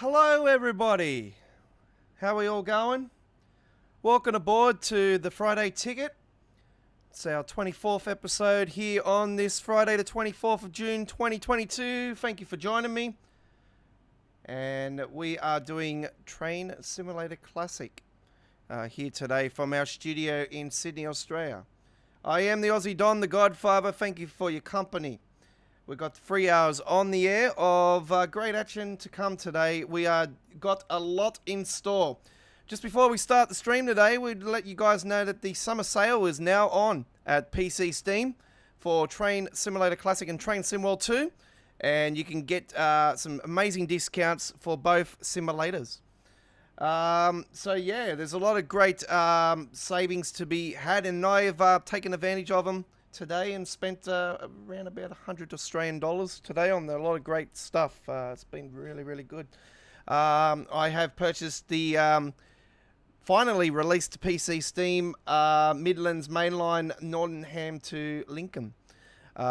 Hello everybody, how are we all going? Welcome aboard to the Friday Ticket. It's our 24th episode here on this Friday the 24th of June 2022. Thank you for joining me. And we are doing Train Simulator Classic here today from our studio in Sydney, Australia. I am the Aussie Don, the Godfather. Thank you for your company. We've got 3 hours on the air of great action to come today. We got a lot in store. Just before we start the stream today, we'd let you guys know that the summer sale is now on at PC Steam for Train Simulator Classic and Train Sim World 2. And you can get some amazing discounts for both simulators. So yeah, there's a lot of great savings to be had, and I've taken advantage of them today and spent around about 100 Australian dollars today on a lot of great stuff. It's been really, really good. I have purchased the finally released to PC Steam Midland Mainline Nottingham to Lincoln,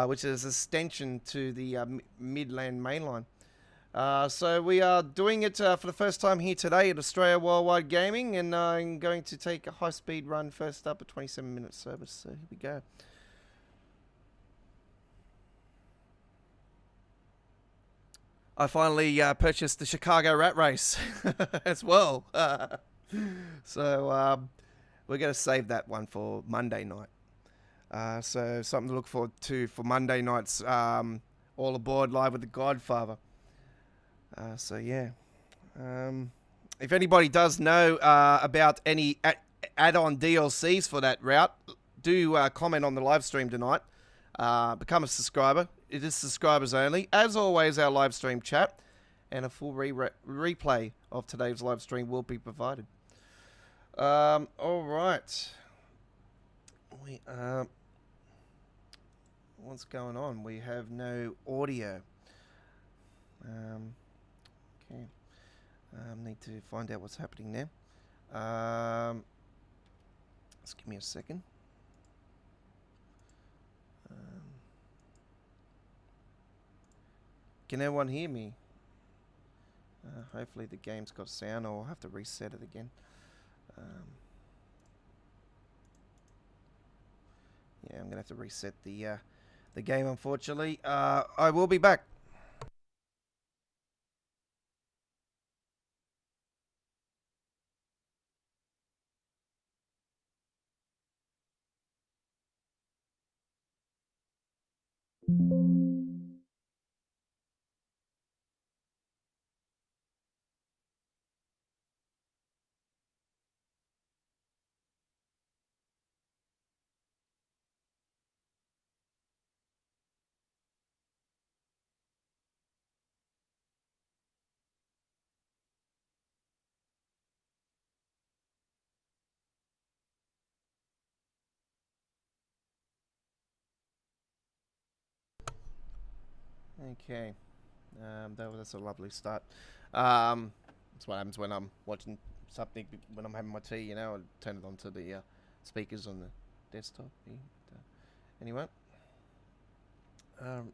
which is an extension to the Midland Mainline. So we are doing it for the first time here today at Australia Worldwide Gaming, and I'm going to take a high-speed run first up, a 27-minute service. So here we go. I finally purchased the Chicago Rat Race as well. So we're going to save that one for Monday night. So something to look forward to for Monday night's All Aboard Live with the Godfather. So yeah. If anybody does know about any add-on DLCs for that route, do comment on the live stream tonight. Become a subscriber. It is subscribers only. As always, our live stream chat and a full replay of today's live stream will be provided. All right. What's going on? We have no audio. Okay. Need to find out what's happening now. Just give me a second. Can everyone hear me? Hopefully the game's got sound, or I'll have to reset it again. Yeah, I'm gonna have to reset the game, unfortunately. I will be back. Okay, that's a lovely start. That's what happens when I'm watching something, when I'm having my tea, you know. I turn it onto the speakers on the desktop. Anyway,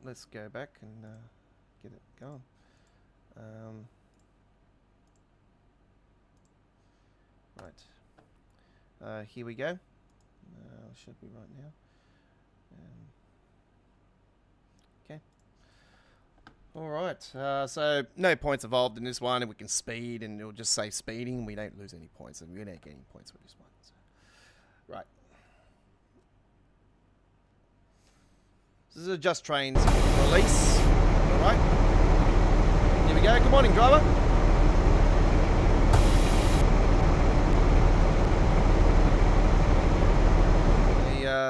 let's go back and get it going. Right, here we go. Should be right now. Okay. Alright, so no points involved in this one, and we can speed, and it'll just say speeding. We don't lose any points, and we don't get any points with this one. So. Right. This is a Just Trains release. Alright. Here we go. Good morning, driver.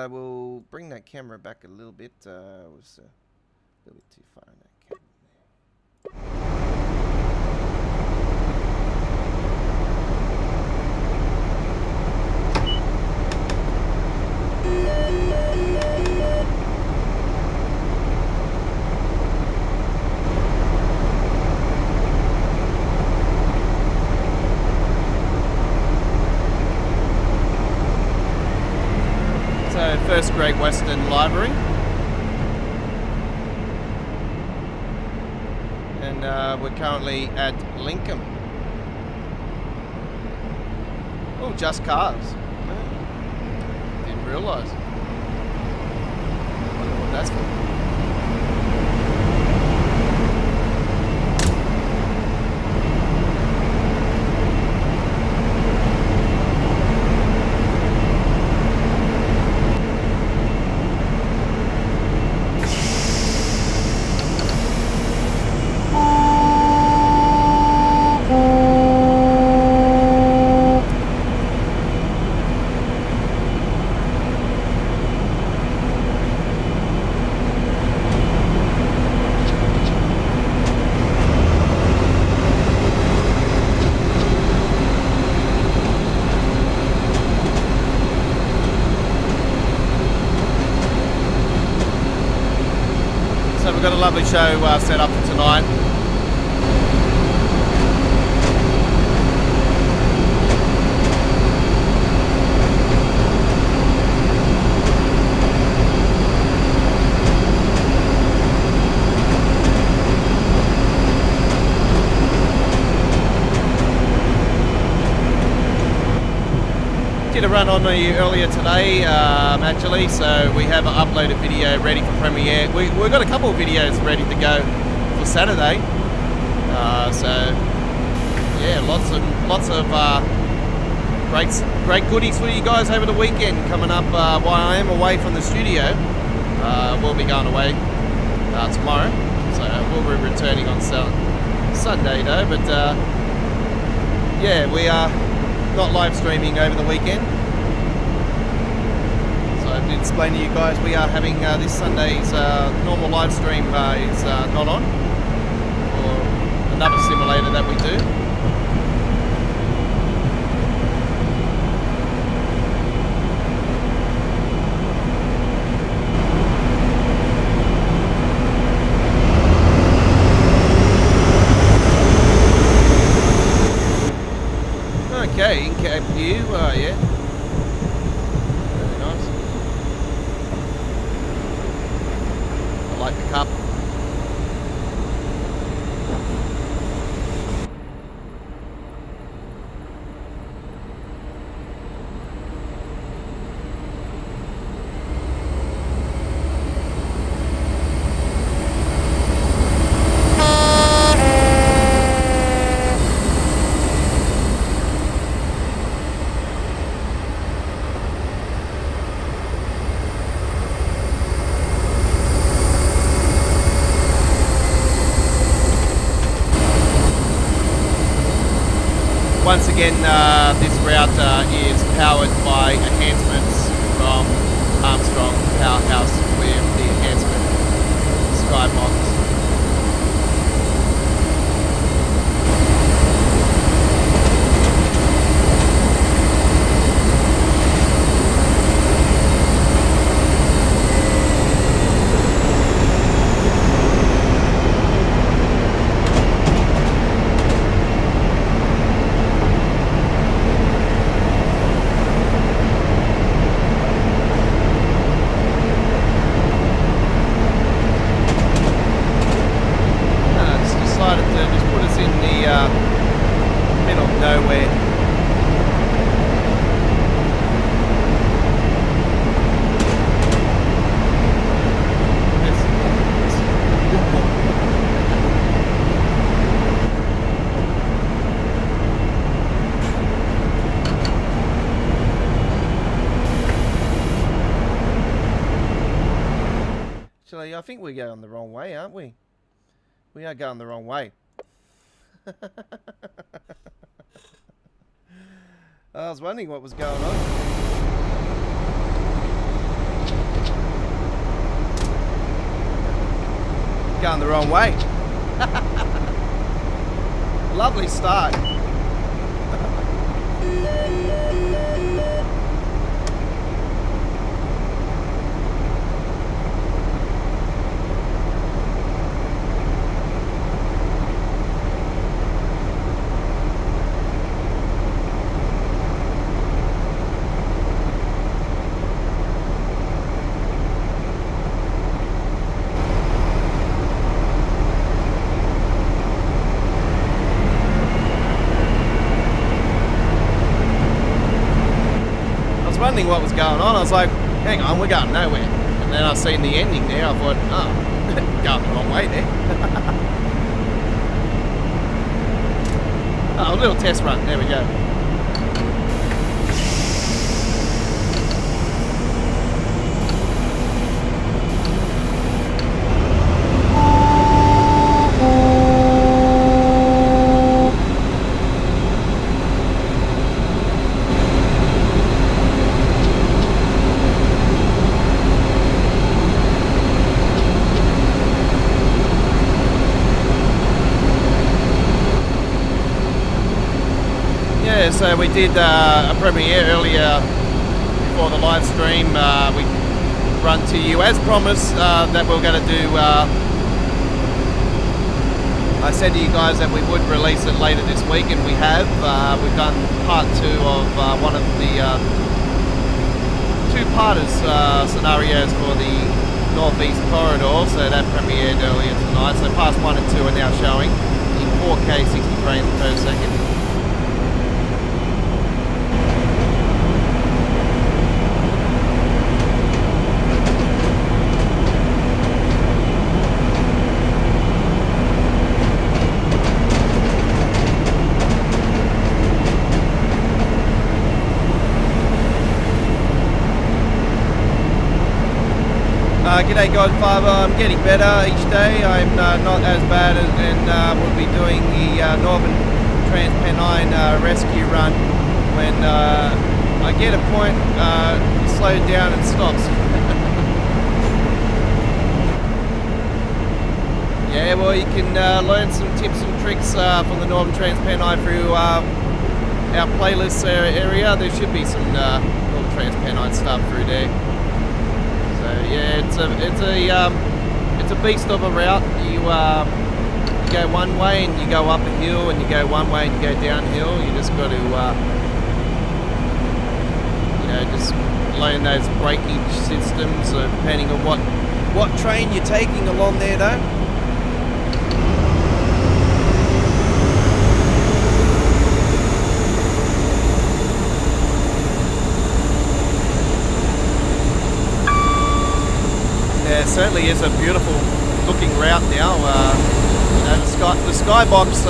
We'll bring that camera back a little bit. Was A little bit too far in that camera. So, First Great Western Library. And we're currently at Lincoln. Oh, Just Cars. Didn't realise. Wonder what that's for. So we've got a lovely show set up for tonight. Did a run on me earlier today, actually, so we have an uploaded video ready for premiere. We've got a couple of videos ready to go for Saturday, so yeah, lots of great goodies for you guys over the weekend coming up. While I am away from the studio, we'll be going away tomorrow, so we'll be returning on Sunday though. But yeah, we are not live streaming over the weekend. So I did explain to you guys we are having this Sunday's normal live stream is not on for another simulator that we do. Okay, in-cab view, yeah. Very nice. I like the cup. Once again, this route is powered by enhancements from Armstrong Powerhouse with the enhancement Skybox. I think we're going the wrong way, aren't we? We are going the wrong way. I was wondering what was going on. going the wrong way. Lovely start. Wondering what was going on. I was like, hang on, we're going nowhere. And then I seen the ending there. I thought, oh, going the wrong way there. Oh, a little test run. There we go. So we did a premiere earlier before the live stream. We run to you as promised that we're going to do. I said to you guys that we would release it later this week, and we have. We've done part 2 of one of the two-parters scenarios for the Northeast Corridor. So that premiered earlier tonight. So parts 1 and 2 are now showing in 4K 60 frames per second. G'day Godfather, I'm getting better each day. I'm not as bad and we'll be doing the Northern Trans-Pennine rescue run when I get a point, slow down and stops. Yeah, well you can learn some tips and tricks from the Northern Trans-Pennine through our playlists area. There should be some Northern Trans-Pennine stuff through there. Yeah, it's a beast of a route. You go one way and you go up a hill, and you go one way and you go downhill. You just got to just learn those braking systems depending on what train you're taking along there, though. It certainly is a beautiful looking route now. The skybox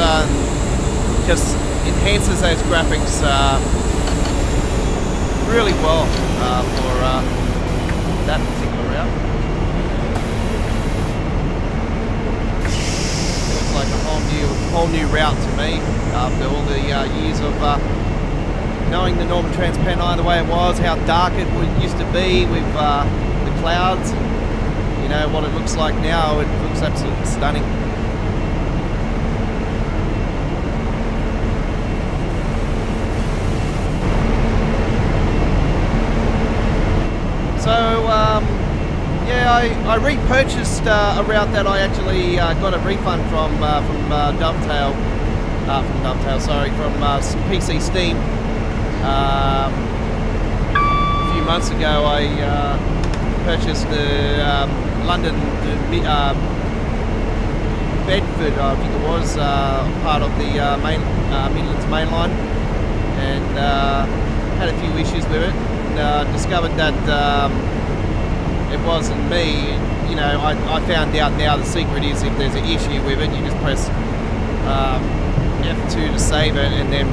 just enhances those graphics really well for that particular route. Looks like a whole new route to me after all the years of knowing the Northern Trans-Pennine the way it was, how dark it used to be with the clouds. You know what it looks like now. It looks absolutely stunning. So yeah, I repurchased a route that I actually got a refund from Dovetail, from PC Steam. A few months ago, I purchased the London to Bedford, I think it was, part of the Midland Mainline, and had a few issues with it, and discovered that it wasn't me. You know, I found out now the secret is if there's an issue with it, you just press F2 to save it, and then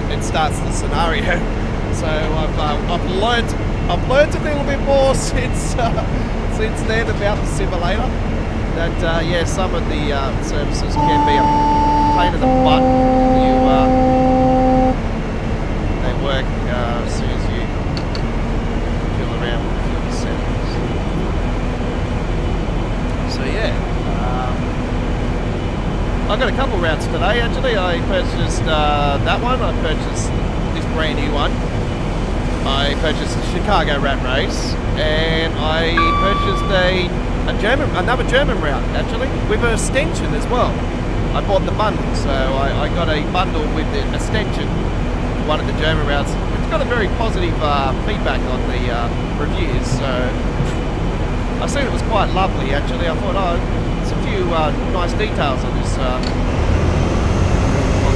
it starts the scenario. So I've learnt a little bit more since then about the simulator. That yeah, some of the services can be a pain in the butt. They work as soon as you fill around with the settings. So yeah, I got a couple routes today actually. I purchased that one. I purchased this brand new one. I purchased the Chicago Rat Race, and I purchased another German route actually with an extension as well. I bought the bundle, so I got a bundle with the extension, one of the German routes. It's got a very positive feedback on the reviews, so I seen it was quite lovely actually. I thought, oh, there's a few nice details on this on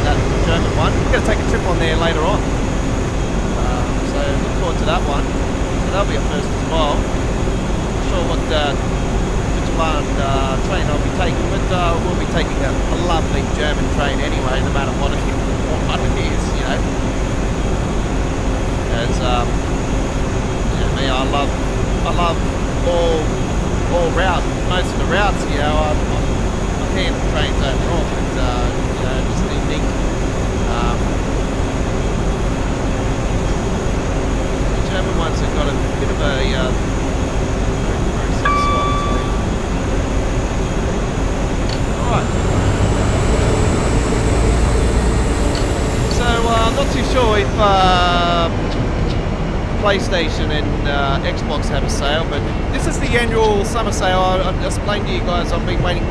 that German one. I'm going to take a trip on there later on. So look forward to that one. So that'll be a first as well. Not sure which one train I'll be taking, but we'll be taking a lovely German train anyway, no matter what it is, you know. As me, I love all routes, most of the routes, you know. I'm a fan of trains overall, but you know, just the unique. German ones have got a bit of a process spot too. Alright. So I'm not too sure if PlayStation and Xbox have a sale, but this is the annual summer sale. I've explained to you guys, I've been waiting.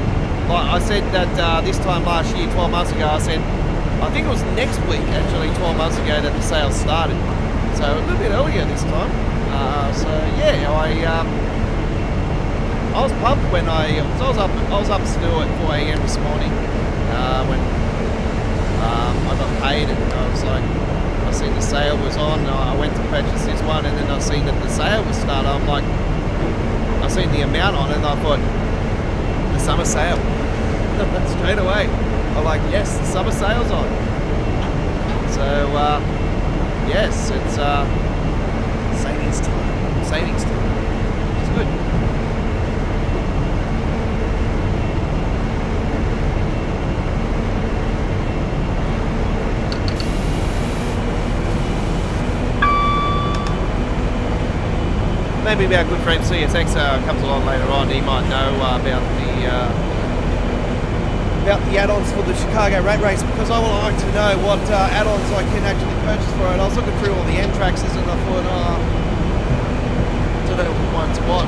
Like I said that this time last year, 12 months ago, I said, I think it was next week actually, 12 months ago, that the sale started. So a little bit earlier this time. So yeah, I was pumped when I was up still at 4 AM this morning when I got paid, and I was like, I seen the sale was on. I went to purchase this one, and then I seen that the sale was started. I'm like, I seen the amount on it, and I thought, the summer sale. Straight away, I'm like, yes, the summer sale's on. So. Yes, it's savings time, it's good. Maybe our good friend CSX comes along later on. He might know about the add-ons for the Chicago Rat Race, because I would like to know what add-ons I can actually purchase for it. I was looking through all the N-Traxes and I thought, oh, I don't know which one's what.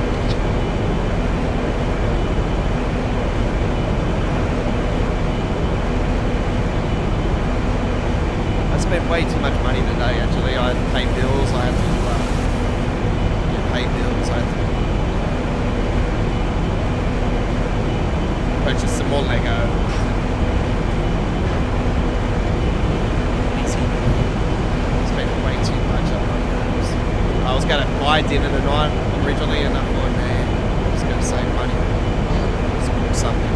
I spent way too much money today actually. I had to pay bills, I had to pay bills, I had to purchase some more Lego. I was going to buy dinner tonight originally, and I thought, man, I'm just going to save money. Just cook something.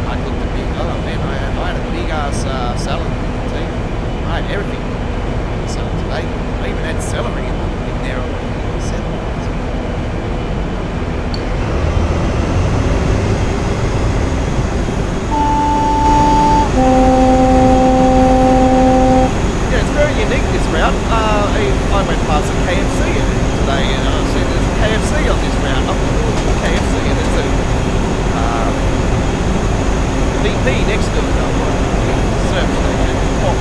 I cooked a big, oh man, I had a big ass salad too. I had everything. So today, I even had celery in there. Yeah, it's very unique, this route. I went past a KFC today, and I see there's a KFC on this route. I'm like, oh, KFC, and there's a BP next to it. I'm like, service station. Oh,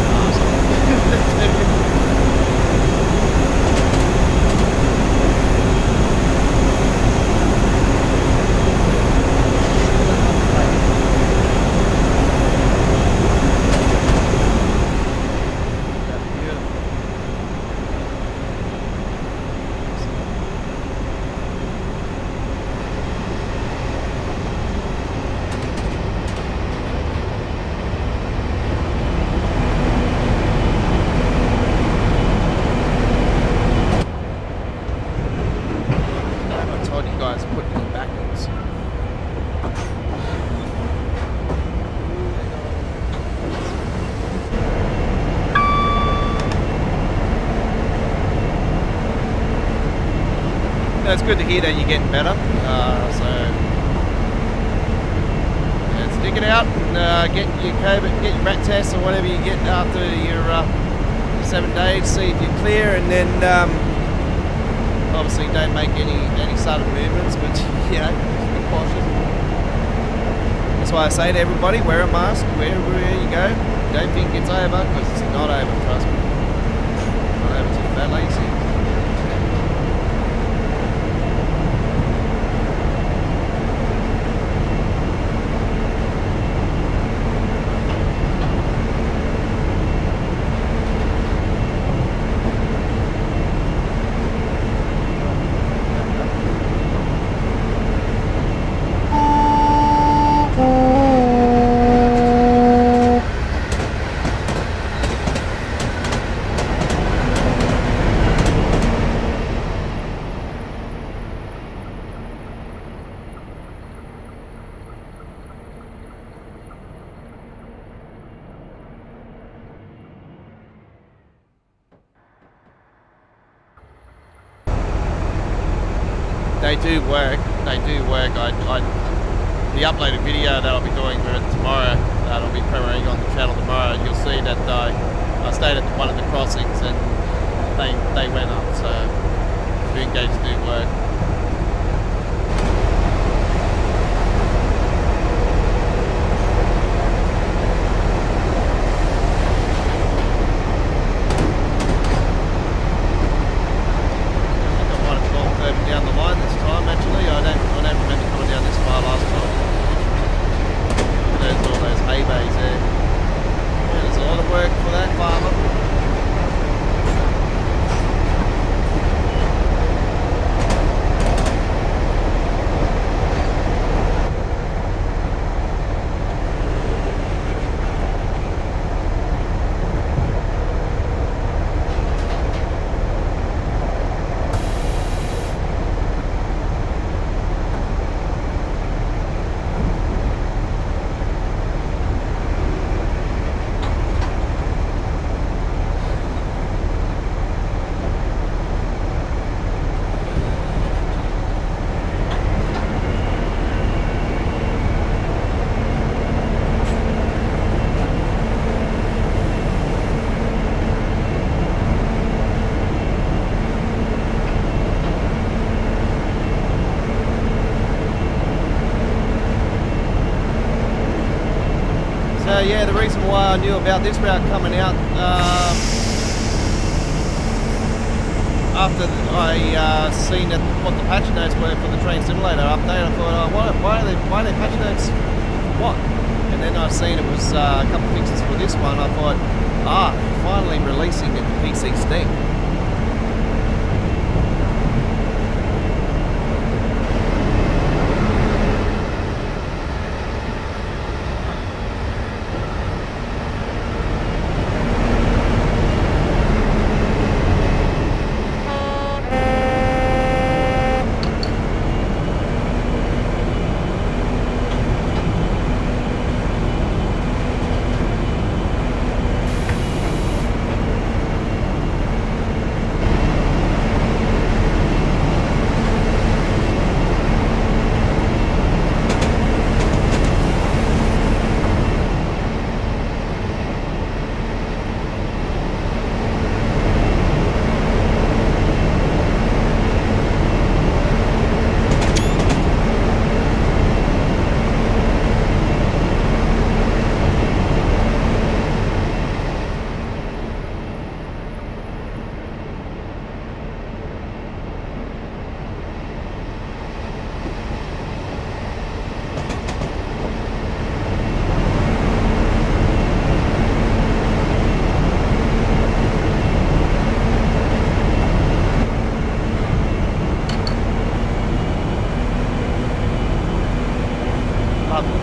It's good to hear that you're getting better. So yeah, stick it out and get your COVID, get your rat test or whatever you get after your 7 days. See if you're clear, and then obviously don't make any sudden movements, but you know, just be cautious. That's why I say to everybody, wear a mask wherever you go. Don't think it's over, because it's not over, trust me. Not over till the fat lady sings. They do work. They do work. The uploaded video that I'll be doing tomorrow, that'll be premiering on the channel tomorrow. You'll see that I stayed at one of the crossings and they went up. So doing gates do work. Down the line this time, actually. I don't remember coming down this far last time. There's all those hay bays there. Yeah, there's a lot of work for that farmer. Yeah, the reason why I knew about this route coming out after I seen what the patch notes were for the train simulator update, I thought, oh, why are they patch notes? What? And then I seen it was a couple of fixes for this one. I thought, finally releasing it to PC Steam.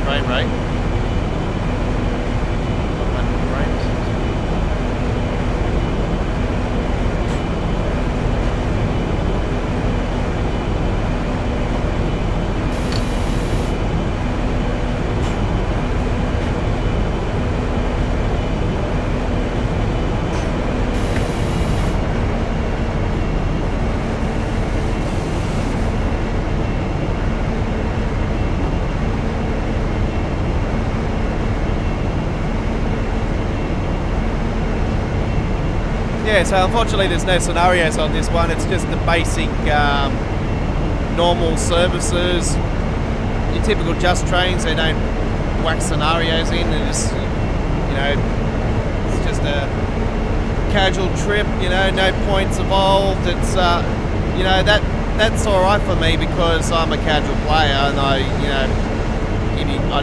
Frame rate. 100 frames. Yeah, so unfortunately there's no scenarios on this one. It's just the basic normal services, your typical just trains. They don't whack scenarios in and just, you know, it's just a casual trip, you know, no points involved. It's, you know, that's all right for me because I'm a casual player and I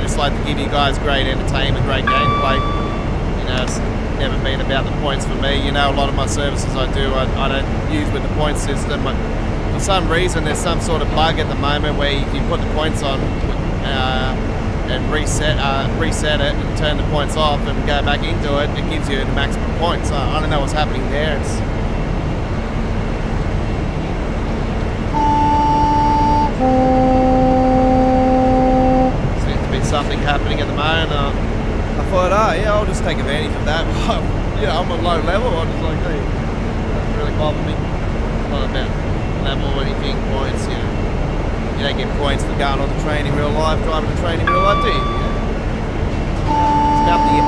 just like to give you guys great entertainment, great gameplay. You know, it's never been about the points for me. You know, a lot of my services I don't use with the point system. But for some reason, there's some sort of bug at the moment where if you put the points on and reset it and turn the points off and go back into it, it gives you the maximum points. I don't know what's happening there. It's something happening at the moment. I thought, yeah, I'll just take advantage of that. You know, I'm on low level. I'm just like, hey, doesn't really bother me. It's not about level or anything, points, you know. You don't get points for going on the train in real life, driving the train in real life, do you? Yeah. It's about the...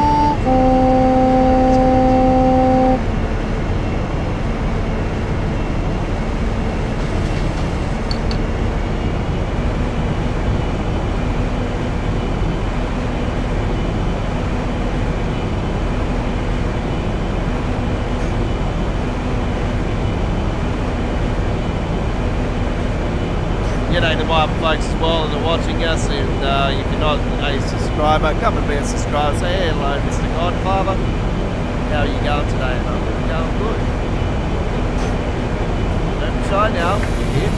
G'day to my other folks as well that are watching us, and if you're not a subscriber, come and be a subscriber. Say hello, Mr. Godfather. How are you going today? I'm going good. Don't be shy now. You're here.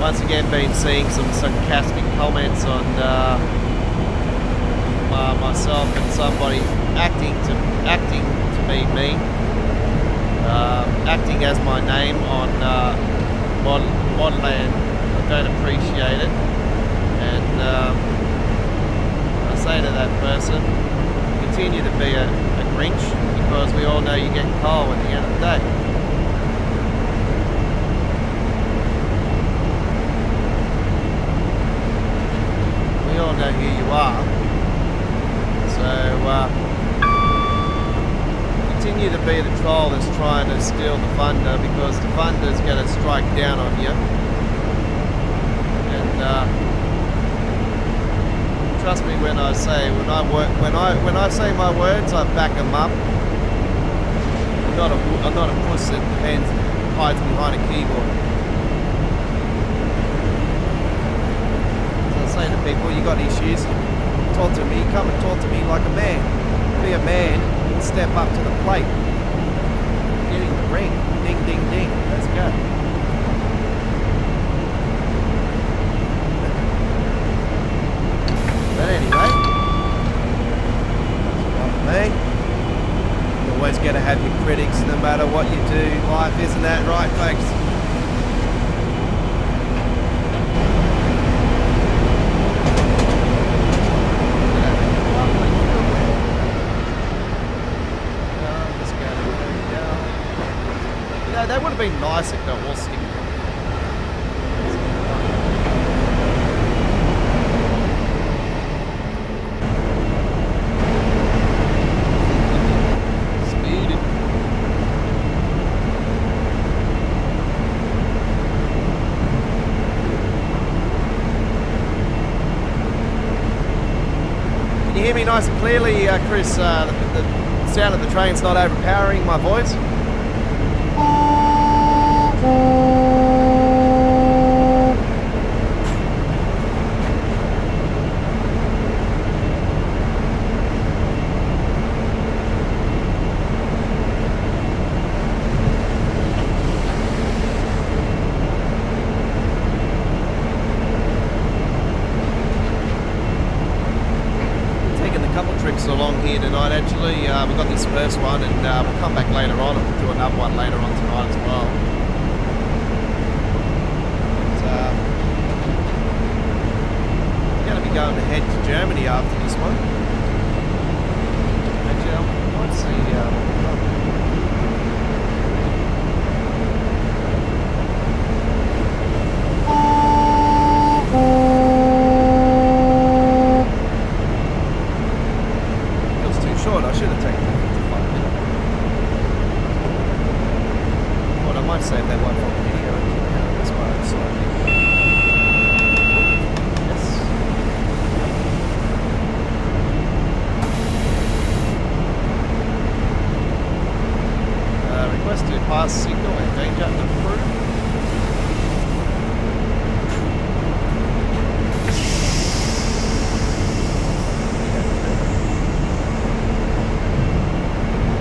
Once again, been seeing some sarcastic comments on myself and somebody acting to be me, acting as my name on Modland. I don't appreciate it, and I say to that person, continue to be a Grinch, because we all know you get coal at the end of the day. We all know who you are, so continue to be the troll that's trying to steal the thunder, because the thunder's going to strike down on you. And trust me when I say when I say my words, I back them up. I'm not a puss that hides behind a keyboard. Say to people, you got issues, talk to me, come and talk to me like a man. Be a man and step up to the plate. Get in the ring. Ding, ding, ding. Let's go. But anyway, me. You're always going to have your critics no matter what you do in life, isn't that right, folks? That would have been nice if they were all sticking. Speeding. Can you hear me nice and clearly, Chris? The sound of the train's not overpowering my voice. Along here tonight, actually. We've got this first one, and we'll come back later on and we'll do another one later on tonight as well. But, we're going to be going ahead to Germany after this one. Actually, I might see.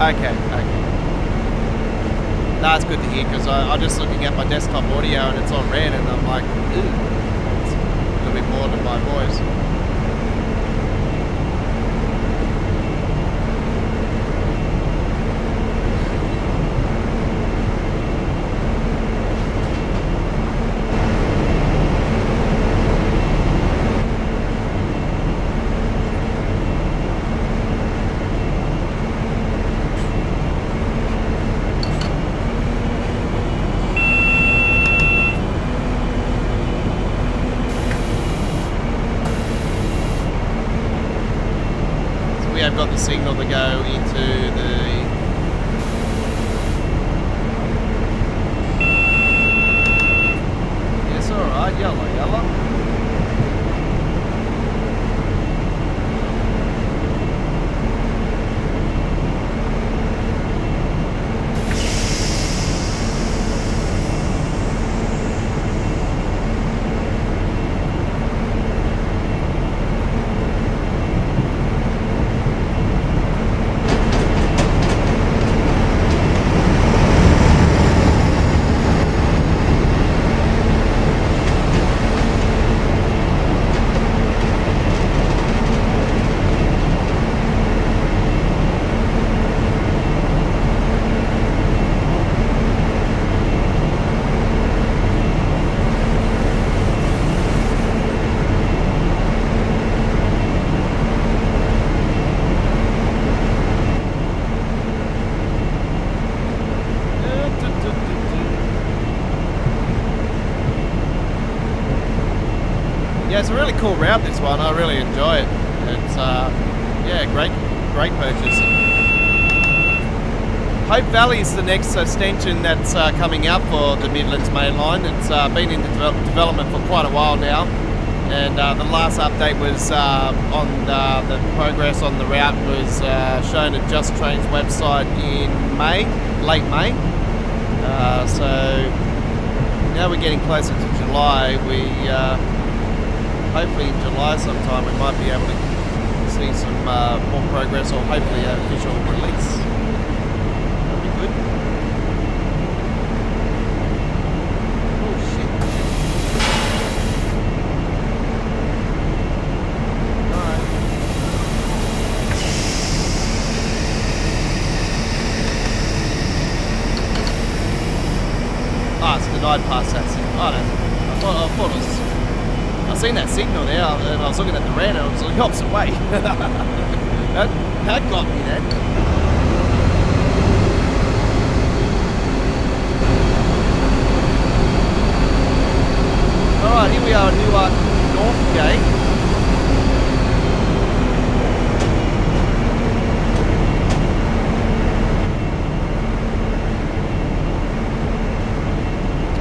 Okay, okay. That's good to hear, because I'm just looking at my desktop audio and it's on red, and I'm like, ooh, it's a little bit more than my voice. Got the signal to go into the yes, all right, yellow. Yeah, it's a really cool route, this one. I really enjoy it. It's, yeah, great purchase. Hope Valley is the next extension that's coming out for the Midlands Mainline. It's been in development for quite a while now, and the last update was on the progress on the route was shown at Just Train's website in May, late May. So now we're getting closer to July. We hopefully in July sometime we might be able to see some more progress, or hopefully an official release. That'd be good. Oh shit. Alright. Ah, it's denied past that signal. Oh, no. I thought it was... I seen that signal there, and I was looking at the red, and I was the opposite way. that got me then. Alright, here we are at Newark North Gate.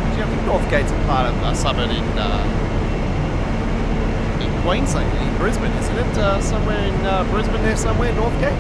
Actually, I think Northgate's a part of a suburb in Queensland, in Brisbane, isn't it? Somewhere in Brisbane there somewhere, Northgate?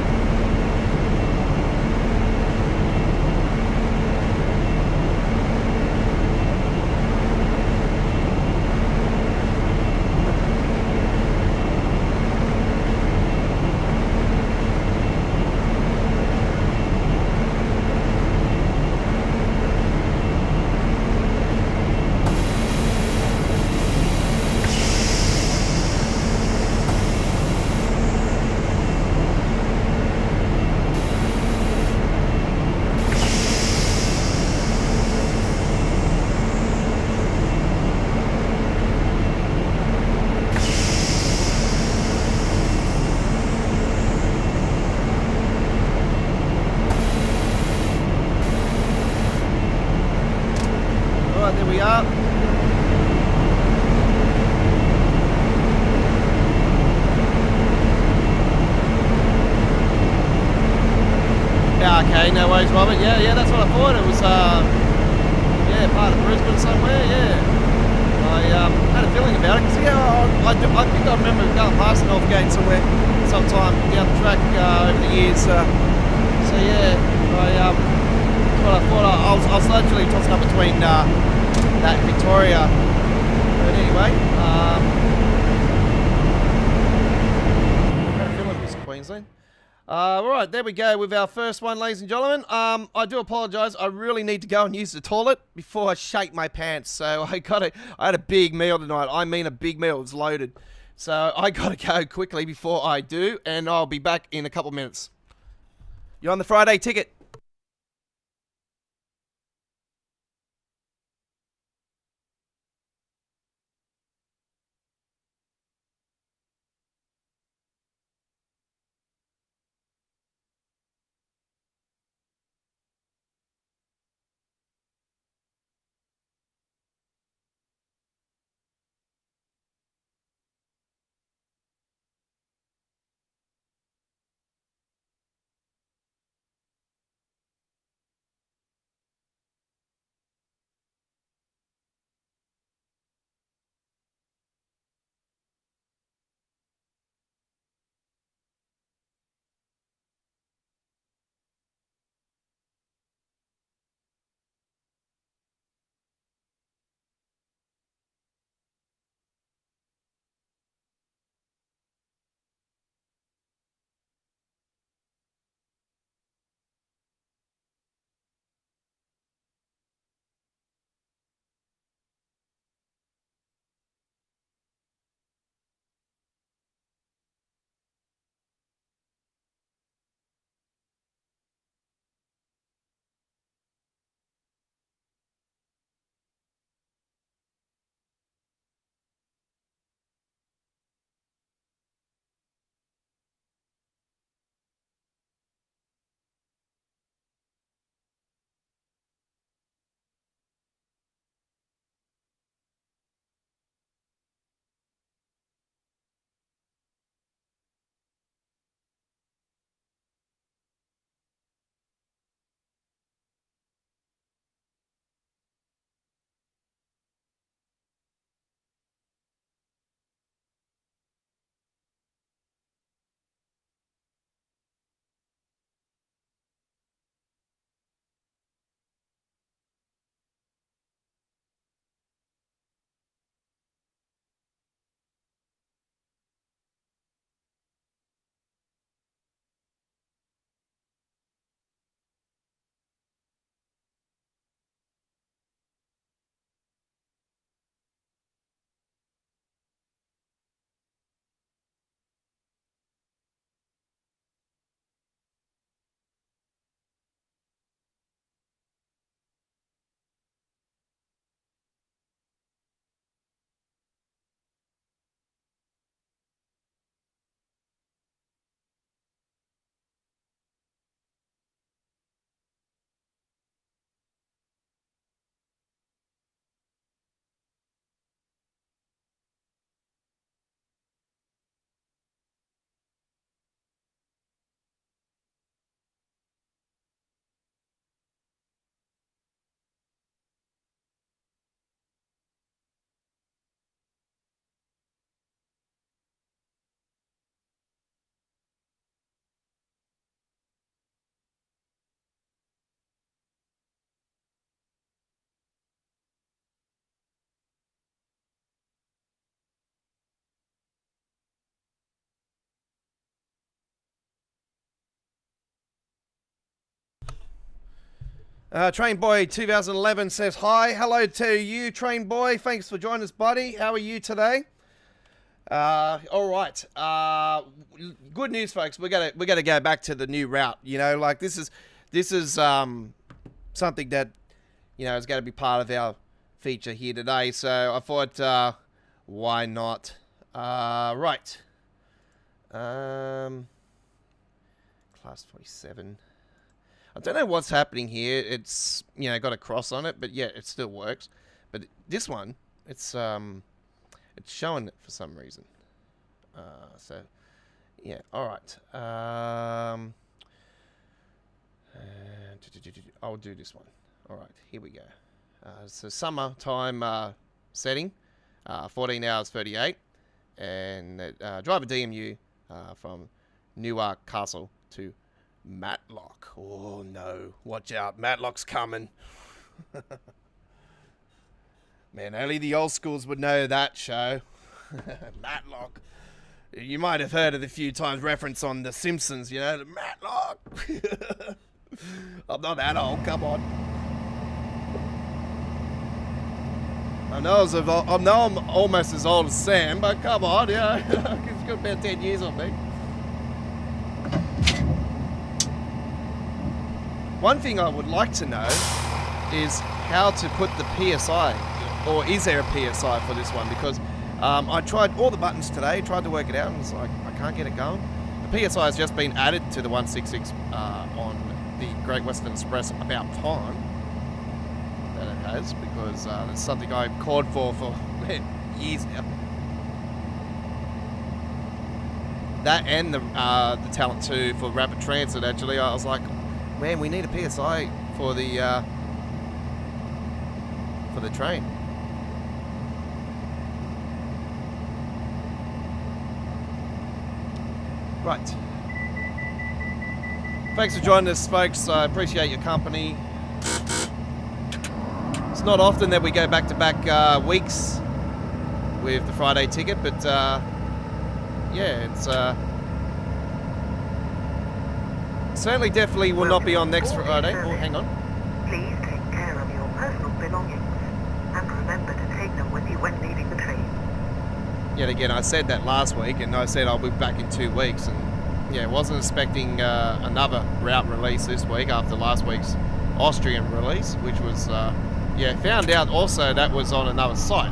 There we are. Yeah, okay, no worries, Robert. Yeah, that's what I thought. It was, yeah, part of Brisbane somewhere, yeah. I had a feeling about it, because, yeah, I think I remember going past Northgate somewhere, sometime down the track over the years. So, yeah, what I thought. I was actually tossing up between that Victoria, but anyway, I had a feeling it was Queensland. Alright, there we go with our first one, ladies and gentlemen. I do apologise. I really need to go and use the toilet before I shake my pants. So I had a big meal tonight. I mean a big meal. It's loaded. So I gotta go quickly before I do, and I'll be back in a couple of minutes. You're on the Friday ticket. Train Boy 2011 says hi. Hello to you, Train Boy. Thanks for joining us, buddy. How are you today? All right. Good news, folks. We gotta go back to the new route. You know, like this is something that is going to be part of our feature here today. So I thought, why not? Right. Class 47. I don't know what's happening here. It's got a cross on it, but yeah, it still works. But this one, it's showing it for some reason. So yeah, all right. I'll do this one. All right, here we go. So summertime setting, 14 hours 38, and drive a DMU from Newark Castle to Matlock. Oh no, watch out, Matlock's coming. Man, only the old schools would know that show. Matlock. You might have heard it a few times, reference on The Simpsons, you know, the Matlock. I'm not that old, come on. I know I'm almost as old as Sam, but come on, yeah, he's got about 10 years on me. One thing I would like to know is how to put the PSI, or is there a PSI for this one? Because I tried all the buttons today, tried to work it out, and it's like, I can't get it going. The PSI has just been added to the 166 on the Great Western Express about time that it has, because it's something I called for years now. That and the Talent 2 for Rapid Transit, actually, I was like, man, we need a PSI for the train. Right. Thanks for joining us, folks. I appreciate your company. It's not often that we go back-to-back weeks with the Friday ticket, but yeah, it's certainly definitely will not be on next Friday. Oh, hang on. Please take care of your personal belongings and remember to take them with you when leaving the train. Yet again, I said that last week, and I said I'll be back in 2 weeks, and yeah, wasn't expecting another route release this week after last week's Austrian release, which was, yeah, found out also that was on another site.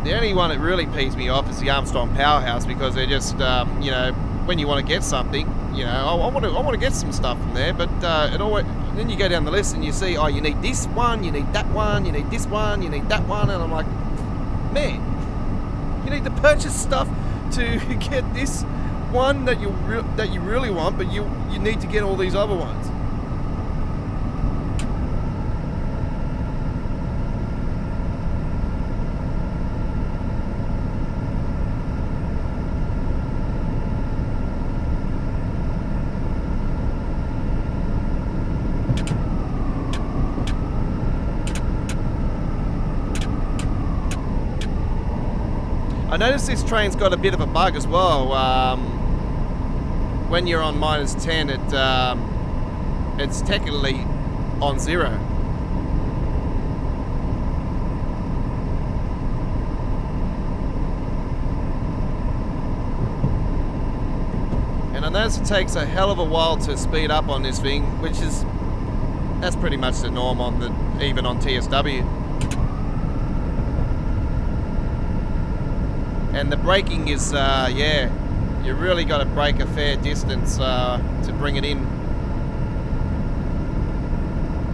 The only one that really pees me off is the Armstrong Powerhouse, because they're just, you know, when you want to get something, you know, I want to get some stuff from there, but it always, then you go down the list and you see, oh, you need this one, you need that one, you need this one, you need that one, and I'm like, man, you need to purchase stuff to get this one that you really want, but you need to get all these other ones. I noticed this train's got a bit of a bug as well. When you're on -10, it's technically on 0. And I notice it takes a hell of a while to speed up on this thing, that's pretty much the norm on even on TSW. And the braking is, yeah, you really got to brake a fair distance to bring it in,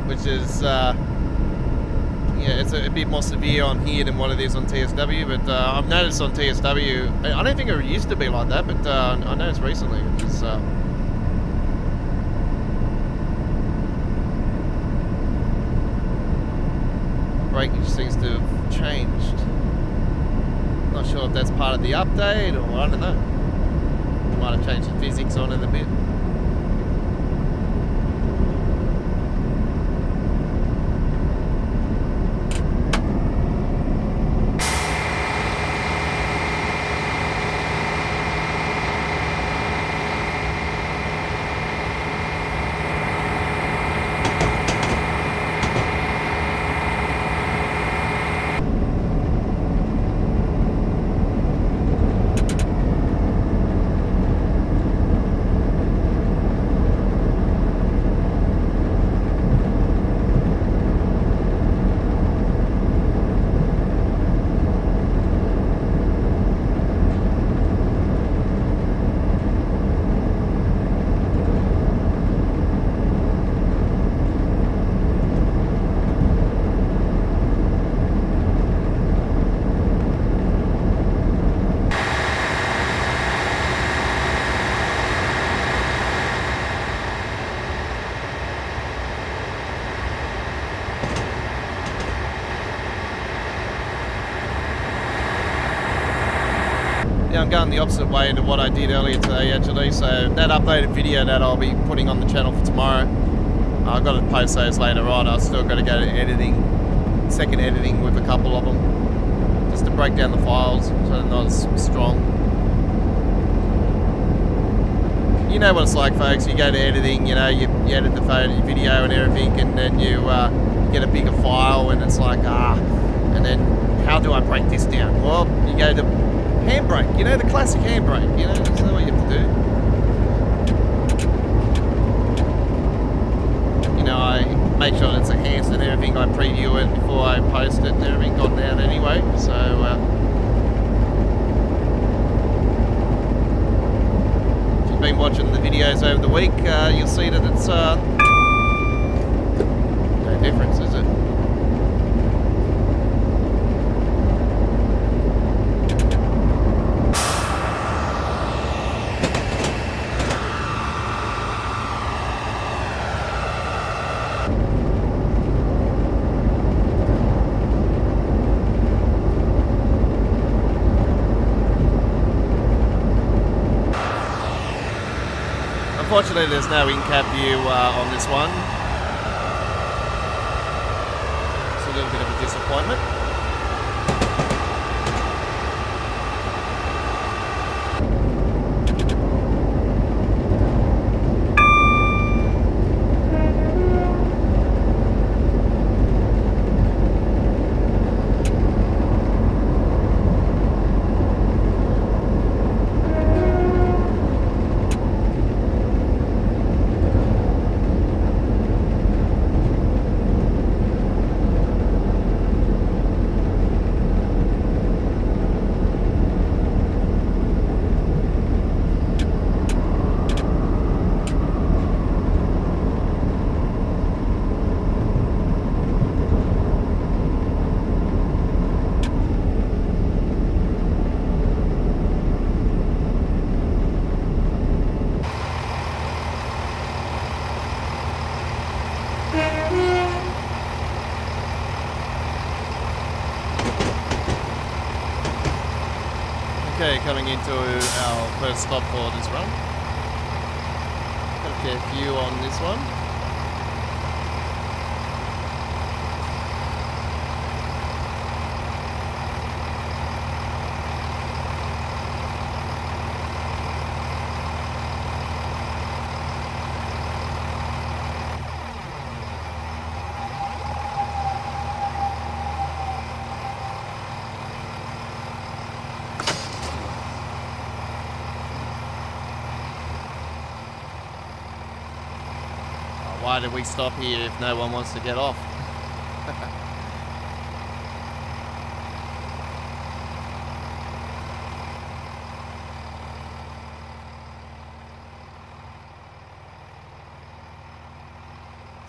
which is, yeah, it's a bit more severe on here than what it is on TSW, but I've noticed on TSW, I don't think it used to be like that, but I noticed recently it was, braking seems to have changed. Not sure if that's part of the update, or I don't know. Might have changed the physics on it a bit. I'm going the opposite way to what I did earlier today, actually, so that updated video that I'll be putting on the channel for tomorrow, I've got to post those later on. I've still got to go to editing second editing with a couple of them, just to break down the files so they're not as strong. You know what it's like, folks. You go to editing, you know, you edit the video and everything, and then you get a bigger file, and it's like, and then how do I break this down? Well, you go to handbrake, you know, the classic handbrake, you know, that's what you have to do. You know, I make sure it's enhanced and everything. I preview it before I post it and everything, gotten out anyway, so been watching the videos over the week, you'll see that it's no difference, is it? Unfortunately, there's no in-cab view on this one. It's a little bit of a disappointment. Okay, coming into our first stop for this run. Got a fair few on this one. Why did we stop here if no one wants to get off?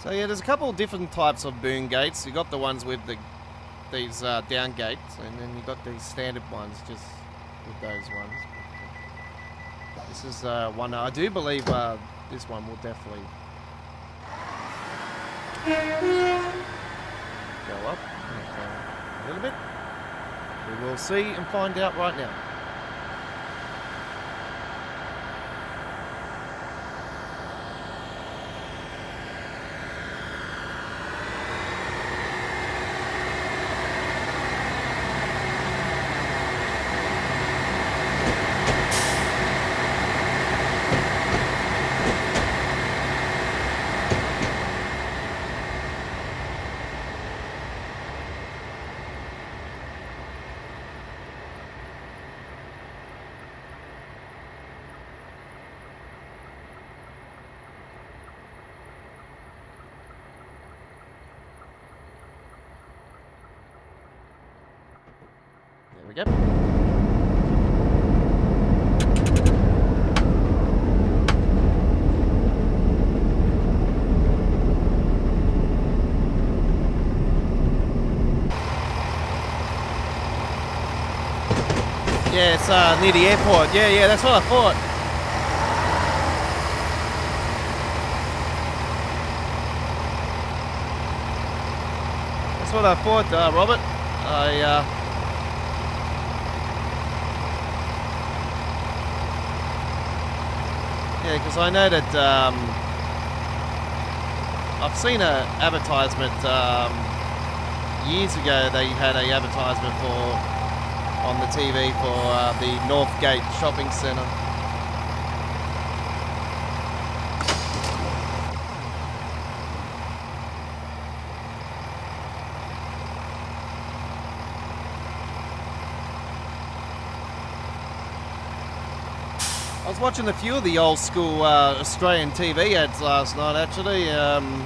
So yeah, there's a couple of different types of boom gates. You got the ones with these down gates, and then you got these standard ones just with those ones. This is one I do believe this one will definitely go up a little bit. We will see and find out right now. There we go. Yeah, it's near the airport. Yeah, that's what I thought. That's what I thought, Robert. Yeah, because I know that I've seen an advertisement years ago they had a advertisement on the TV for the Northgate Shopping Centre. I was watching a few of the old school Australian TV ads last night, actually, on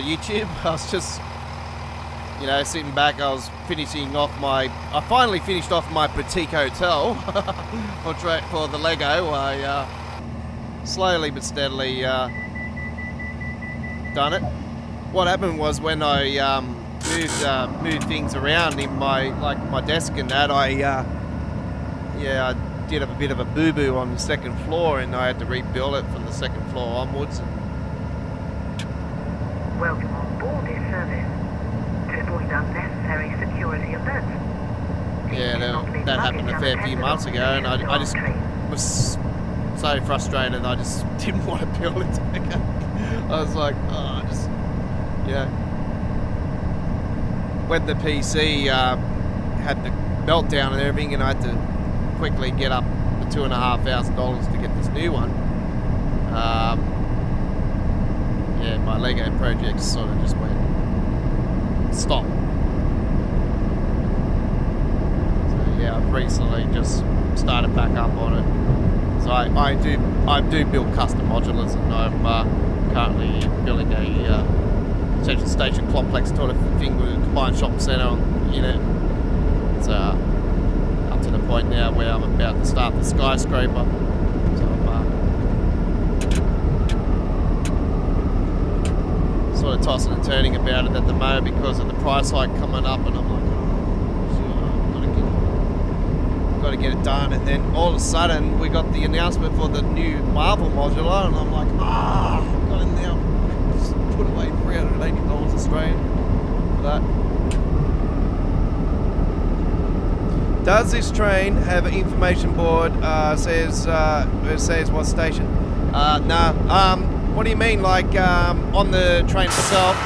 YouTube. I was just, you know, sitting back. I was finishing off I finally finished off my boutique hotel for the Lego. I slowly but steadily done it. What happened was when I moved things around in my desk and that, I did have a bit of a boo-boo on the second floor, and I had to rebuild it from the second floor onwards. Welcome on board this service. To avoid unnecessary security alerts. Yeah, that happened a fair few months ago, and I just was so frustrated. I just didn't want to build it again. I was like, when the PC had the meltdown and everything, and I had to quickly get up the $2,500 to get this new one. Yeah, my Lego project sort of just went stop. So yeah, I've recently just started back up on it. So I do build custom modulars, and I'm currently building a central station complex sort of thing with a combined shopping centre in it. It's up to the point now where I'm about to start the skyscraper. So I'm sort of tossing and turning about it at the moment because of the price hike coming up, and I'm like, got to get it done. And then all of a sudden we got the announcement for the new Marvel modular, and I'm like, I've got to now put away $380 Australian for that. Does this train have an information board? It says what station? Nah. What do you mean? Like on the train itself?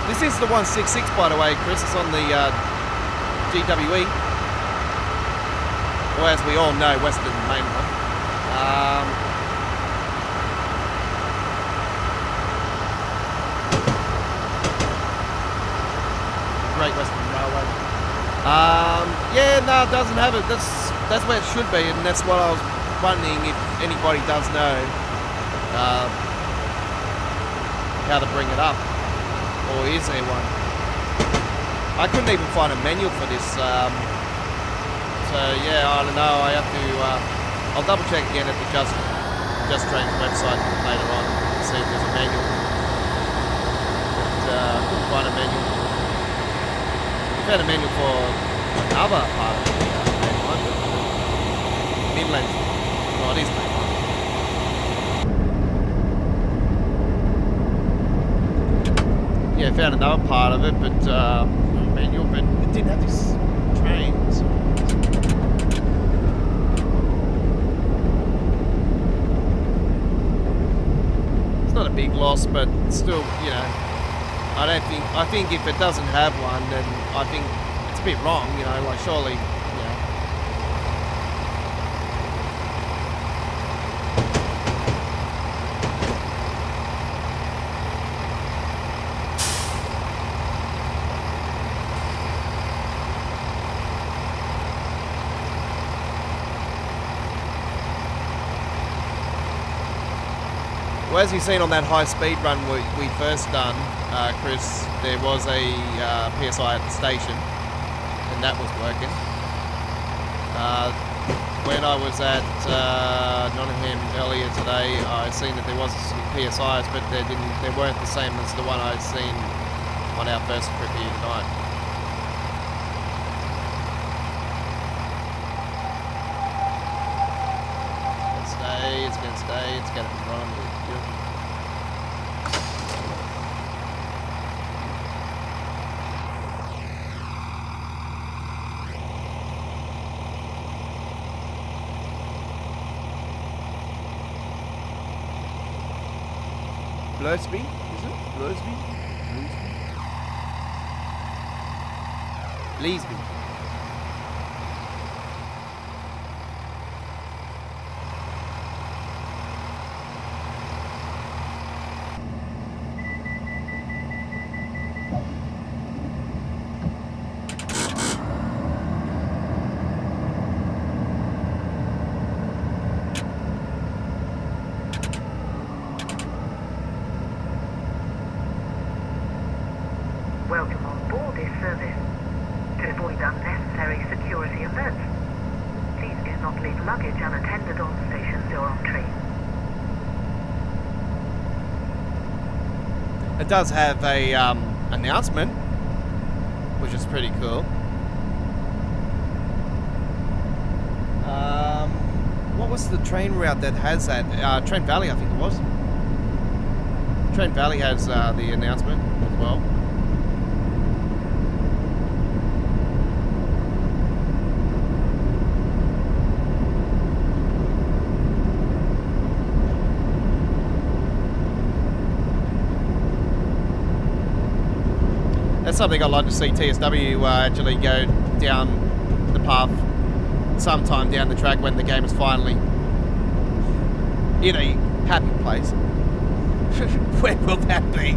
This is the 166, by the way, Chris. It's on the GWE, or as we all know, Western Mainline. Great Western Railway. Yeah, no, it doesn't have it. That's where it should be, and that's what I was wondering if anybody does know how to bring it up, or is there one? I couldn't even find a manual for this, so yeah, I don't know. I have to. I'll double check again at the Just Trains website later on to see if there's a manual. But I couldn't find a manual. Found a manual for another part of the mainline, Midland. Oh, it is mainline. Yeah, found another part of it, but manual, but it didn't have this trains. It's not a big loss, but still, you know. I think if it doesn't have one, then I think it's a bit wrong, you know, like surely, you know. Well, as you've seen on that high-speed run we first done, Chris, there was a PSI at the station, and that was working. When I was at Nottingham earlier today, I seen that there was some PSIs, but they weren't the same as the one I'd seen on our first trip here tonight. It's gonna stay, it's gonna be running. Blow speed? Is it? Blow speed? Please be. Welcome on board this service. To avoid unnecessary security alerts, please do not leave luggage unattended on stations or on trains. It does have a announcement, which is pretty cool. What was the train route that has that? Trent Valley, I think it was. Trent Valley has the announcement as well. That's something I'd like to see TSW actually go down the path sometime down the track when the game is finally in a happy place. Where will that be?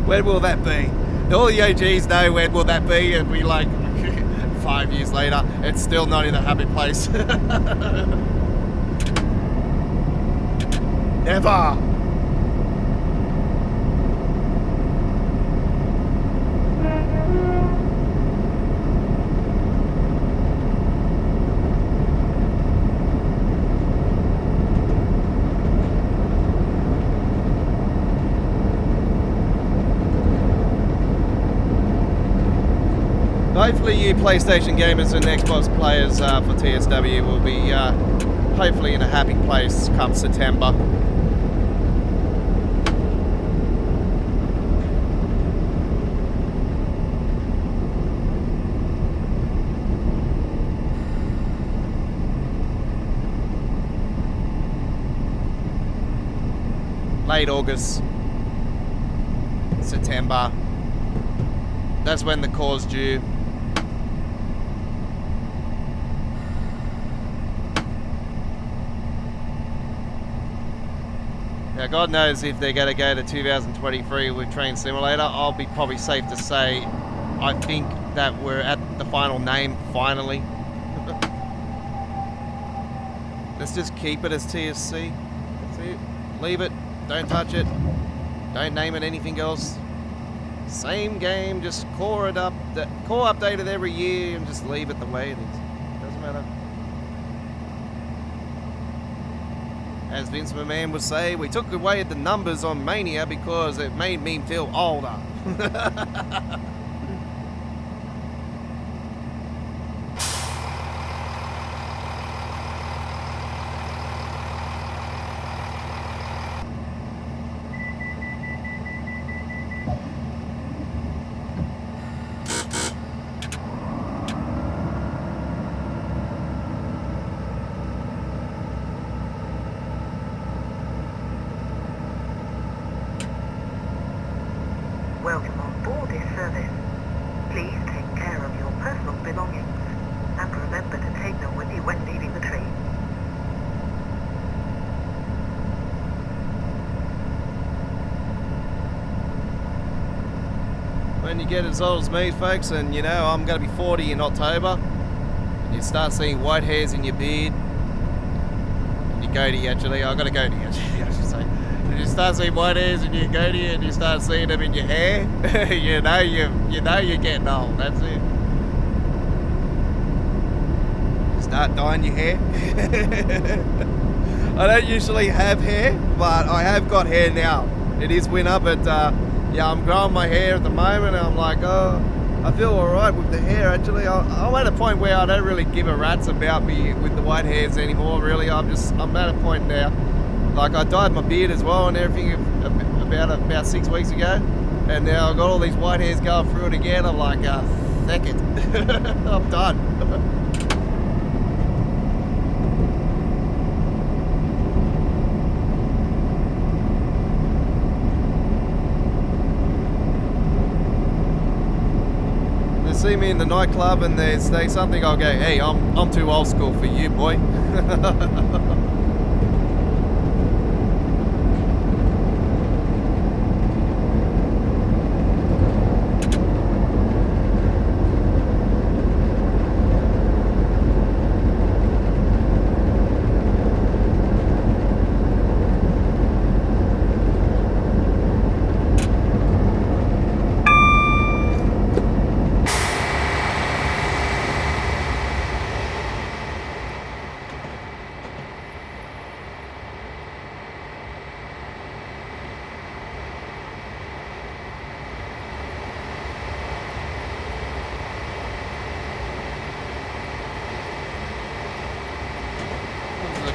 Where will that be? All the OGs know where will that be, and we like 5 years later, it's still not in a happy place. Never. Hopefully you PlayStation gamers and Xbox players for TSW will be hopefully in a happy place come September. Late August, September, that's when the core's due. Now, God knows if they're going to go to 2023 with Train Simulator. I'll be probably safe to say I think that we're at the final name, finally. Let's just keep it as TSC. That's it. Leave it. Don't touch it. Don't name it anything else. Same game, just core it up. Core update it every year and just leave it the way it is. Doesn't matter. As Vince McMahon would say, we took away the numbers on Mania because it made me feel older. Welcome on board this service. Please take care of your personal belongings and remember to take them with you when leaving the train. When you get as old as me, folks, and you know I'm going to be 40 in October, and you start seeing white hairs in your beard, and your goatee actually, I've got a goatee actually, I should say. And you start seeing white hairs in your goatee and you start seeing them in your hair, you know you're getting old, that's it. You start dyeing your hair. I don't usually have hair, but I have got hair now. It is winter, but yeah, I'm growing my hair at the moment and I'm like, oh, I feel alright with the hair actually. I'm at a point where I don't really give a rat's about me with the white hairs anymore, really. I'm at a point now. Like, I dyed my beard as well and everything about 6 weeks ago, and now I've got all these white hairs going through it again. I'm like, heck it. I'm done. see me in the nightclub and they say something, I'll go, hey, I'm too old school for you, boy.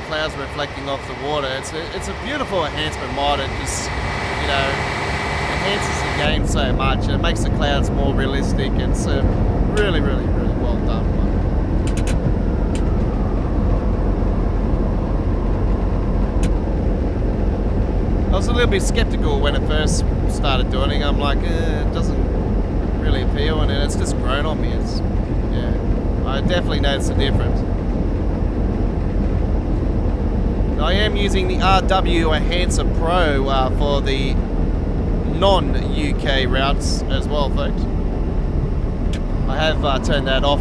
Clouds reflecting off the water. It's a beautiful enhancement mod. It just, you know, enhances the game so much. It makes the clouds more realistic. It's a really, really, really well done one. I was a little bit skeptical when it first started doing it. I'm like, it doesn't really appeal, and then it's just grown on me. It's, yeah, I definitely noticed the difference. I am using the RW Enhancer Pro for the non-UK routes as well, folks. I have turned that off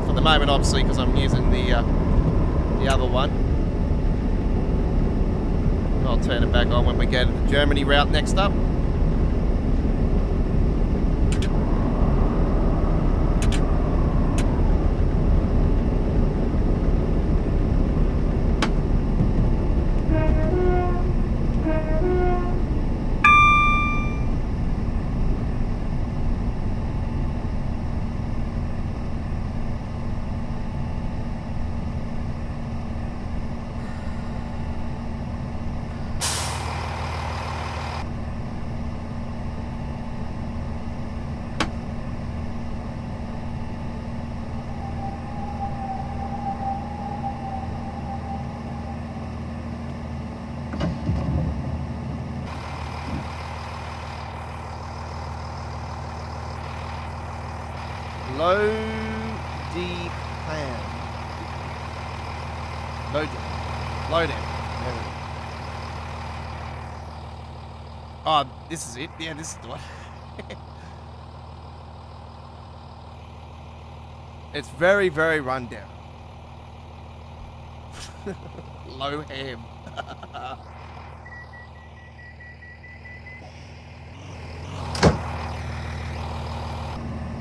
for the moment, obviously, because I'm using the other one. I'll turn it back on when we go to the Germany route next up. Low D plan. Low down. Oh, this is it. Yeah, this is the one. It's very, very rundown. Low ham.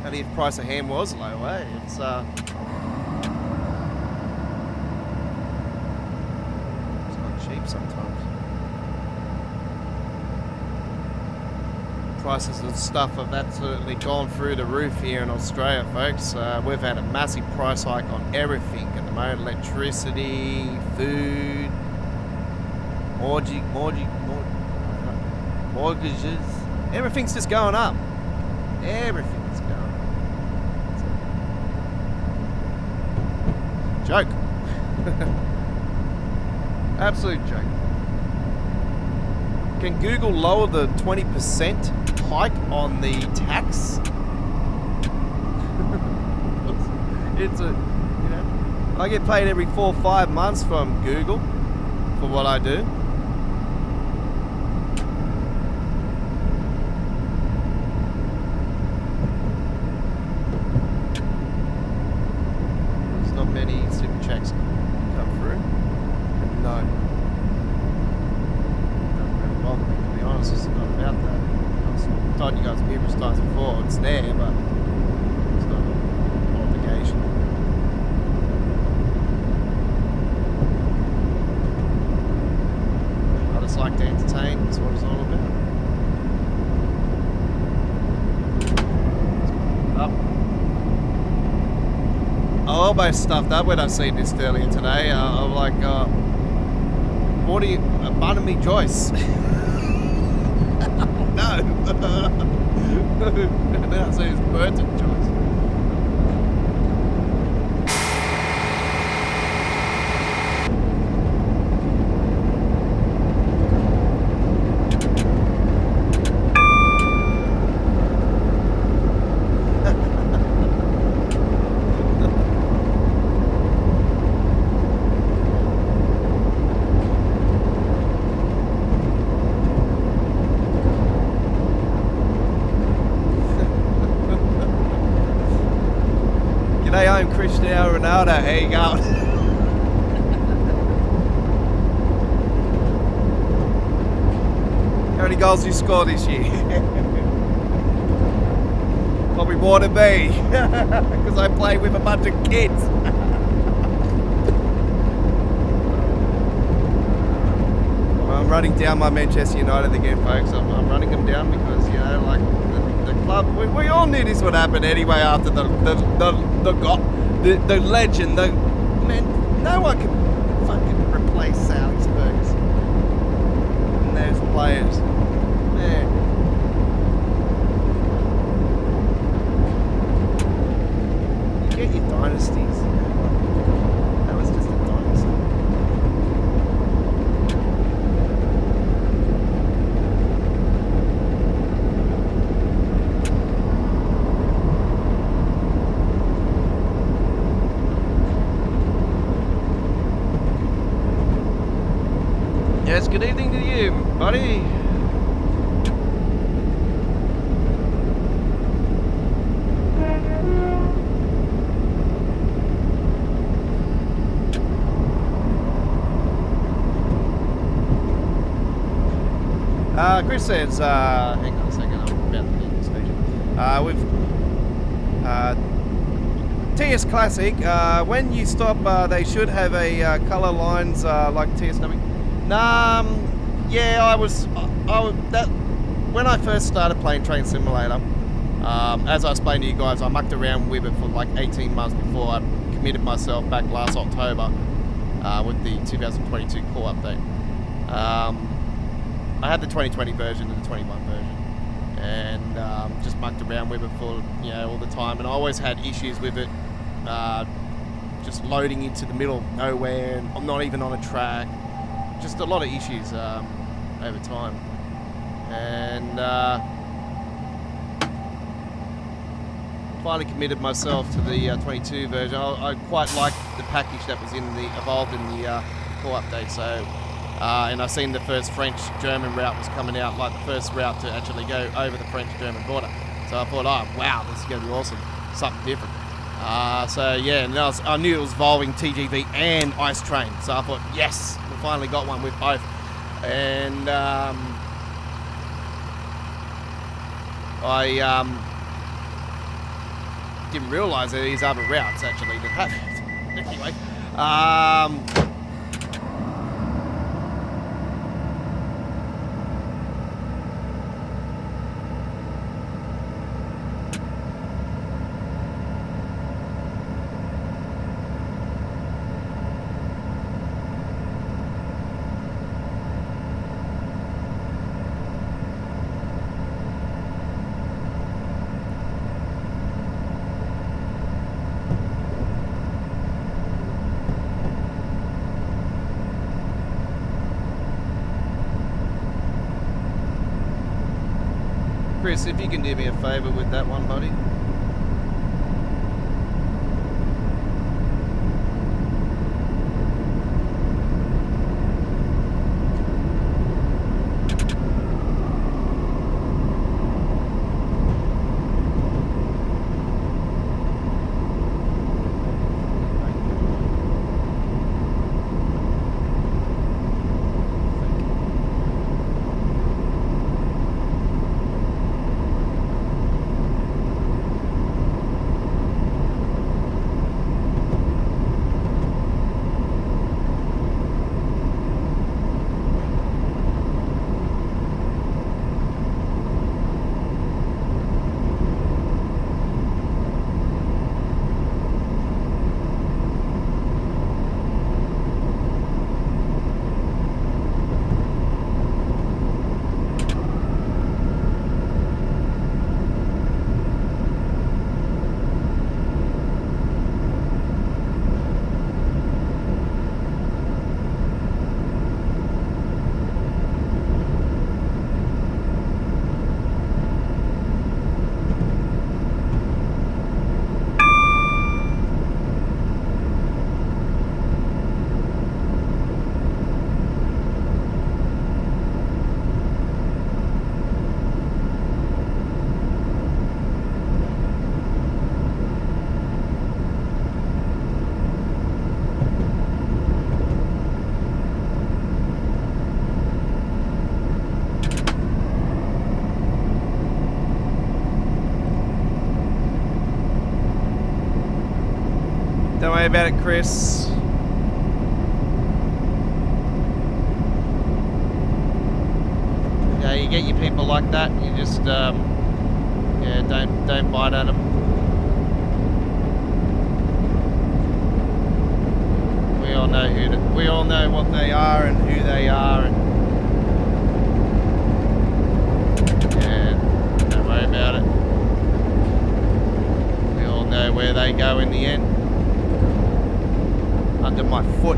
Only if price of ham was low, eh? It's not cheap sometimes. Prices of stuff have absolutely gone through the roof here in Australia, folks. We've had a massive price hike on everything at the moment: electricity, food, mortgages. Everything's just going up. Everything's going up. Joke. Absolute joke. Can Google lower the 20% hike on the tax? It's a, you know, I get paid every 4 or 5 months from Google for what I do. Almost stuffed up when I seen this earlier today. I'm like, what are you, pardon me, Joyce? No. And then I see his Burton Joyce. Cristiano Ronaldo, how you going? How many goals you scored this year? Probably more than me, because I play with a bunch of kids. I'm running down my Manchester United again, folks. I'm running them down because, you know, like the club. We all knew this would happen anyway after the legend. Man, no one can fucking replace Alex Ferguson and those players. Man. You get your dynasties. That was just a dynasty. Yes, good evening to you, buddy. Chris says, hang on a second, I'm about to leave the station. With TS Classic, when you stop, they should have a colour lines like TSW. Yeah, when I first started playing Train Simulator, as I explained to you guys, I mucked around with it for like 18 months before I committed myself back last October with the 2022 core update. I had the 2020 version and the 21 version, and just mucked around with it for, you know, all the time, and I always had issues with it, just loading into the middle of nowhere, and I'm not even on a track. Just a lot of issues over time, and finally committed myself to the 22 version. I quite liked the package that was evolved in the core update. So, and I seen the first French-German route was coming out, like the first route to actually go over the French-German border. So I thought, oh wow, this is going to be awesome, something different. So yeah, and I knew it was involving TGV and Ice Train. So I thought, yes, we finally got one with both. And I didn't realise there is other routes actually that have it. Anyway, Chris, if you can do me a favour with that one, buddy. Don't worry about it, Chris. Yeah, you get your people like that. You just, yeah, don't bite at them. We all know we all know what they are and who they are, and yeah, don't worry about it. We all know where they go in the end. Under my foot.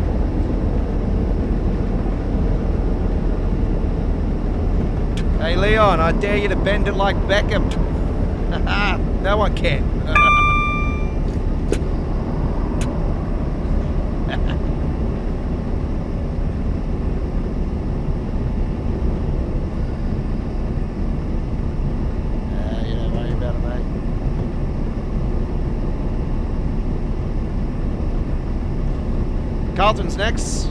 Hey Leon, I dare you to bend it like Beckham. No one can. You don't worry about it, mate. Carlton's next.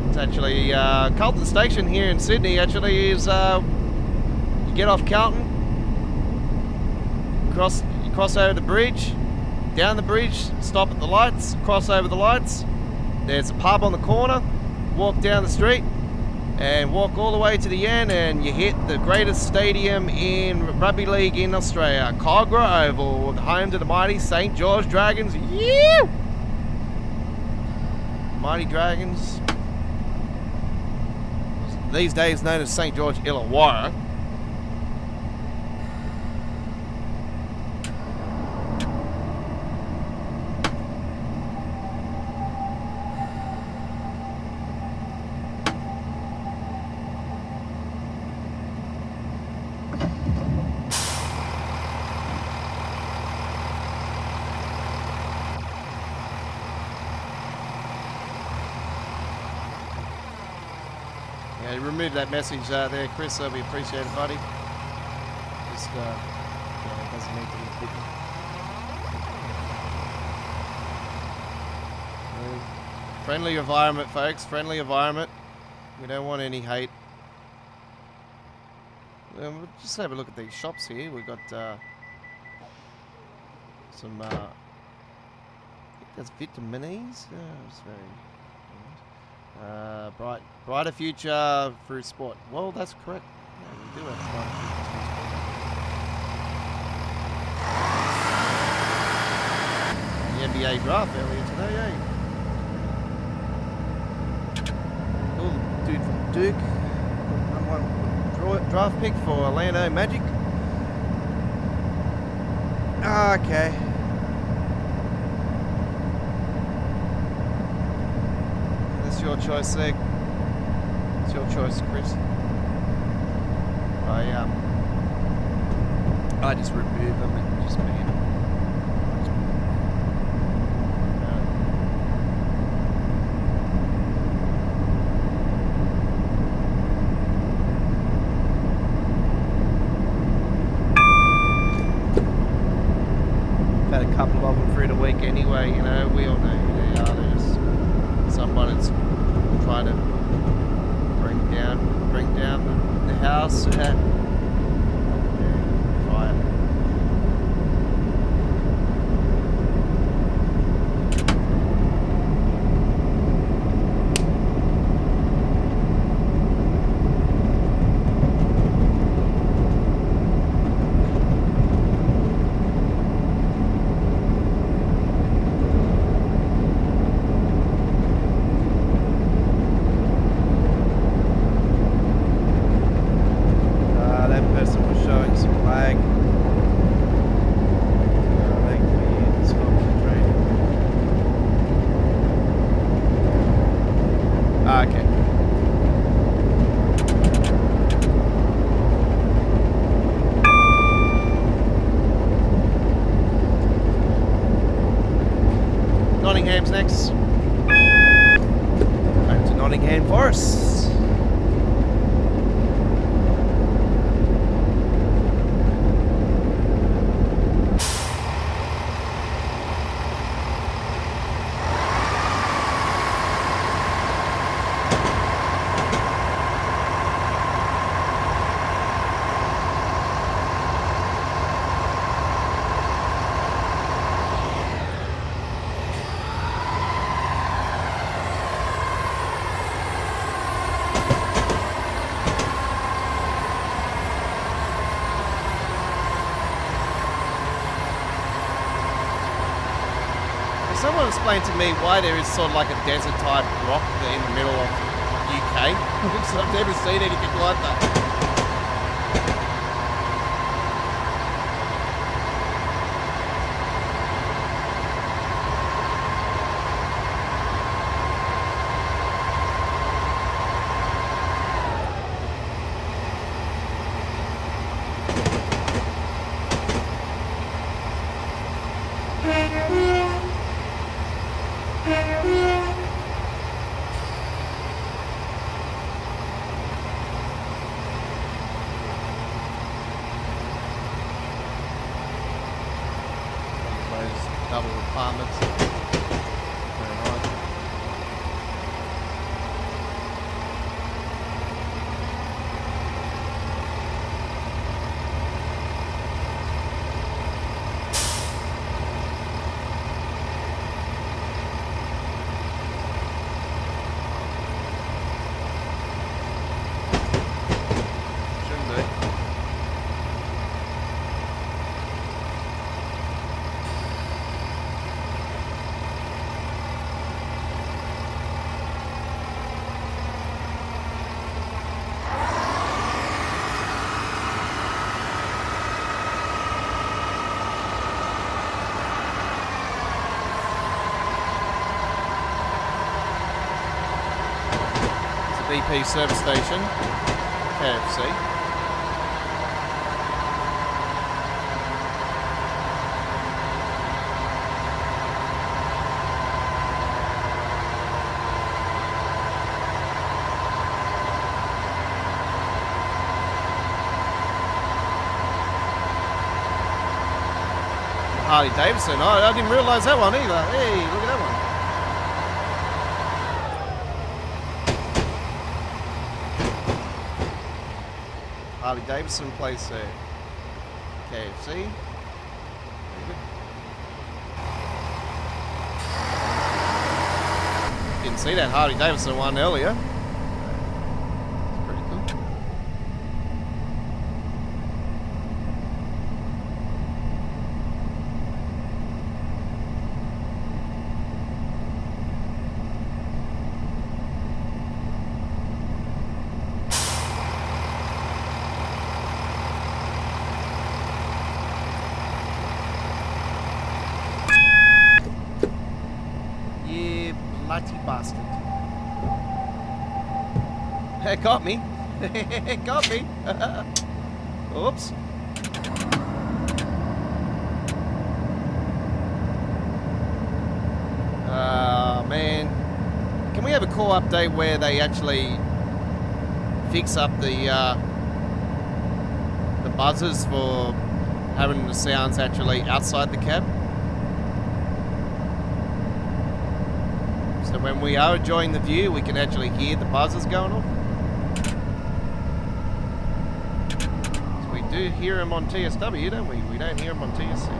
It's actually Carlton Station here in Sydney. Actually, is you get off Carlton, you cross over the bridge, down the bridge, stop at the lights, cross over the lights. There's a pub on the corner. Walk down the street, and walk all the way to the end, and you hit the greatest stadium in rugby league in Australia, Cogra Oval, home to the mighty St. George Dragons. Yeah! Mighty Dragons. These days known as St. George Illawarra. Yeah, remove that message there, Chris. That'll be appreciated, buddy. Just, yeah, it doesn't need to be hidden. Friendly environment, folks. Friendly environment. We don't want any hate. We'll just have a look at these shops here. We've got some. I think that's vitamins. It's very. Brighter future through sport. Well, that's correct. Yeah, we do have a brighter future through sport. The NBA draft earlier today, Cool dude from Duke. Number one draft pick for Orlando Magic. Okay. Your choice there. It's your choice, Chris. I just remove them and just ban them. I've had a couple of them through the week anyway, you know, we all know who they are. There's someone that's trying to bring down the house. Yeah, fire. Nottingham's next. Home to Nottingham Forest. someone explain to me why there is sort of like a desert type rock in the middle of UK? Because I've never seen anything like that. Double apartments. Very nice. Shouldn't do. BP service station, KFC. Harley Davidson. Oh, I didn't realise that one either. Hey, look at that one. Harley Davidson place there. KFC. Very good. Didn't see that Harley Davidson one earlier. It's pretty cool. Bloody bastard. It got me. It got me. Oops. Man. Can we have a core update where they actually fix up the buzzers for having the sounds actually outside the cab? So when we are enjoying the view, we can actually hear the buzzers going off. So we do hear them on TSW, don't we? We don't hear them on TSC.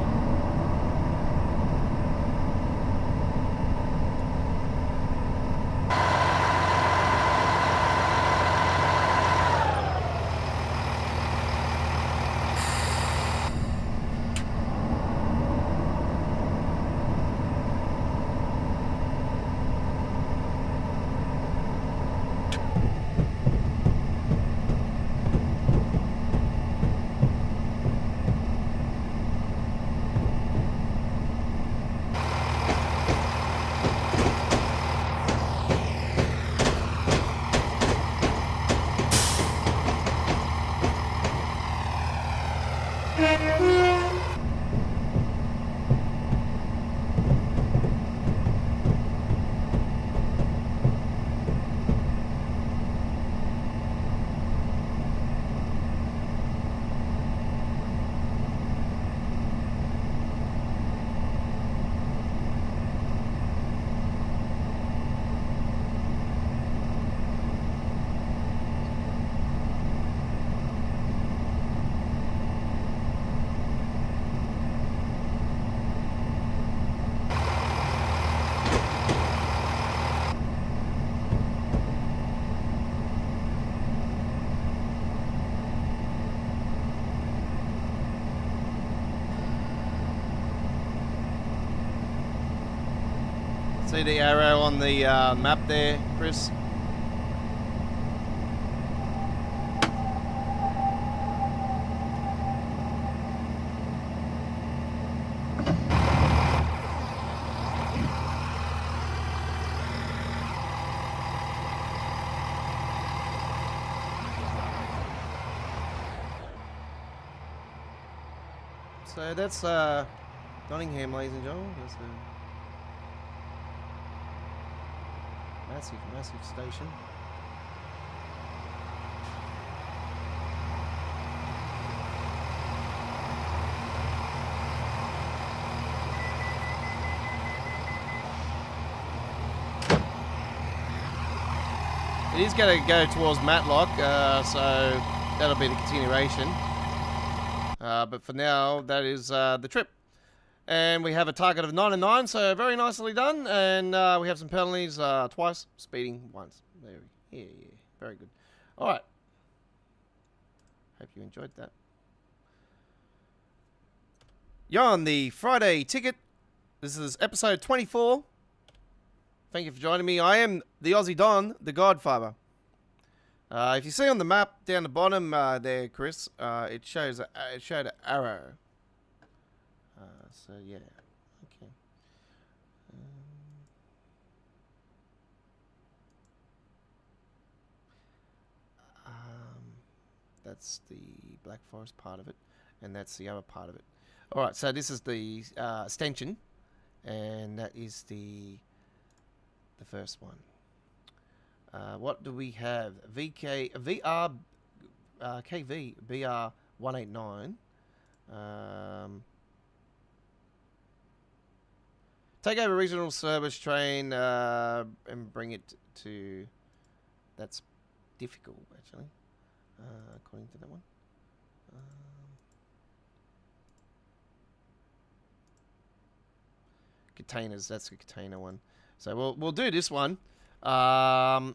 See the arrow on the map there, Chris? So that's Nottingham, ladies and gentlemen. That's a massive, massive station. It is going to go towards Matlock, so that'll be the continuation. But for now, that is the trip. And we have a target of 9 and 9, so very nicely done. And we have some penalties, twice, speeding once. There we go. Yeah, very good. All right. Hope you enjoyed that. You're on the Friday ticket. This is episode 24. Thank you for joining me. I am the Aussie Don, the Godfather. If you see on the map down the bottom there, Chris, it showed an arrow. So yeah, okay. That's the Black Forest part of it, and that's the other part of it. All right, so this is the extension, and that is the first one. What do we have? KV BR 189. Take over regional service train and bring it to. That's difficult, actually, according to that one. Containers. That's the container one. So we'll do this one. I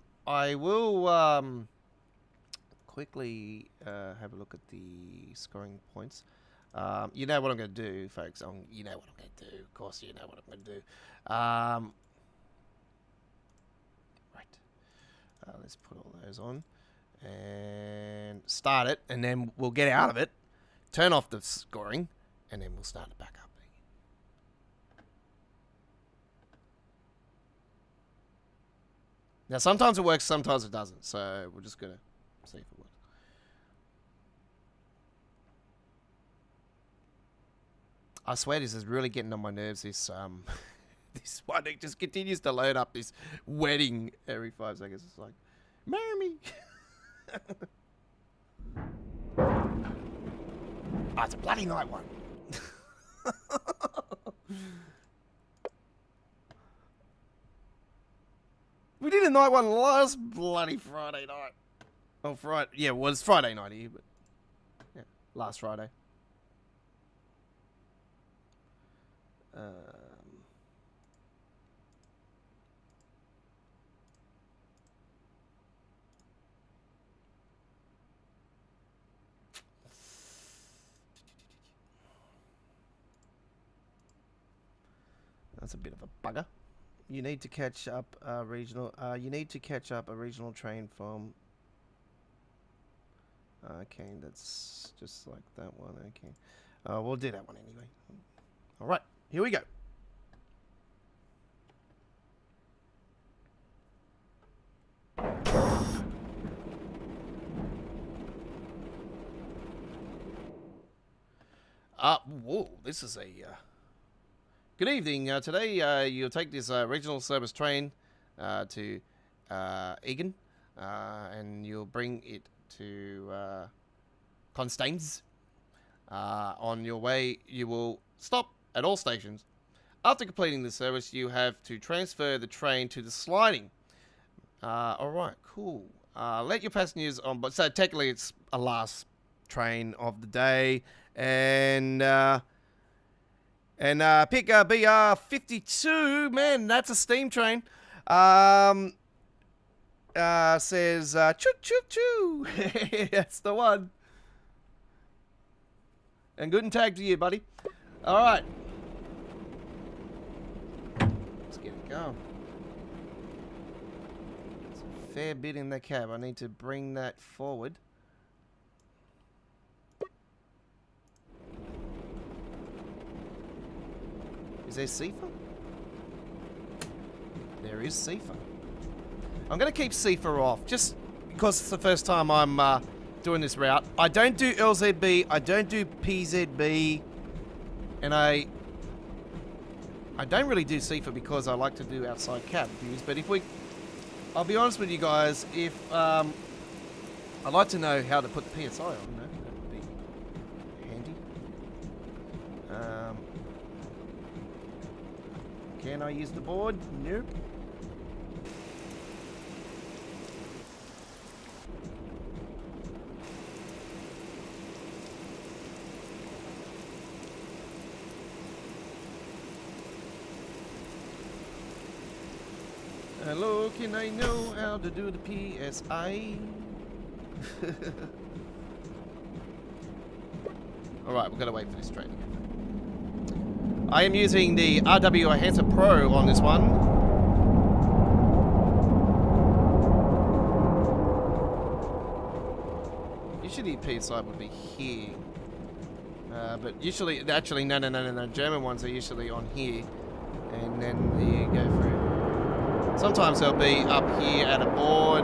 will quickly have a look at the scoring points. You know what I'm going to do, folks. You know what I'm going to do. Of course, you know what I'm going to do. Right. Let's put all those on and start it, and then we'll get out of it, turn off the scoring, and then we'll start it back up. Now, sometimes it works, sometimes it doesn't. So we're just going to see if it works. I swear this is really getting on my nerves, this this one. It just continues to load up this wedding every 5 seconds. It's like, marry me. Oh, it's a bloody night one. We did a night one last bloody Friday night. Oh, Friday. Yeah, well, it's Friday night here, but yeah, last Friday. That's a bit of a bugger. You need to catch up regional. You need to catch up a regional train from. Okay, that's just like that one. Okay, we'll do that one anyway. All right, here we go. Whoa! This is a. Good evening. Today you'll take this regional service train to Egan, and you'll bring it to Constance. On your way, you will stop at all stations. After completing the service, you have to transfer the train to the sliding. All right, cool. Let your passengers on board. So technically, it's a last train of the day, and pick BR 52. Man, that's a steam train. Says choo choo choo. That's the one. And good and tag to you, buddy. All right. Let's get it. going. It's a fair bit in the cab. I need to bring that forward. Is there CIFA? There is CIFA. I'm going to keep CIFA off just because it's the first time I'm doing this route. I don't do LZB, I don't do PZB, and I don't really do CIFA because I like to do outside cab views. But if I'll be honest with you guys, if I'd like to know how to put the PSI on, that would be handy. Can I use the board? Nope. Hello, can I know how to do the PSI? Alright, we've got to wait for this train. I am using the RW Enhancer Pro on this one. Usually PSI would be here. But usually, actually, no. German ones are usually on here. And then you go through. Sometimes they'll be up here at a board.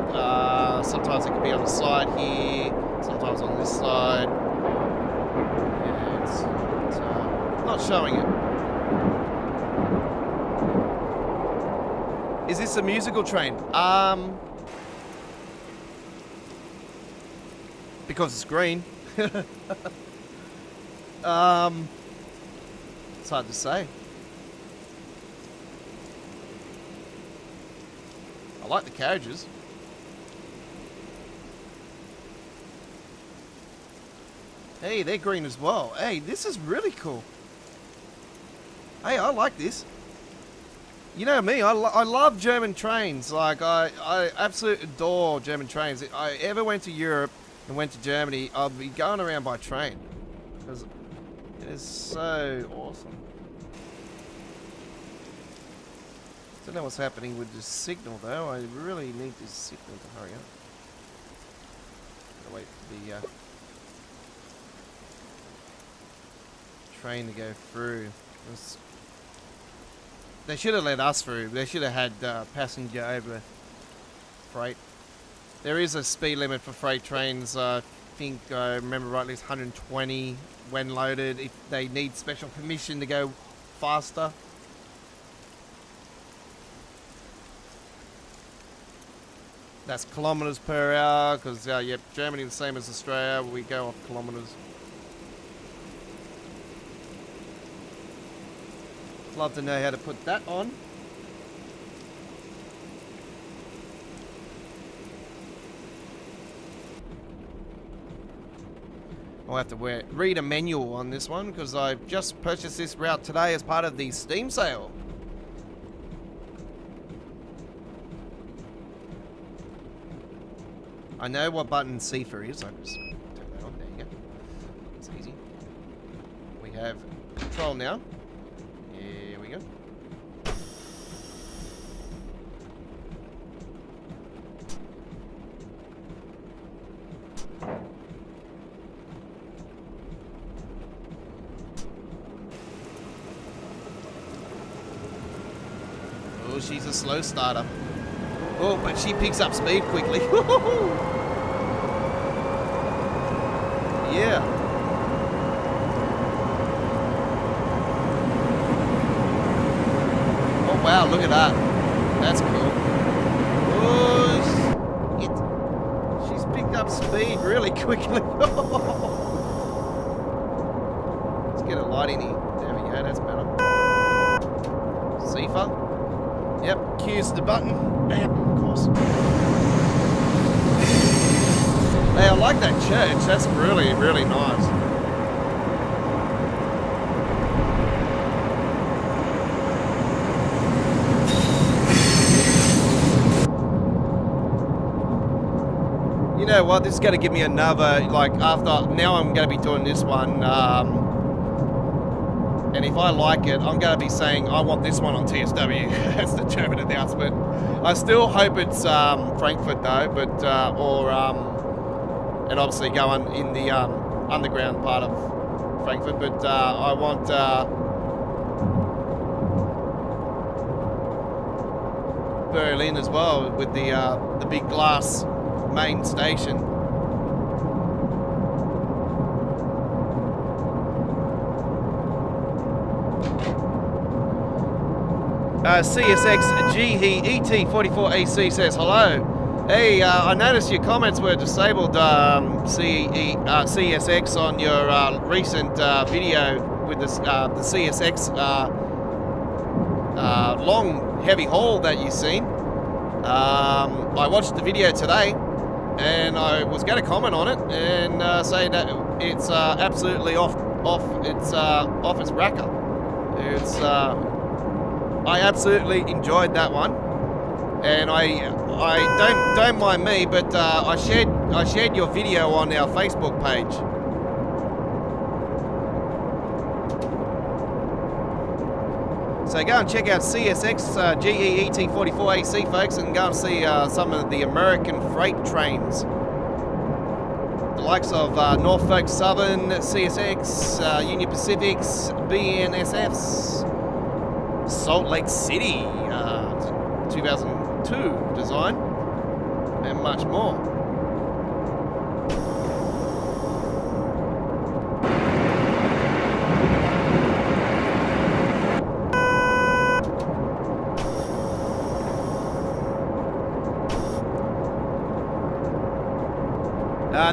Sometimes it could be on the side here. Sometimes on this side. Yeah, it's not showing it. Is this a musical train? Because it's green. It's hard to say. I like the carriages. Hey, they're green as well. Hey, this is really cool. Hey, I like this. You know me, I love German trains. Like, I absolutely adore German trains. If I ever went to Europe and went to Germany, I'll be going around by train. Because it is so awesome. Don't know what's happening with this signal though. I really need this signal to hurry up. Gotta wait for the train to go through. They should have let us through. They should have had passenger over freight. There is a speed limit for freight trains. I think I remember rightly, it's 120 when loaded. If they need special permission to go faster. That's kilometers per hour, because yep, Germany the same as Australia. We go off kilometers. Love to know how to put that on. I'll have to read a manual on this one because I've just purchased this route today as part of the Steam sale. I know what button CIFA is. I just turn that on. There you go. It's easy. We have control now. Here we go. Oh, she's a slow starter. Oh, but she picks up speed quickly. Yeah. Oh, wow, look at that. That's cool. Oh, she's picked up speed really quickly. Let's get a light in here. There we go, that's better. CIFA. Yep, Q's the button. Yep, of course. Hey, I like that church. That's really, really nice. You know what? This is going to give me another, like, after, now I'm going to be doing this one, And if I like it, I'm going to be saying, I want this one on TSW as the German announcement. I still hope it's Frankfurt though, but and obviously going in the underground part of Frankfurt. But I want Berlin as well with the big glass main station. CSX GET44AC says hello. Hey, I noticed your comments were disabled, CSX, on your recent video with the CSX long heavy haul that you've seen. I watched the video today, and I was going to comment on it and say that it's absolutely off its racker. It's I absolutely enjoyed that one, and I don't mind me, but I shared your video on our Facebook page. So go and check out CSX GET44AC, folks, and go and see some of the American freight trains. The likes of Norfolk Southern, CSX, Union Pacifics, BNSFs, Salt Lake City, 2002 design, and much more.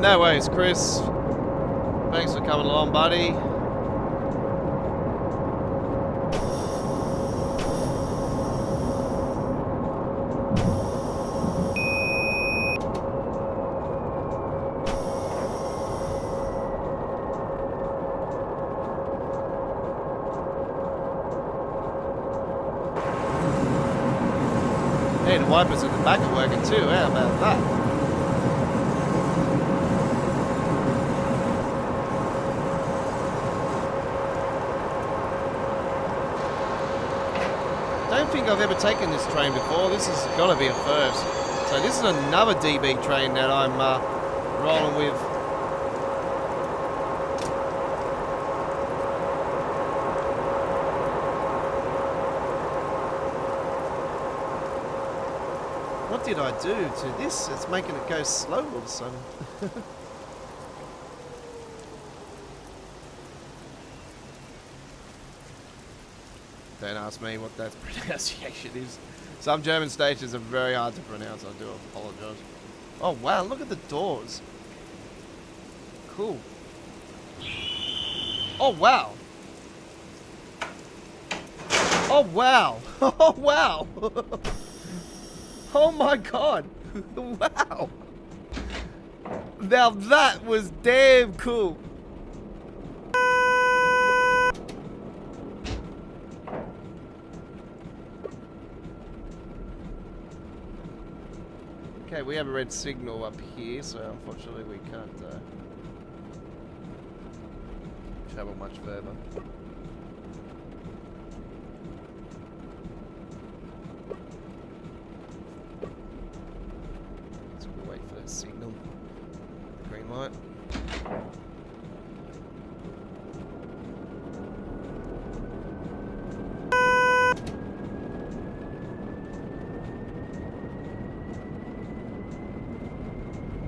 No worries, Chris. Thanks for coming along, buddy. Hey, the wipers at the back are working too. How about that? I don't think I've ever taken this train before. This has got to be a first. So this is another DB train that I'm rolling with. What did I do to this? It's making it go slow all of a sudden. Don't ask me what that pronunciation is. Some German stations are very hard to pronounce. I do apologize. Oh wow, look at the doors. Cool. Oh wow. Oh wow. Oh wow. Oh my god. Wow. Now that was damn cool. Okay, we have a red signal up here, so unfortunately we can't travel much further. So we'll wait for that signal. Green light.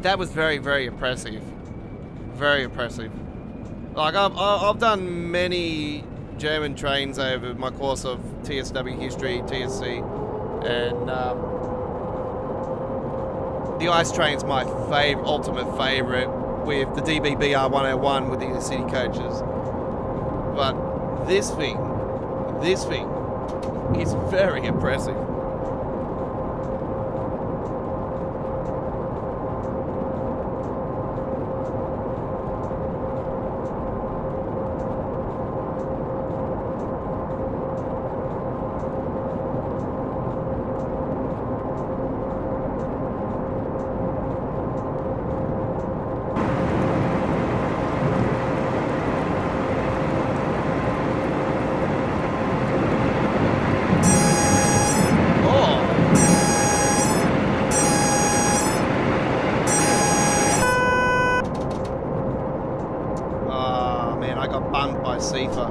That was very, very impressive. Very impressive. Like I've done many German trains over my course of TSW history, TSC, and the ice train's my ultimate favorite, with the DBBR 101 with the city coaches. But this thing is very impressive. I got bummed by Sifa.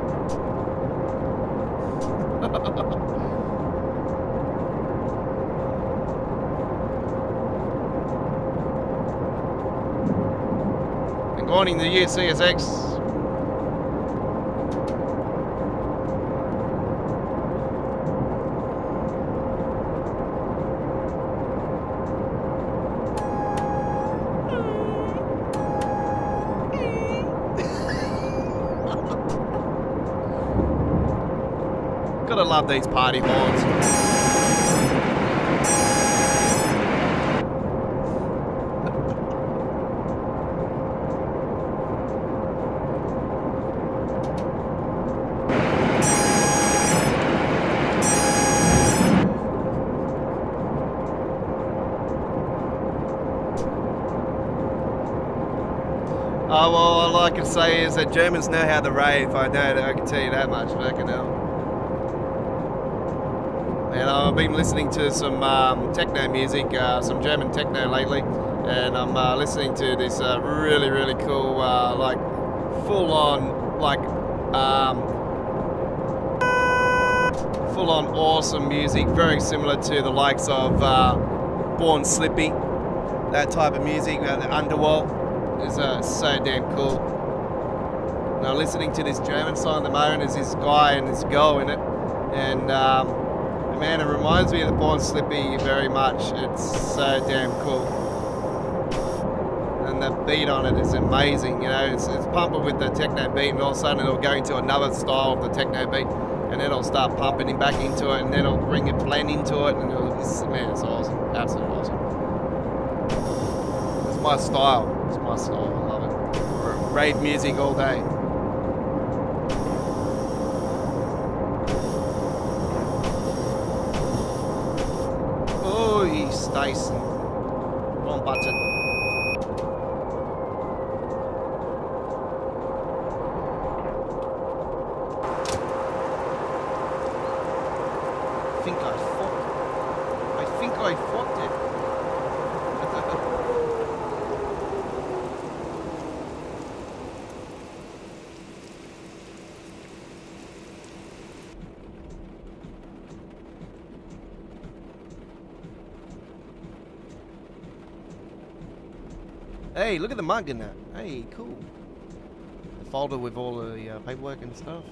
And going into the UCSX. Gotta love these party horns. Oh, well, all I can say is that Germans know how to rave. I can tell you that much. Fucking hell. And I've been listening to some techno music, some German techno lately, and I'm listening to this really, really cool, like full-on, like full-on awesome music, very similar to the likes of Born Slippy, that type of music, the Underworld. Is so damn cool. Now listening to this German song at the moment is this guy and this girl in it, and man, it reminds me of the Born Slippy very much. It's so damn cool, and the beat on it is amazing. You know, it's pumping with the techno beat, and all of a sudden it'll go into another style of the techno beat, and then it'll start pumping him back into it, and then it'll bring a blend into it, and man, it's awesome, absolutely awesome. It's my style. It's my style. I love it. Rave music all day. Oh, he's Dyson. Wrong button. I think I fucked it. Hey, look at the mug in that. Hey, cool. The folder with all the paperwork and stuff.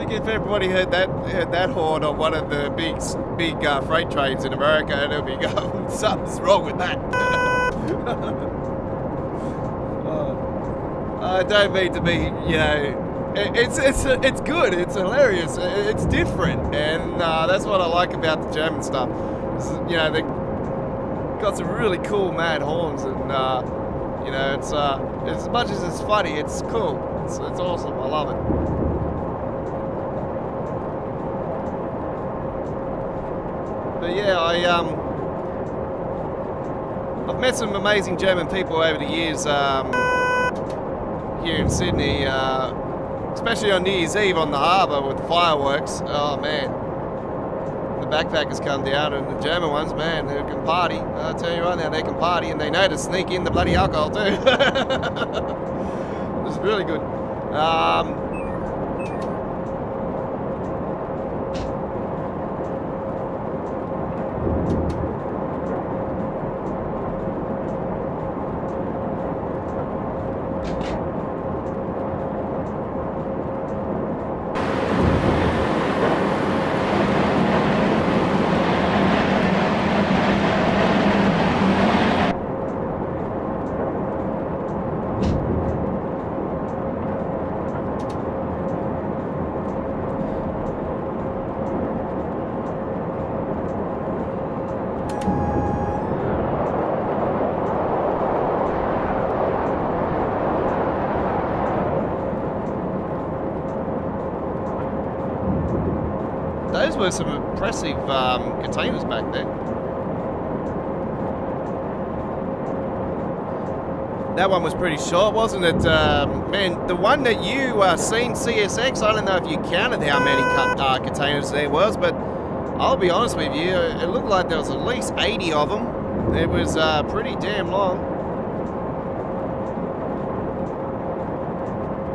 If everybody heard that horn on one of the big freight trains in America, and it'll be going, something's wrong with that. I don't mean to be, you know, it's good, it's hilarious, it's different, and that's what I like about the German stuff. You know, they got some really cool mad horns, and you know, it's as much as it's funny, it's cool. It's awesome. I love it. But yeah, I've met some amazing German people over the years here in Sydney, especially on New Year's Eve on the harbour with the fireworks. Oh man, the backpackers come down, and the German ones, man, they can party. I'll tell you right now, they can party, and they know to sneak in the bloody alcohol too. It's really good. those were some impressive containers back there. That one was pretty short, wasn't it? Man, the one that you seen, CSX, I don't know if you counted how many containers there was, but I'll be honest with you, it looked like there was at least 80 of them. It was pretty damn long.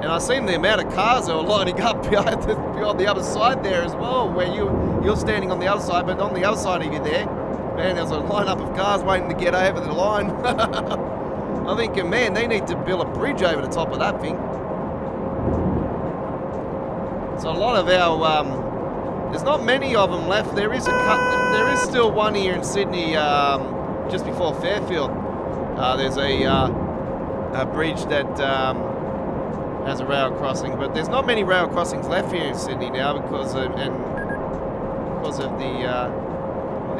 And I seen the amount of cars that were lining up on the other side there as well, where you're standing on the other side, but on the other side of you there, man, there was a lineup of cars waiting to get over the line. I'm thinking, man, they need to build a bridge over the top of that thing. So a lot of our, there's not many of them left. There is still one here in Sydney, just before Fairfield. There's a bridge that has a rail crossing, but there's not many rail crossings left here in Sydney now because of the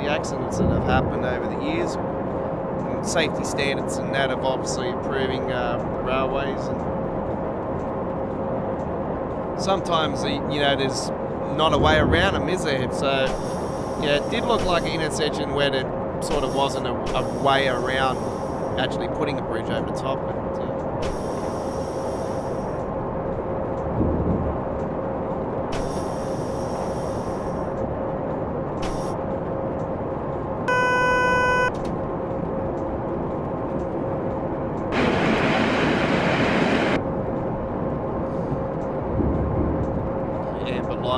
accidents that have happened over the years. Safety standards and that of obviously improving railways, and sometimes there's not a way around them, is there? So yeah, it did look like an intersection where there sort of wasn't a way around actually putting a bridge over the top. But,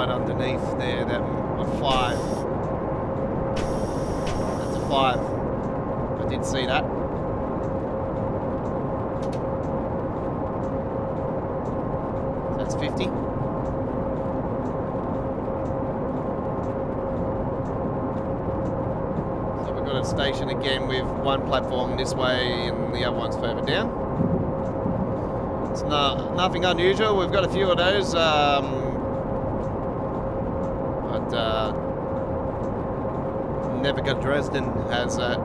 underneath there, that a 5. That's a 5. I did see that. That's 50. So we've got a station again with one platform this way and the other one's further down. It's nothing unusual. We've got a few of those. Never Got Dresden has a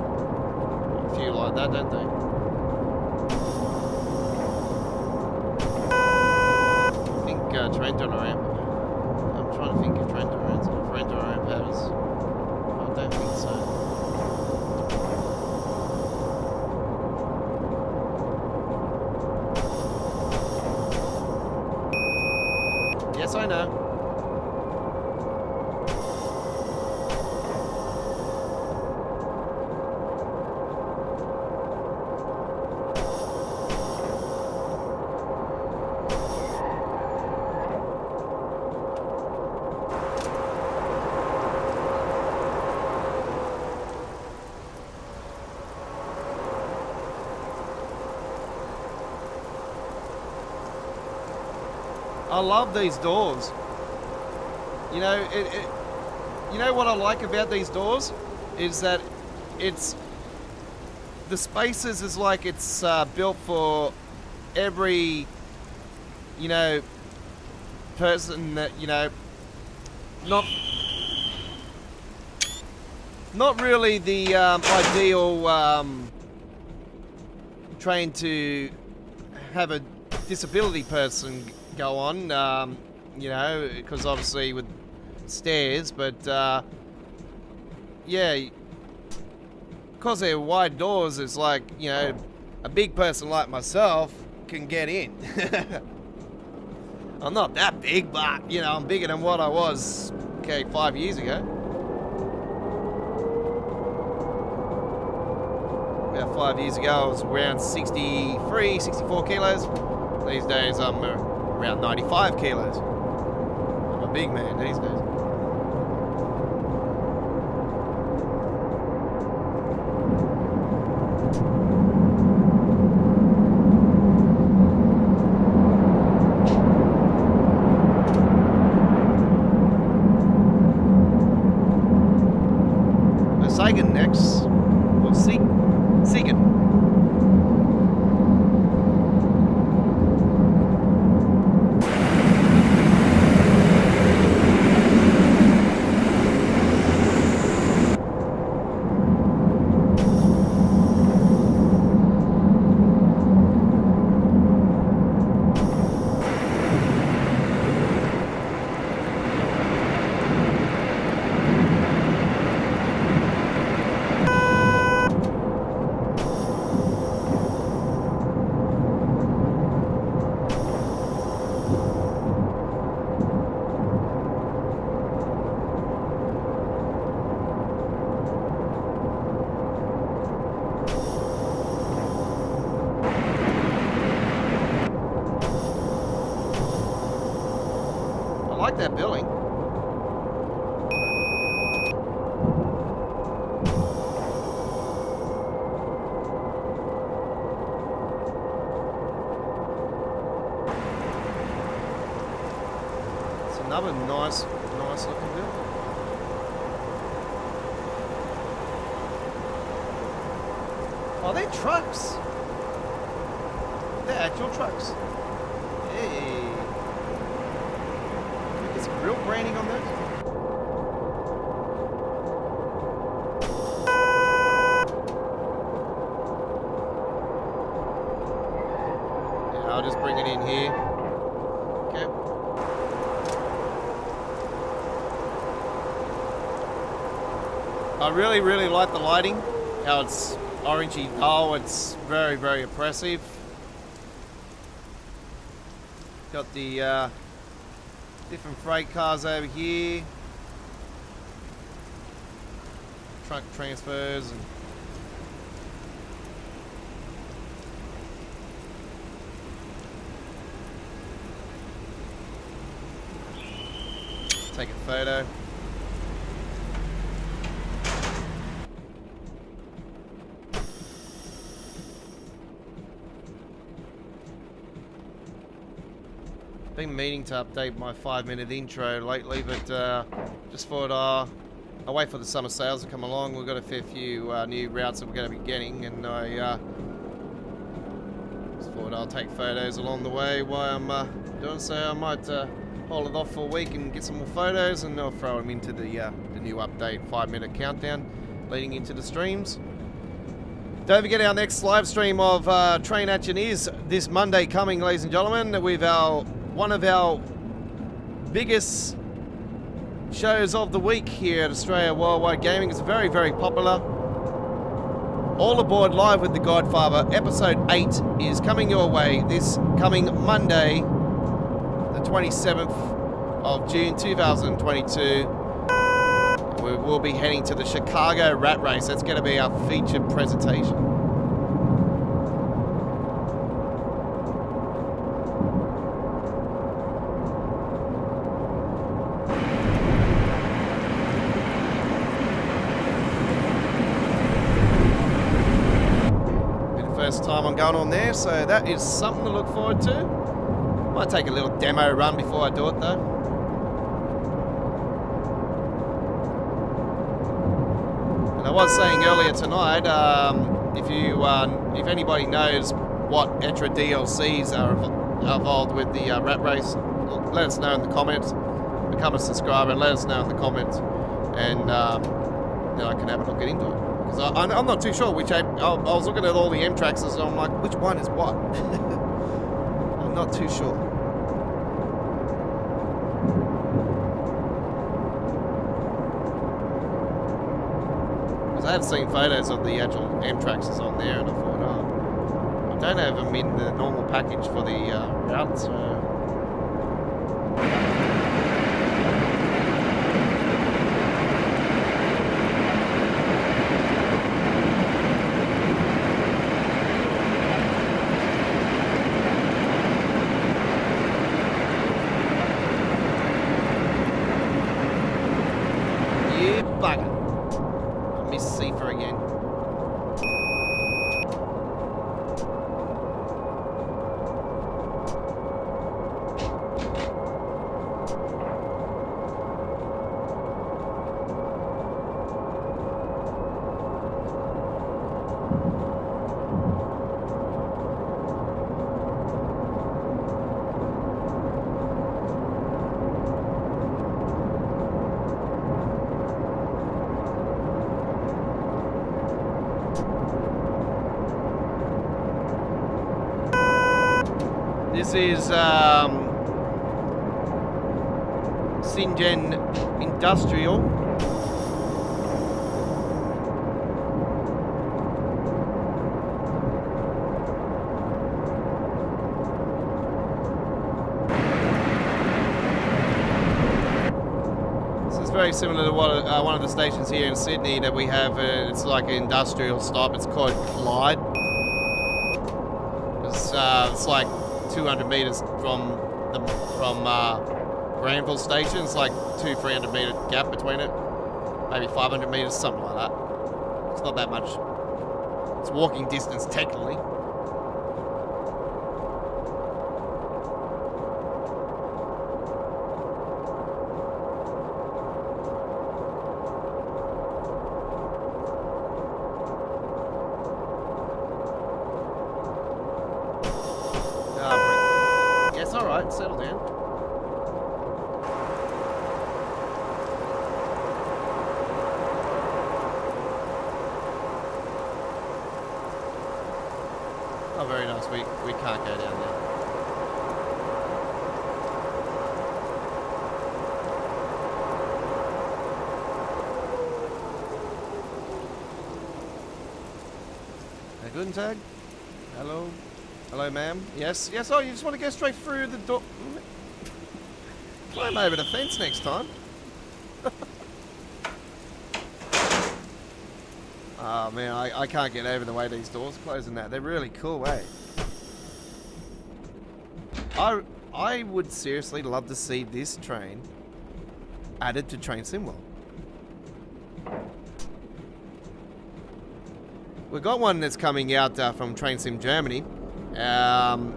few like that, don't they? I think Trent on a ramp. I'm trying to think if Trent on a ramp has. I don't think so. Yes, I know. I love these doors. You know, you know what I like about these doors is that the spaces is like it's built for every, person that, not really the ideal train to have a disability person go on, because obviously with stairs, but yeah, because they're wide doors, it's like, a big person like myself can get in. I'm not that big, but, I'm bigger than what I was, 5 years ago. About 5 years ago, I was around 63, 64 kilos. These days, I'm around 95 kilos. I'm a big man these days. Sagan next. Or Sagan. like that building. It's another nice looking building. Oh, they're trucks. They're actual trucks. Hey. Is some real branding on those? Yeah, I'll just bring it in here. Okay. I really like the lighting. How it's orangey dull. It's very oppressive. Got the different freight cars over here. Truck transfers and take a photo. Been meaning to update my 5-minute intro lately, but just thought I'll wait for the summer sales to come along. We've got a fair few new routes that we're going to be getting, and I just thought I'll take photos along the way while I'm doing so. I might hold it off for a week and get some more photos, and I'll throw them into the new update 5-minute countdown leading into the streams. Don't forget our next live stream of Train Action is this Monday coming, ladies and gentlemen, with one of our biggest shows of the week here at Australia Worldwide Gaming. It's very popular. All Aboard Live with the Godfather. Episode 8 is coming your way this coming Monday, the 27th of June 2022. We will be heading to the Chicago Rat Race. That's going to be our featured presentation. Time I'm going on there, so that is something to look forward to. Might take a little demo run before I do it though. And I was saying earlier tonight, if anybody knows what extra DLCs are involved with the Rat Race, let us know in the comments. Become a subscriber and let us know in the comments, and then I can have a look into it. Because I'm not too sure which I was looking at all the M tracks, and I'm like, which one is what? I'm not too sure. Because I have seen photos of the actual M tracks on there, and I thought, oh, I don't have them in the normal package for the route, so. This is Singen Industrial. This is very similar to what one of the stations here in Sydney that we have. It's like an industrial stop. It's called Clyde. It's like 200 meters from Granville Station. It's like 200-300 metre gap between it. Maybe 500 metres, something like that. It's not that much. It's walking distance technically. Yes, alright, settle down. Oh, very nice. We can't go down there. Guten Tag. Hello. Hello, ma'am. Yes. Yes. Oh, you just want to go straight through the door. Climb over the fence next time. Oh man, I can't get over the way these doors close and that. They're really cool, eh? I would seriously love to see this train added to Train Sim World. We've got one that's coming out from Train Sim Germany. And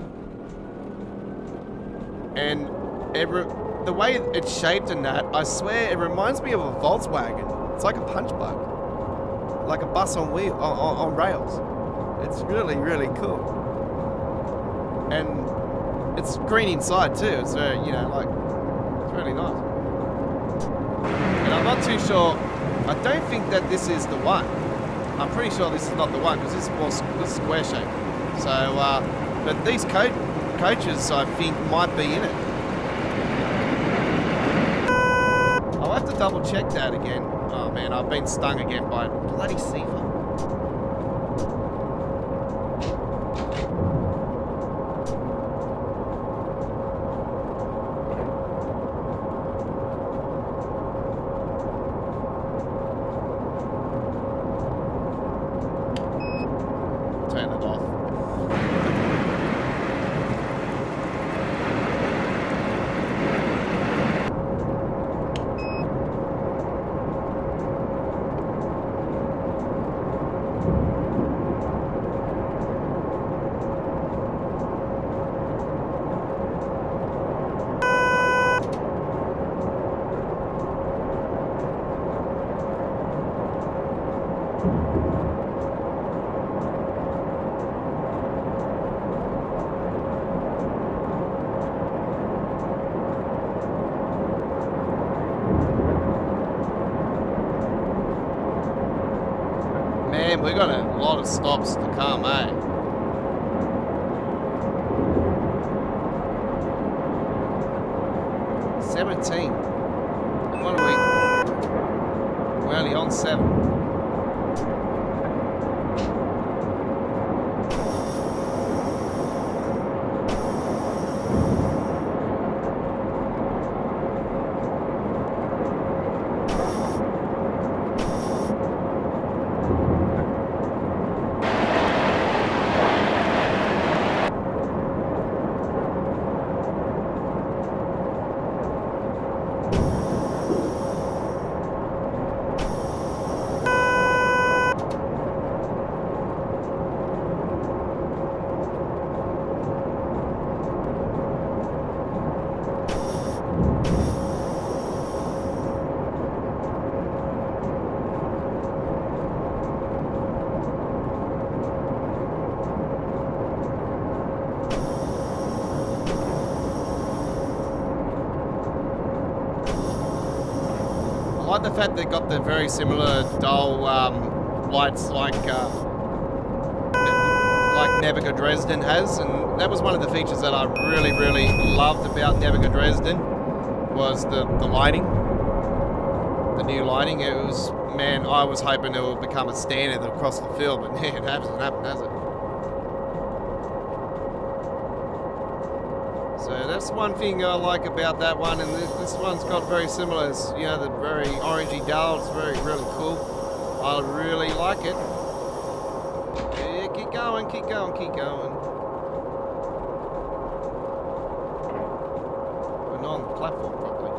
the way it's shaped and that, I swear it reminds me of a Volkswagen. It's like a punch bug. Like a bus on on rails. It's really, really cool. And it's green inside too. It's very, you know, like, it's really nice. And I'm not too sure. I don't think that this is the one. I'm pretty sure this is not the one because this is more square shape. So, but these coaches, I think, might be in it. I'll have to double check that again. Oh man, I've been stung again by a bloody seafoam. Turn it off. Man, we got a lot of stops to come, eh? $17. What are we? We're only on 7. I like the fact they got the very similar dull lights like Naviga Dresden has, and that was one of the features that I really, really loved about Naviga Dresden was the lighting, the new lighting. It was, man, I was hoping it would become a standard across the field, but man, it hasn't happened, has it? So that's one thing I like about that one, and this one's got very similar. It's, you know, the very orangey dull. It's really cool. I really like it. Yeah, keep going, keep going, keep going. We're not on the platform properly.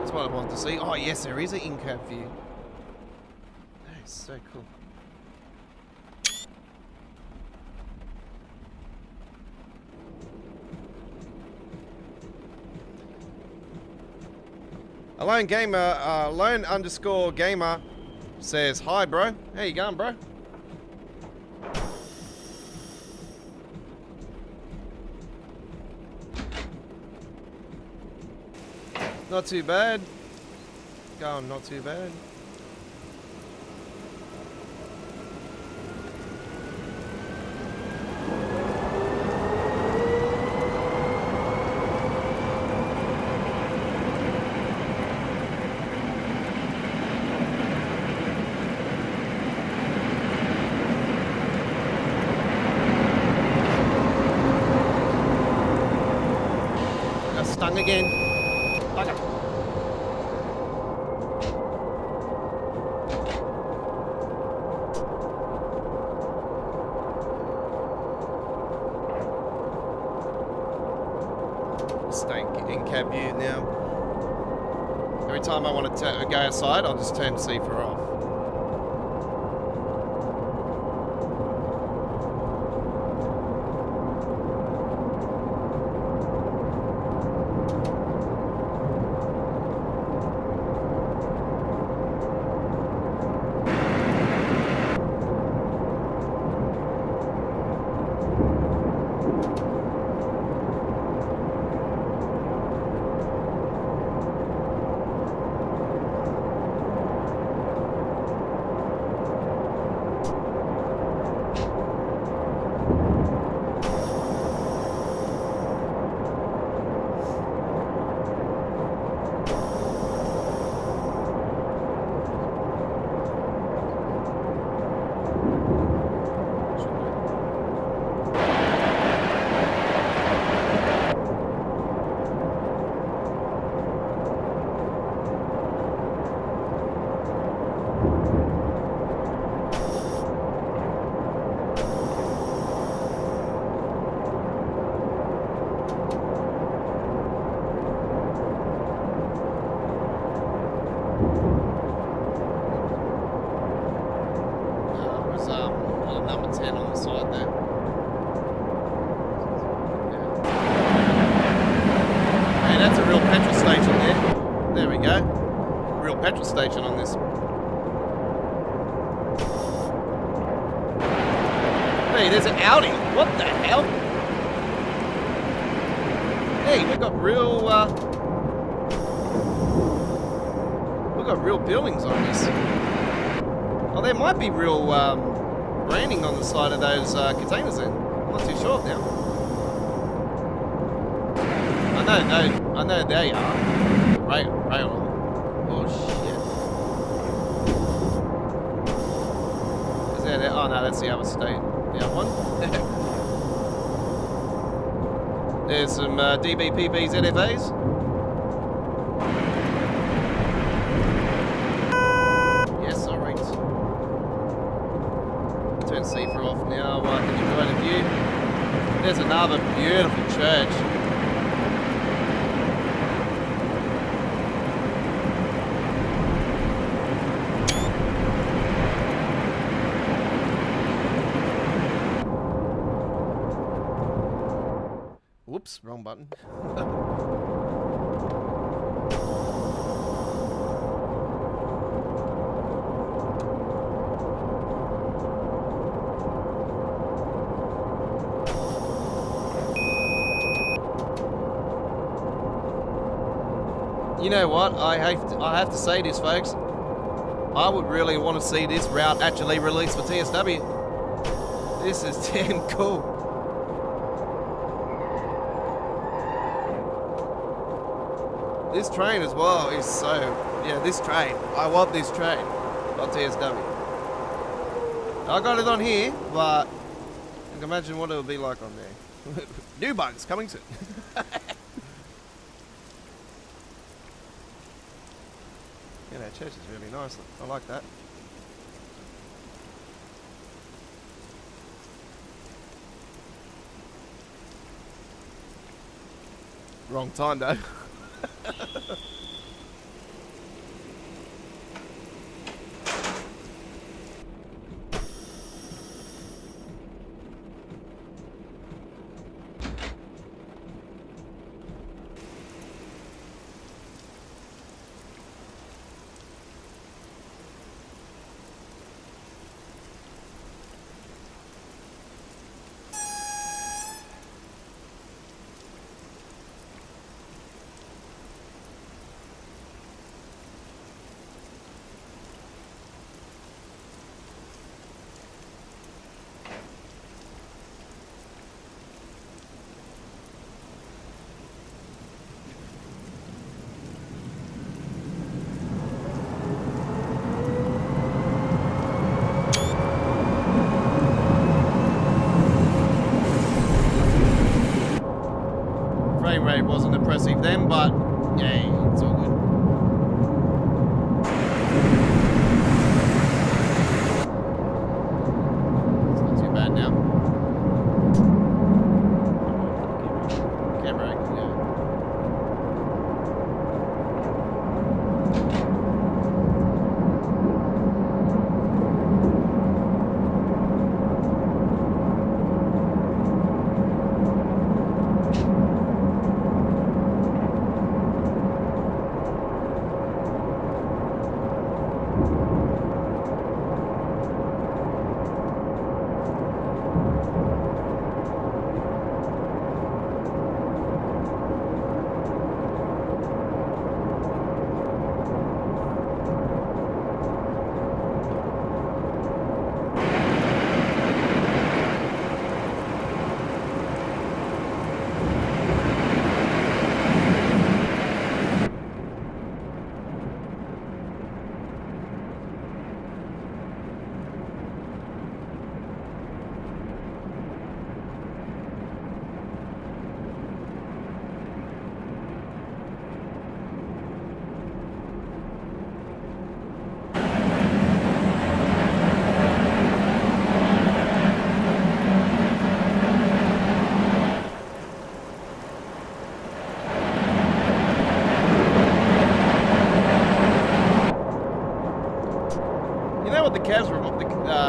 That's what I wanted to see. Oh yes, there is an in-cab view. That is so cool. Alone_gamer says, hi bro. How you going, bro? Not too bad. Going not too bad. Got stung again. Bugger. Stay in cab view now. Every time I want to go outside, I'll just turn CFR off. Number 10 on the side there. Yeah. Hey, that's a real petrol station there. There we go. Real petrol station on this. Hey, there's an Audi. What the hell? Hey, we've got real buildings on this. Oh, there might be real branding on the side of those containers then. I'm not too sure now. I know they are. Rail. Oh shit. Is that it? Oh no, that's the other state. The other one. There's some DBPB ZFAs. Yes, alright. Turn CFR off now, I can enjoy the view. There's another beautiful church. Whoops, wrong button. You know what? I have to say this, folks. I would really want to see this route actually released for TSW. This is damn cool. This train as well is so... Yeah, this train. I love this train on TSW. I got it on here, but I can imagine what it would be like on there. New bugs coming soon. Yeah, that church is really nice. I like that. Wrong time though. Frame rate wasn't impressive then, but yeah, it's all good. It's not too bad now. Camera angle, yeah.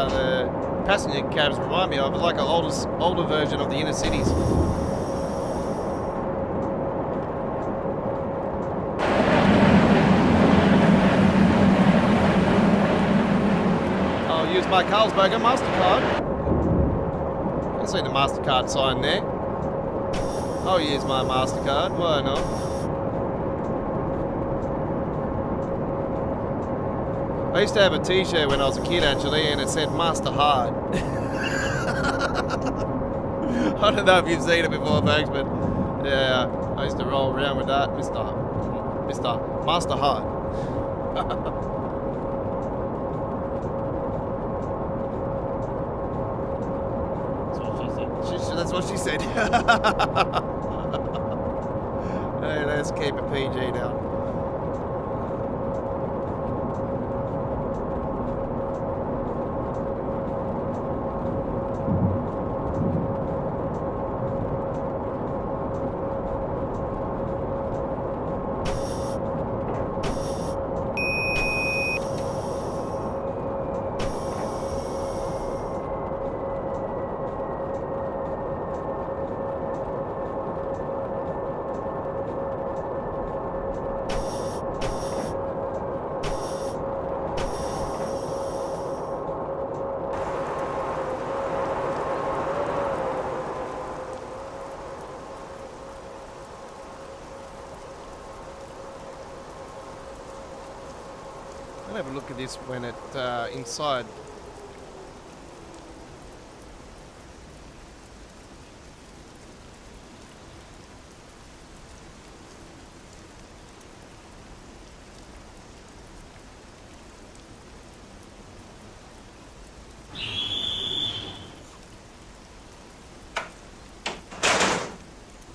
The passenger cabs remind me of, like an older version of the inner cities. I'll use my Carlsberg MasterCard. I see the MasterCard sign there. I'll use my MasterCard, why not? I used to have a t-shirt when I was a kid actually, and it said Master Hard. I don't know if you've seen it before folks, but yeah, I used to roll around with that. Mr. Master Hard. That's what she said. Hey, let's keep it PG now. have a look at this when it inside.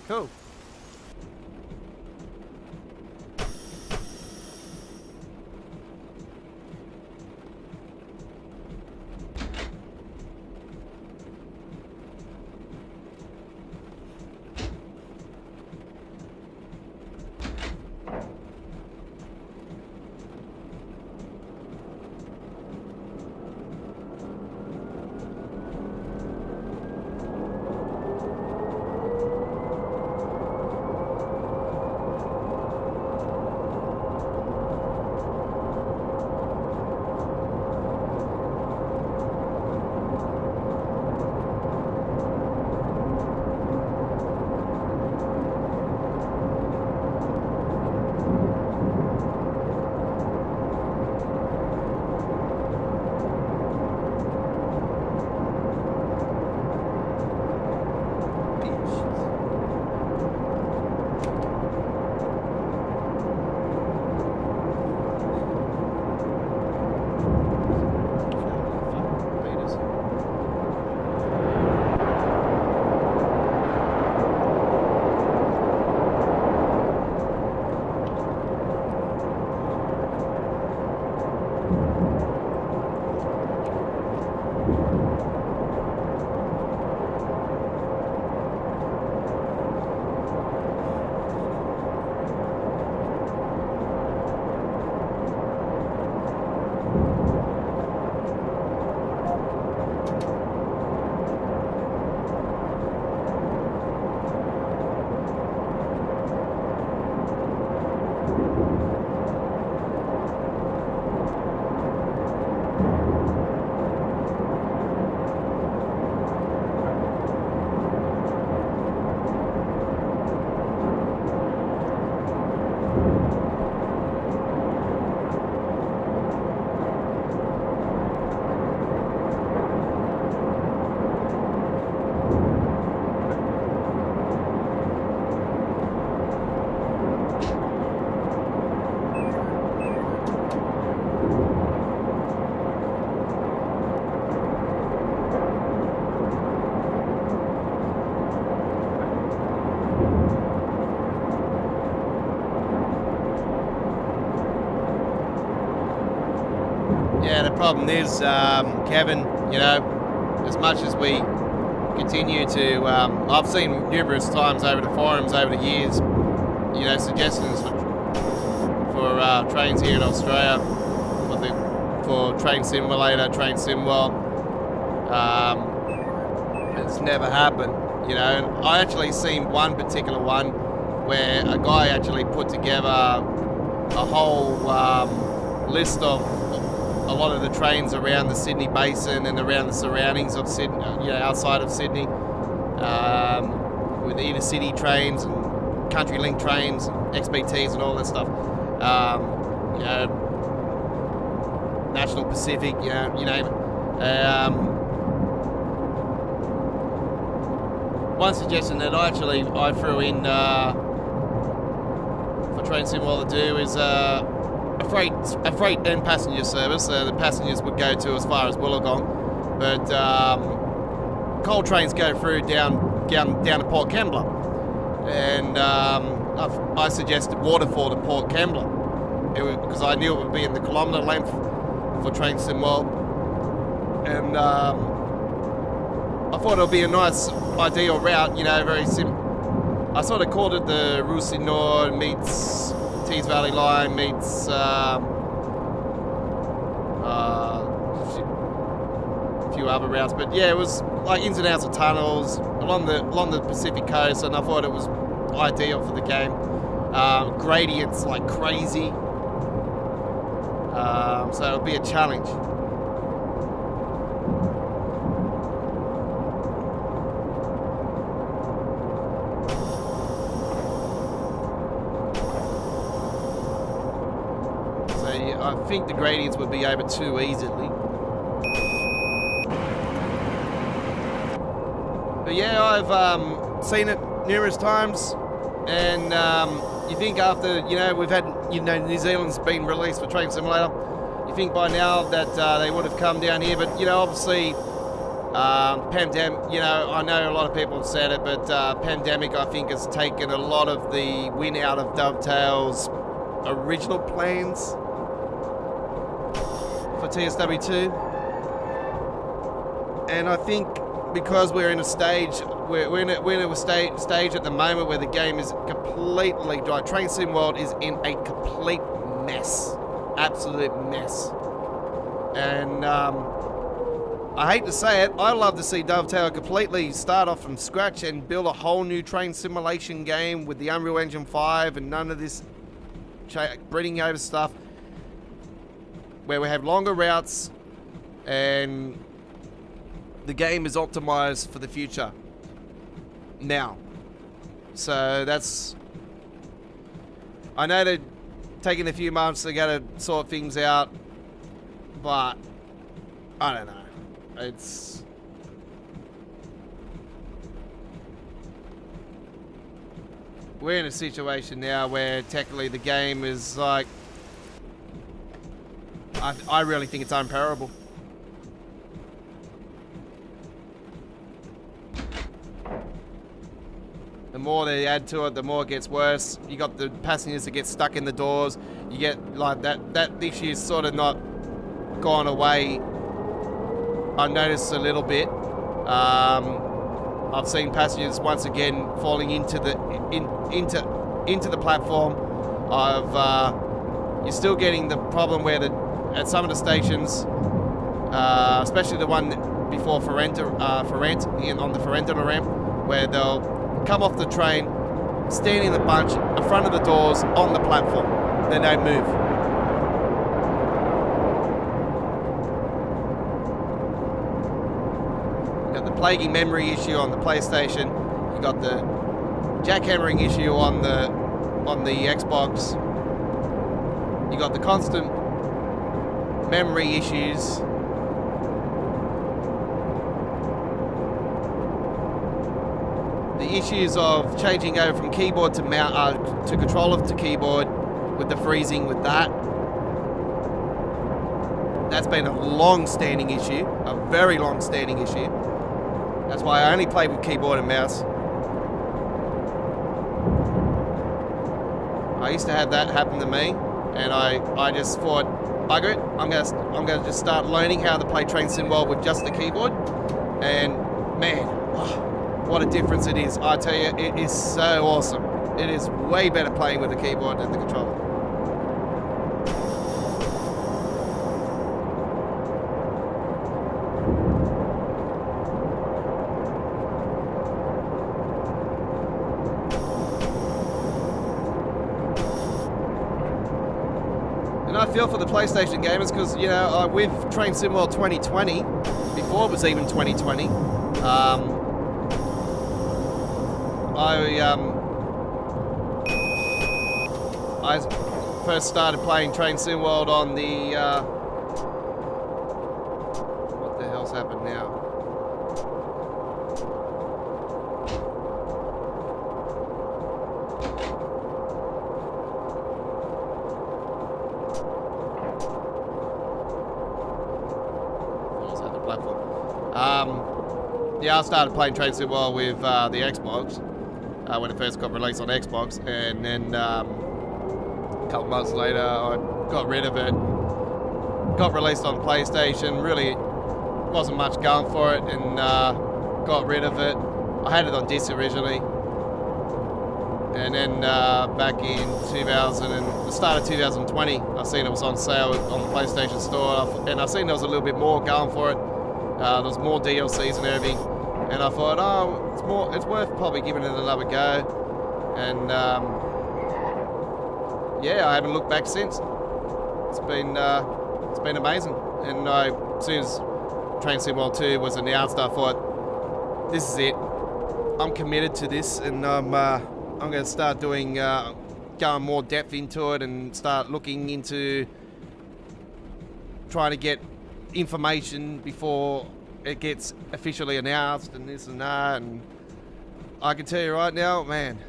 Cool. Yeah, the problem is, Kevin, you know, as much as we continue to, I've seen numerous times over the forums over the years, you know, suggestions for trains here in Australia, for Train Simulator, Train Simworld. It's never happened, you know. And I actually seen one particular one where a guy actually put together a whole list of a lot of the trains around the Sydney Basin and around the surroundings of Sydney, you know, outside of Sydney, with inner city trains and country link trains, and XBTs and all that stuff. You know, National Pacific, you know, you name it. One suggestion that I threw in for Train Simulator to do is a freight and passenger service. The passengers would go to as far as Wollongong, but coal trains go through down to Port Kembla, and I suggested Waterfall to Port Kembla because I knew it would be in the kilometre length for Train Simworld, and I thought it would be a nice ideal route, you know, very simple. I sort of called it the Russi Nord meets Tees Valley Line meets a few other routes, but yeah, it was like ins and outs of tunnels along the Pacific coast, and I thought it was ideal for the game. Gradients like crazy, so it'll be a challenge. I think the gradients would be over too easily. But yeah, I've seen it numerous times, and you think after, you know, we've had, you know, New Zealand's been released for Train Simulator, you think by now that they would have come down here, but, you know, obviously, pandemic, you know, I know a lot of people have said it, but pandemic, I think, has taken a lot of the win out of Dovetail's original plans for TSW2. And I think because we're in a stage, we're in a stage at the moment where the game is completely dry. Train Sim World is in a complete mess, absolute mess. And I hate to say it, I love to see Dovetail completely start off from scratch and build a whole new train simulation game with the Unreal Engine 5 and none of this breeding over stuff, where we have longer routes and the game is optimized for the future now. So that's, I know they're taking a few months to get to sort things out, but I don't know. It's, we're in a situation now where technically the game is like, I really think it's unparable. The more they add to it, the more it gets worse. You got the passengers that get stuck in the doors. You get like that issue's sort of not gone away. I noticed a little bit. I've seen passengers once again falling into the platform. You're still getting the problem where at some of the stations, especially the one before Ferrent on the Ferentino ramp, where they'll come off the train, stand in the bunch in front of the doors on the platform. They don't move. You got the plaguing memory issue on the PlayStation. You got the jackhammering issue on the Xbox. You got the constant memory issues. The issues of changing over from keyboard to to controller to keyboard, with the freezing with that. That's been a long-standing issue, a very long-standing issue. That's why I only play with keyboard and mouse. I used to have that happen to me, and I just thought, bugger it, I'm gonna just start learning how to play Train Sim World with just the keyboard, and man, what a difference it is. I tell you, it is so awesome. It is way better playing with the keyboard than the controller. And I feel for the PlayStation gamers because, you know, with Train Sim World 2020, before it was even 2020, I first started playing Train Sim World on the what the hell's happened now? What was that, the platform? Yeah, I started playing Train Sim World with the Xbox. When it first got released on Xbox, and then a couple months later I got rid of it. Got released on PlayStation, really wasn't much going for it, and got rid of it. I had it on disc originally, and then back in the start of 2020, I seen it was on sale on the PlayStation Store, and I seen there was a little bit more going for it. There was more DLCs and everything. And I thought, oh, it's worth probably giving it another go. And yeah, I haven't looked back since. It's been amazing. And as soon as Train Sim World 2 was announced, I thought, this is it. I'm committed to this, and I'm going to start doing going more depth into it and start looking into trying to get information before it gets officially announced and this and that. And I can tell you right now, man,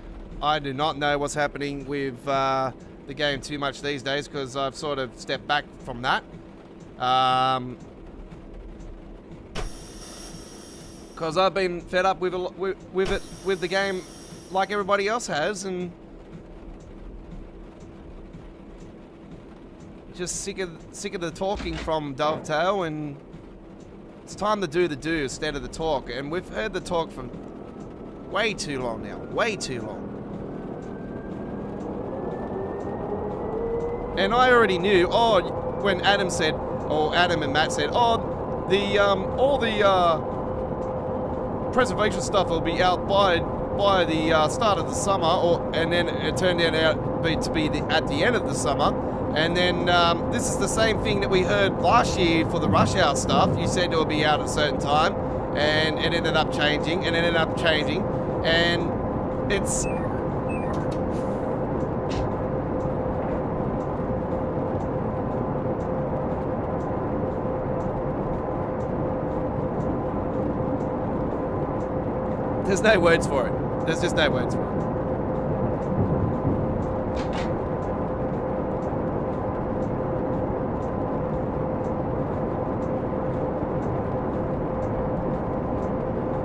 I do not know what's happening with the game too much these days because I've sort of stepped back from that. Because I've been fed up with the game like everybody else has, and just sick of the talking from Dovetail, and it's time to do the do instead of the talk. And we've heard the talk for way too long now, way too long. And I already knew, when Adam and Matt said, all the preservation stuff will be out by the start of the summer, and then it turned out to be at the end of the summer. And then this is the same thing that we heard last year for the rush hour stuff. You said it would be out at a certain time, and it ended up changing, and it's... There's no words for it. There's just no words for it.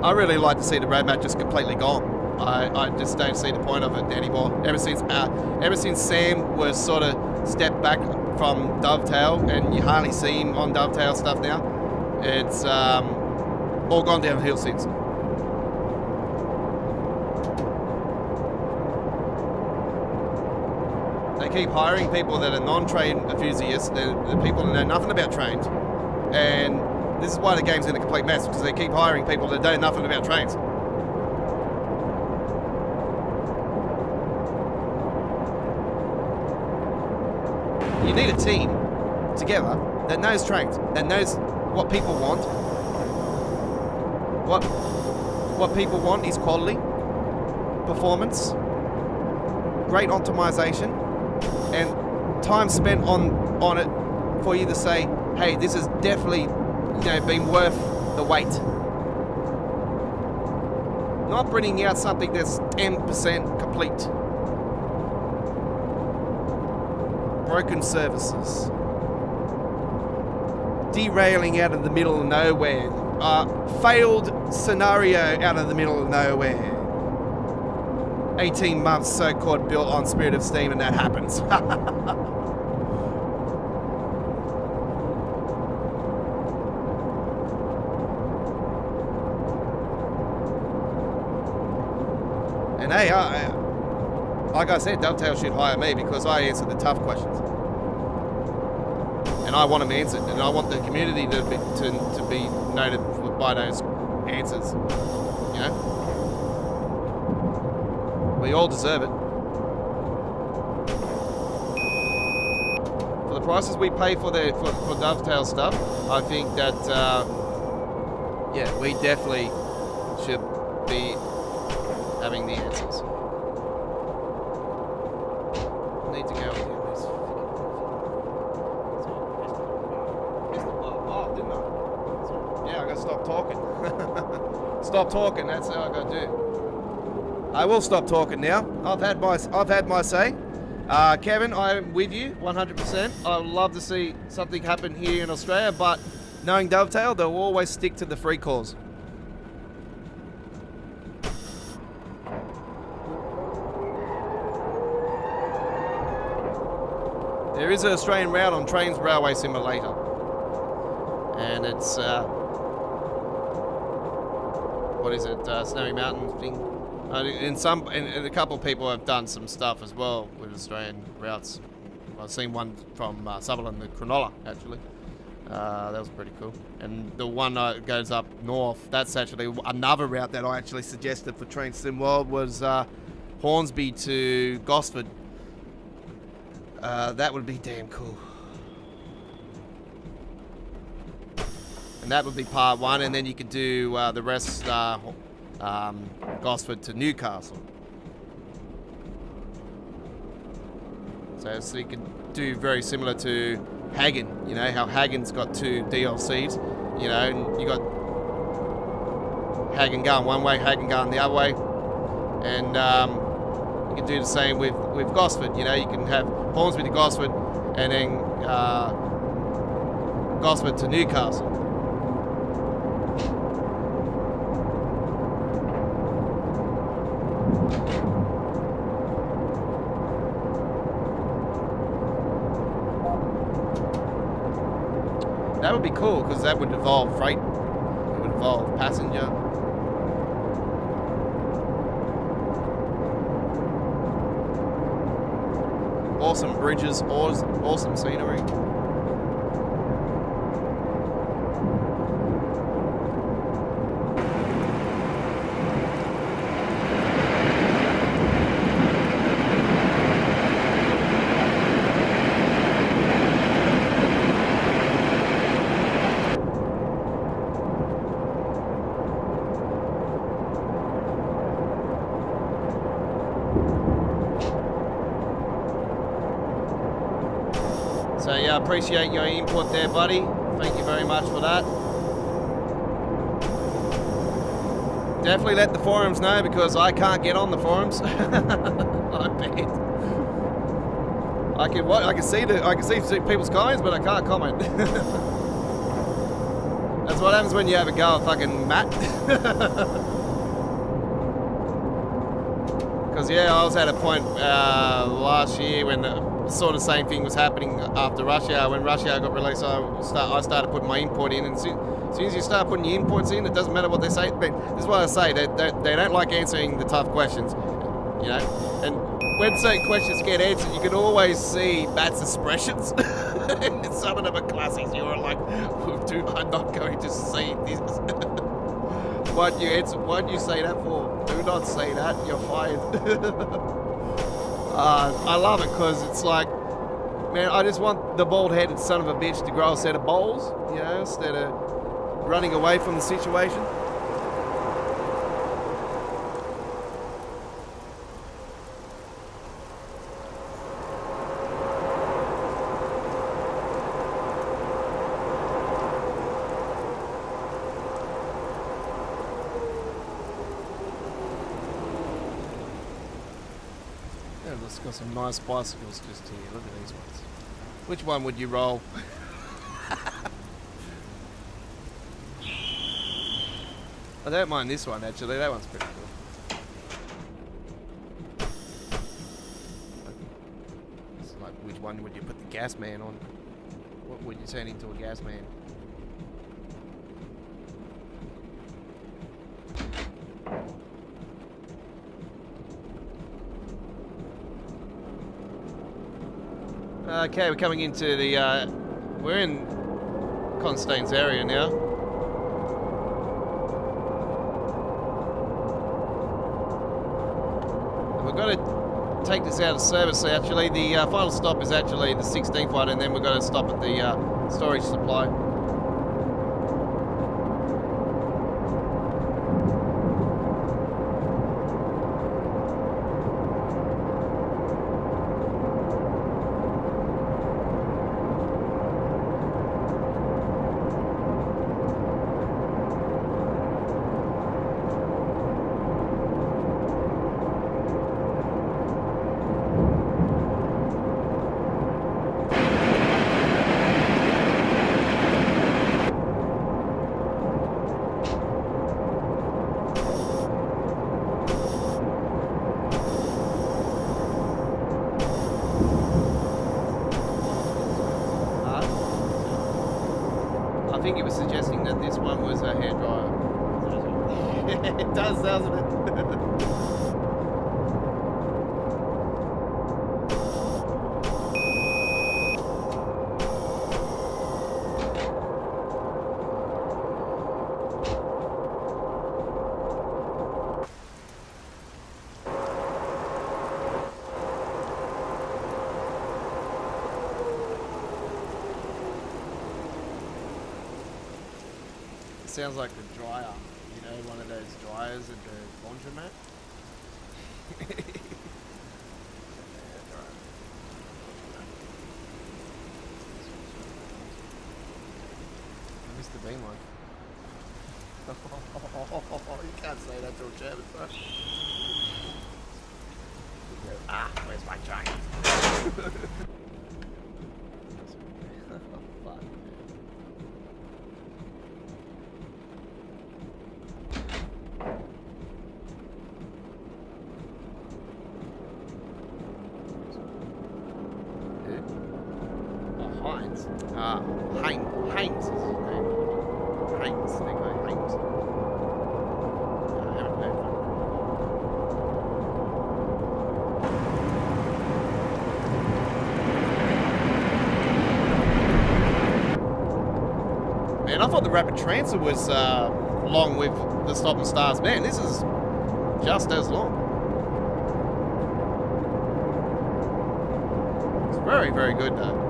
I really like to see the roadmap just completely gone. I just don't see the point of it anymore. Ever since Sam was sort of stepped back from Dovetail, and you hardly see him on Dovetail stuff now, it's all gone downhill since. They keep hiring people that are non-train enthusiasts, the people that know nothing about trains, and this is why the game's in a complete mess, because they keep hiring people that know nothing about trains. You need a team together that knows trains, that knows what people want. What people want is quality, performance, great optimization, and time spent on it for you to say, hey, this is definitely, been worth the wait. Not bringing out something that's 10% complete. Broken services. Derailing out of the middle of nowhere. Failed scenario out of the middle of nowhere. 18 months so-called built on Spirit of Steam, and that happens. And hey, like I said, Dovetail should hire me because I answer the tough questions, and I want them answered, and I want the community to be noted by those answers. We all deserve it. For the prices we pay for Dovetail stuff, I think that we definitely should be having the answers. Need to go again. Oh, didn't I? Yeah, I gotta stop talking. Stop talking, that's how I gotta do. I will stop talking now. I've had my say. Kevin, I'm with you 100%. I would love to see something happen here in Australia, but knowing Dovetail, they'll always stick to the free calls. There is an Australian route on Trains Railway Simulator, and it's what is it? Snowy Mountain thing. And a couple of people have done some stuff as well with Australian routes. I've seen one from Sutherland to Cronulla actually. That was pretty cool. And the one that goes up north, that's actually another route that I actually suggested for Train Sim World, was Hornsby to Gosford. That would be damn cool. And that would be part one, and then you could do the rest, Gosford to Newcastle. So you could do very similar to Hagen. You know how Hagen's got 2 DLCs. You know, and you got Hagen going one way, Hagen going the other way, and you can do the same with Gosford. You know, you can have Hornsby to Gosford, and then Gosford to Newcastle. That would be cool because that would involve freight. It would involve passenger. Awesome bridges, awesome scenery. So yeah, I appreciate your input there, buddy. Thank you very much for that. Definitely let the forums know because I can't get on the forums. I bet. I can see people's comments, but I can't comment. That's what happens when you have a go at fucking Matt. Because yeah, I was at a point last year when the sort of same thing was happening after Rush Hour. When Rush Hour got released, I started putting my input in, and as soon as you start putting your inputs in, it doesn't matter what they say. But this is what I say: they don't like answering the tough questions, you know. And when certain questions get answered, you can always see Matt's expressions. Some of them are classics. You're like, dude, I'm not going to say this. Why'd you say that for? Do not say that. You're fired. I love it because it's like, man, I just want the bald-headed son of a bitch to grow a set of balls, you know, instead of running away from the situation. It's got some nice bicycles just here. Look at these ones. Which one would you roll? I don't mind this one actually. That one's pretty cool. It's like, which one would you put the gas man on? What would you turn into a gas man? Okay, we're coming into the, we're in Constantine's area now. And we've got to take this out of service actually. The final stop is actually the 16th one, and then we've got to stop at the storage supply. I think it was suggesting that this one was a hairdryer. It does, doesn't it? Sounds like the dryer, you know, one of those dryers at the laundromat. Mr. Beanline. You can't say that to a German, bro. Ah, where's my train? Oh, fuck. Heinz. Heinz is his name. Heinz. They go Heinz. I haven't heard from him. Man, I thought the rapid transfer was long with the stop and starts. Man, this is just as long. It's very, very good though.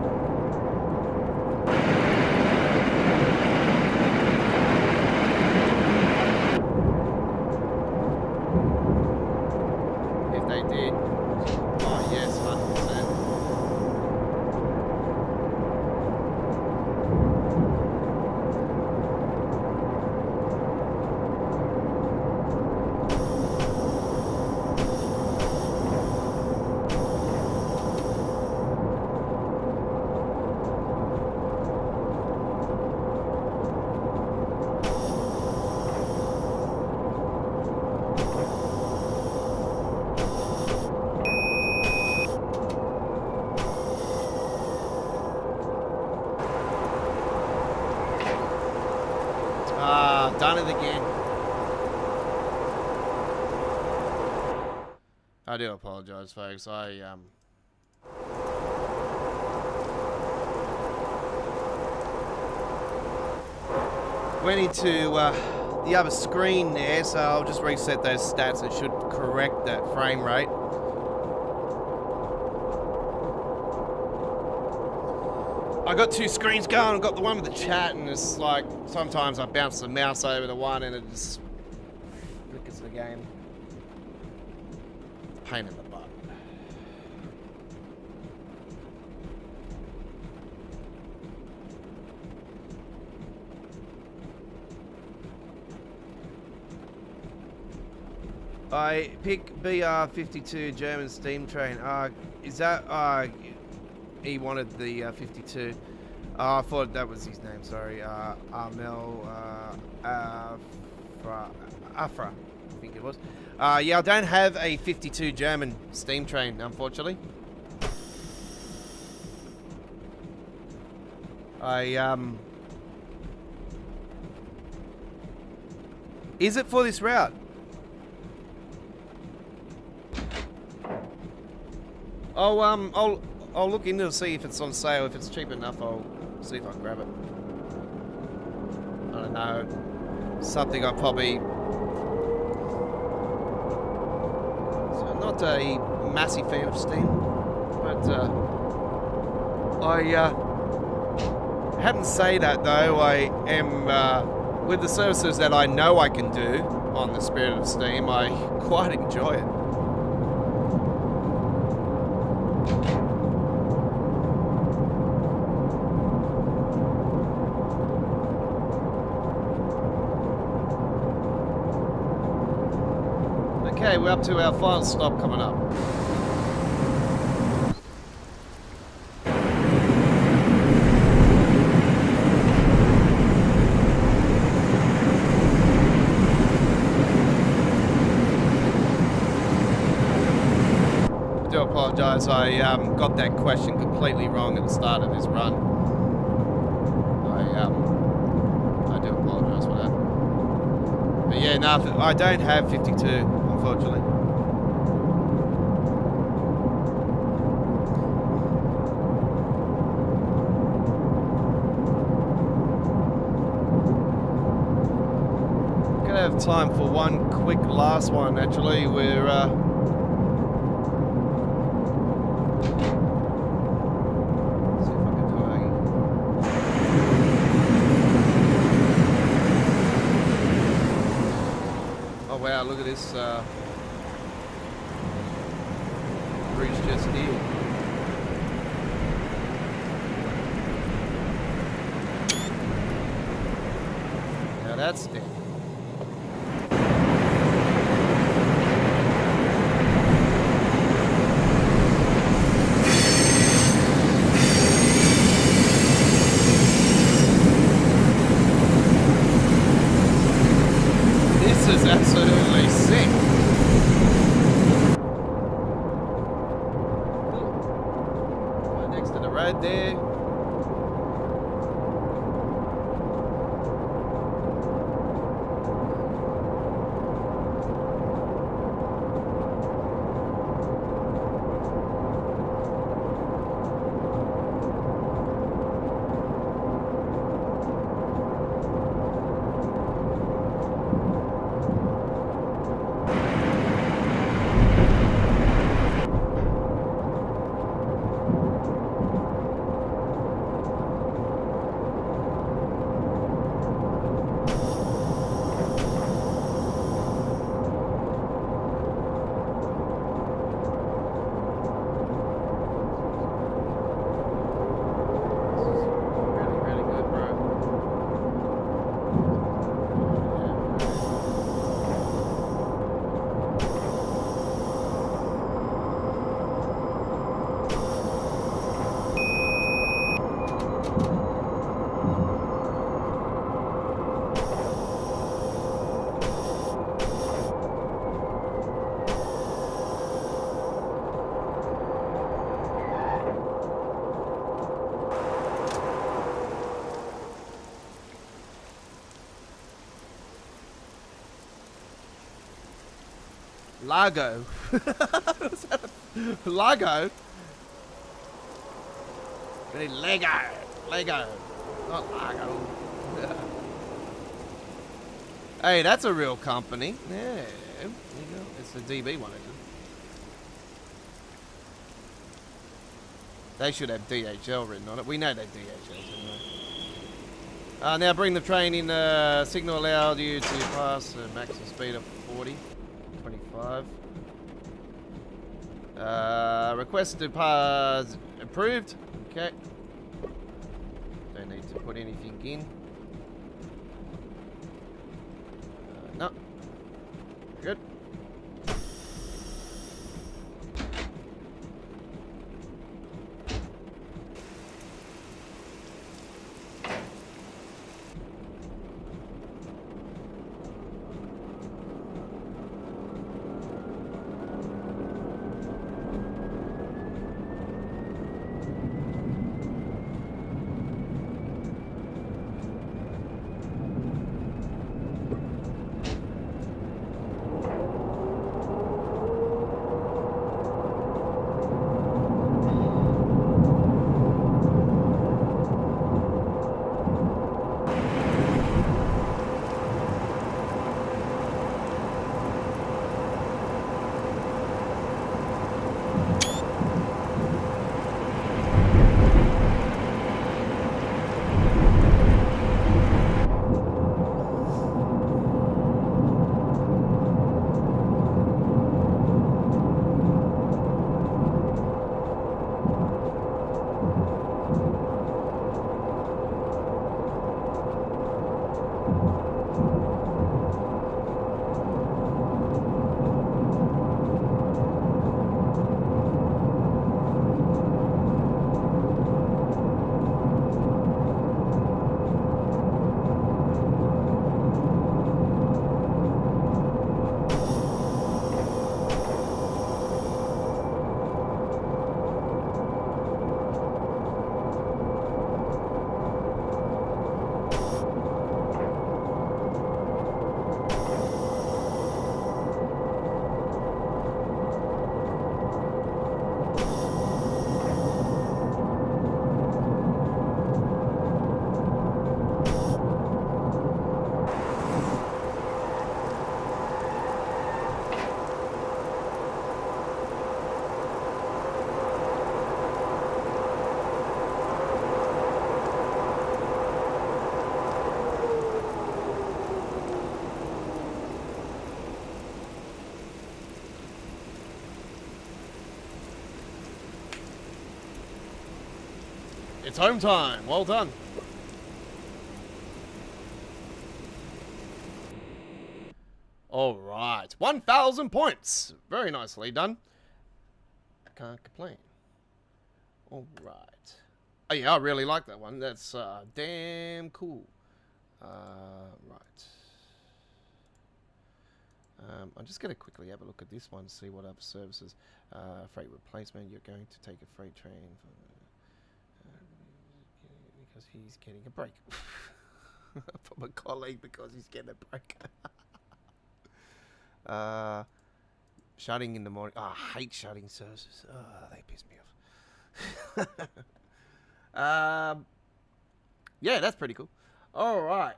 Done it again. I do apologize, folks. I went into the other screen there, so I'll just reset those stats and it should correct that frame rate. I got two screens going. I got the one with the chat, and it's like sometimes I bounce the mouse over the one, and it just flickers the game. Pain in the butt. I pick BR52 German steam train. Is that he wanted the 52. I thought that was his name, sorry. Armel Afra, I think it was. Yeah, I don't have a 52 German steam train, unfortunately. Is it for this route? I'll look into it, see if it's on sale. If it's cheap enough, I'll see if I can grab it. I don't know. Something I probably... So not a massive fan of Steam, but I haven't say that though. I am with the services that I know I can do on the Spirit of Steam. I quite enjoy it. Okay, we're up to our final stop coming up. I do apologise, I got that question completely wrong at the start of this run. I do apologise for that. But yeah, no, I don't have 52. Unfortunately. Gonna have time for one quick last one. Actually, we're see if I can do it. Oh wow! Look at this. Bridge just here. That's dead. This is absolutely sick. Right next to the road there. Largo. Largo? Really Lego. Lego. Not Largo. Hey, that's a real company. Yeah. There you go. It's the DB one, isn't it? They should have DHL written on it. We know they're DHLs anyway. Now bring the train in. Signal allowed you to pass a maximum speed of 40. 25. Request to pass approved. Okay. Don't need to put anything in. No. Good. It's home time. Well done. All right, 1,000 points. Very nicely done. Can't complain. All right. Oh yeah, I really like that one. That's damn cool. Right. I'm just going to quickly have a look at this one, see what other services. Freight replacement. You're going to take a freight train because he's getting a break. From a colleague because he's getting a break. Shutting in the morning. Oh, I hate shutting services. Oh, they piss me off. Yeah, that's pretty cool. All right.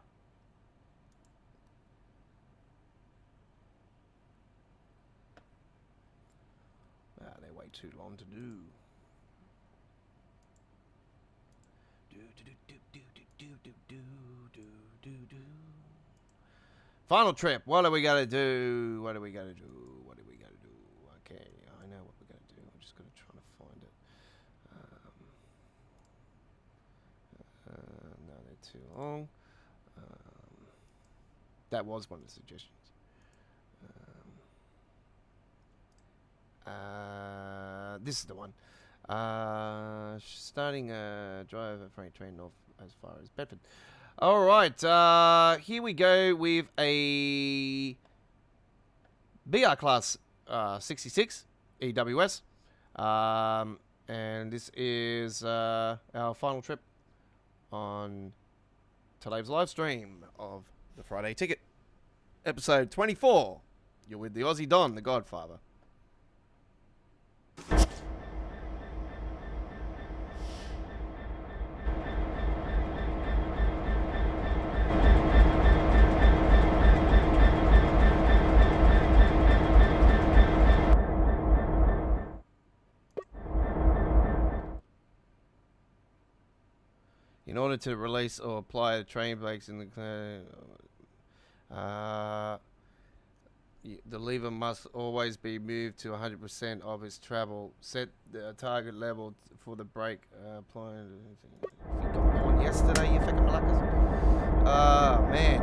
They're way too long to do. Final trip. What are we gonna do? What are we gonna do? What are we gonna do? Okay, I know what we're gonna do. I'm just gonna try to find it. No, they're too long. That was one of the suggestions. This is the one. Starting a drive a freight train north as far as Bedford. All right, here we go with a BR class 66 EWS, and this is our final trip on today's live stream of the Friday Ticket, episode 24. You're with the Aussie Don, the Godfather. In order to release or apply the train brakes in the lever must always be moved to 100% of its travel. Set the target level for the brake. Applying. I think I'm born yesterday, you fucking malakas. Man.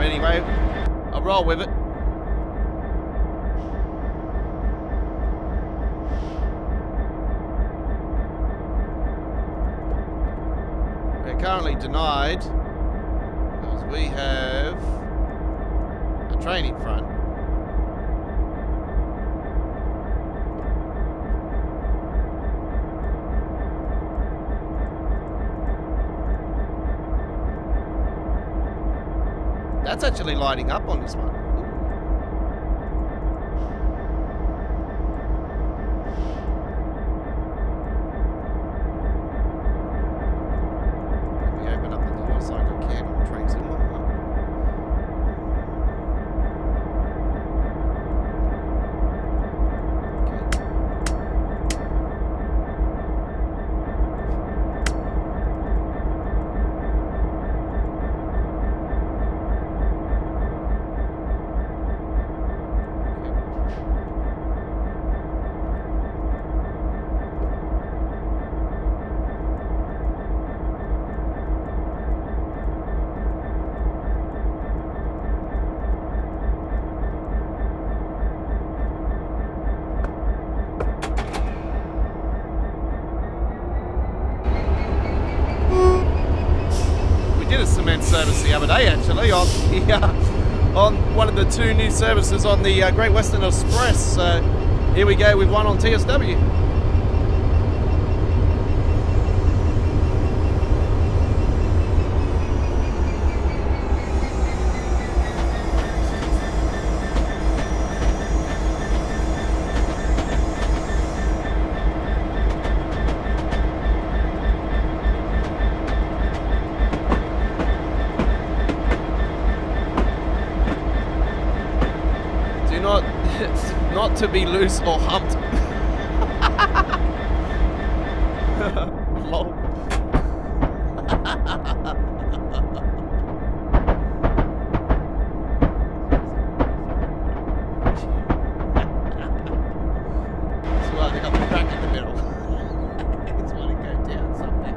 Anyway, I'll roll with it. We're currently denied because we have a train in front. That's actually lighting up on this one. Can we open up the doors like I can on trains and whatnot? Service the other day actually on one of the two new services on the Great Western Express. So here we go with one on TSW. to be loose or humped. Lol. So they got the crack in the middle. It's want to go down something.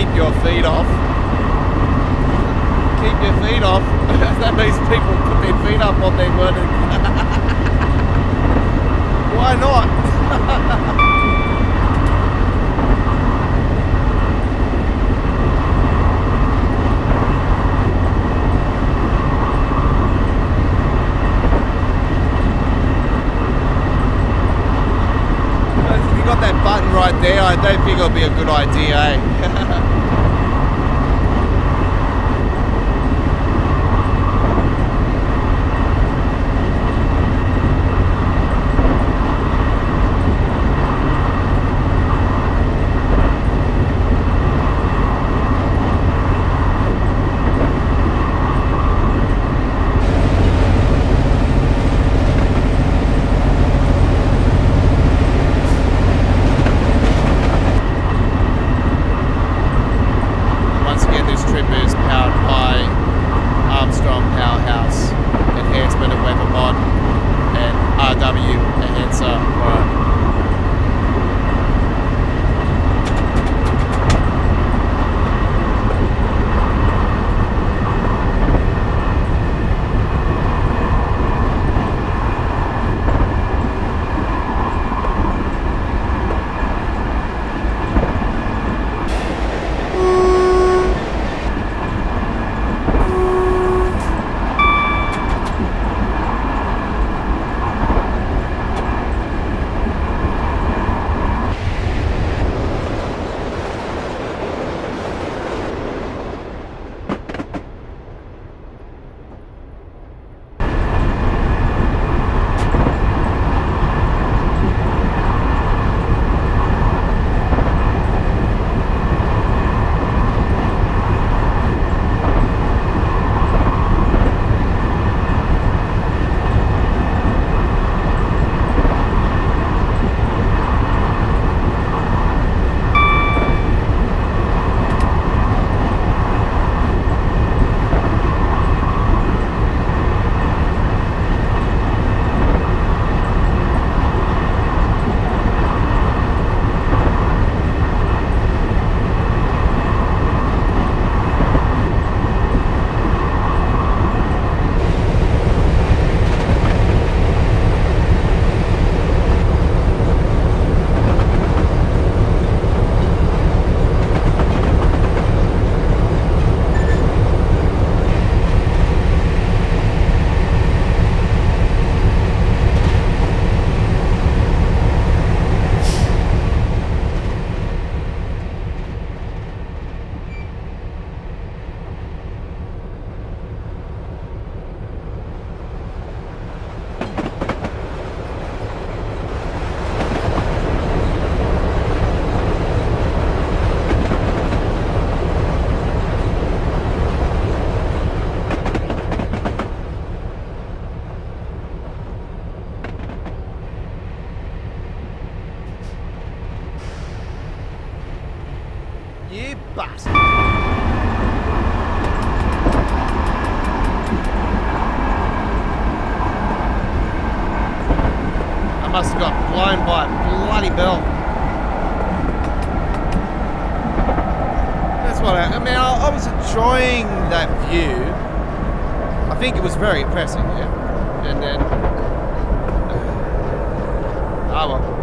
keep your feet off. Keep your feet off. That means people put their feet up on their wording. Why not? You got that button right there. I don't think it'll be a good idea, eh? You bastard. I must have got blown by a bloody bell. That's what I mean, I was enjoying that view. I think it was very impressive, yeah? And then... oh well.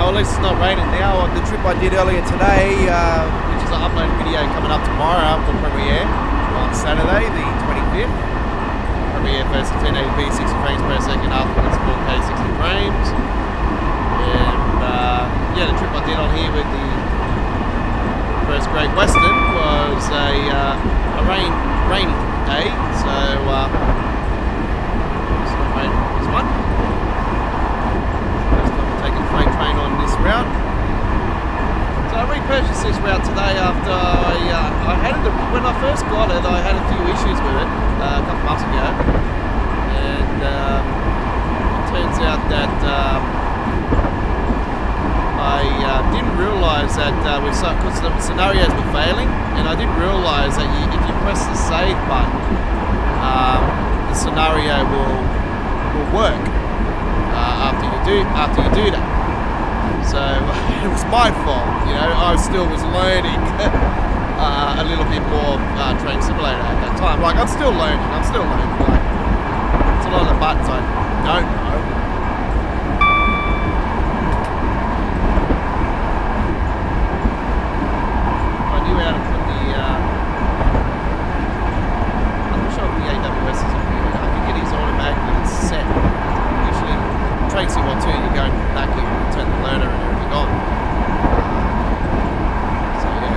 well, at least it's not raining now. The trip I did earlier today, which is an uploaded video coming up tomorrow for premiere on Saturday, the 25th. Premiere first at 1080p, 60 frames per second, afterwards 4K 60 frames. And yeah, the trip I did on here with the first Great Western was a rainy day, so it's not raining on this one. First time I'm taking freight train on this route. So I repurchased this route today after I had it, when I first got it, I had a few issues with it a couple months ago, and it turns out that I didn't realise that because the scenarios were failing, and I didn't realise that if you press the save button, the scenario will work after you do that. So it was my fault, you know. I still was learning a little bit more Train Simulator at that time. Like, I'm still learning. Like, it's a lot of buttons I don't know. I knew how to put the I'm not sure if the AWS is on here. I think it is automatically set. Usually, Train Simulator 2, you go back here and turn the learner and everything on. So yeah.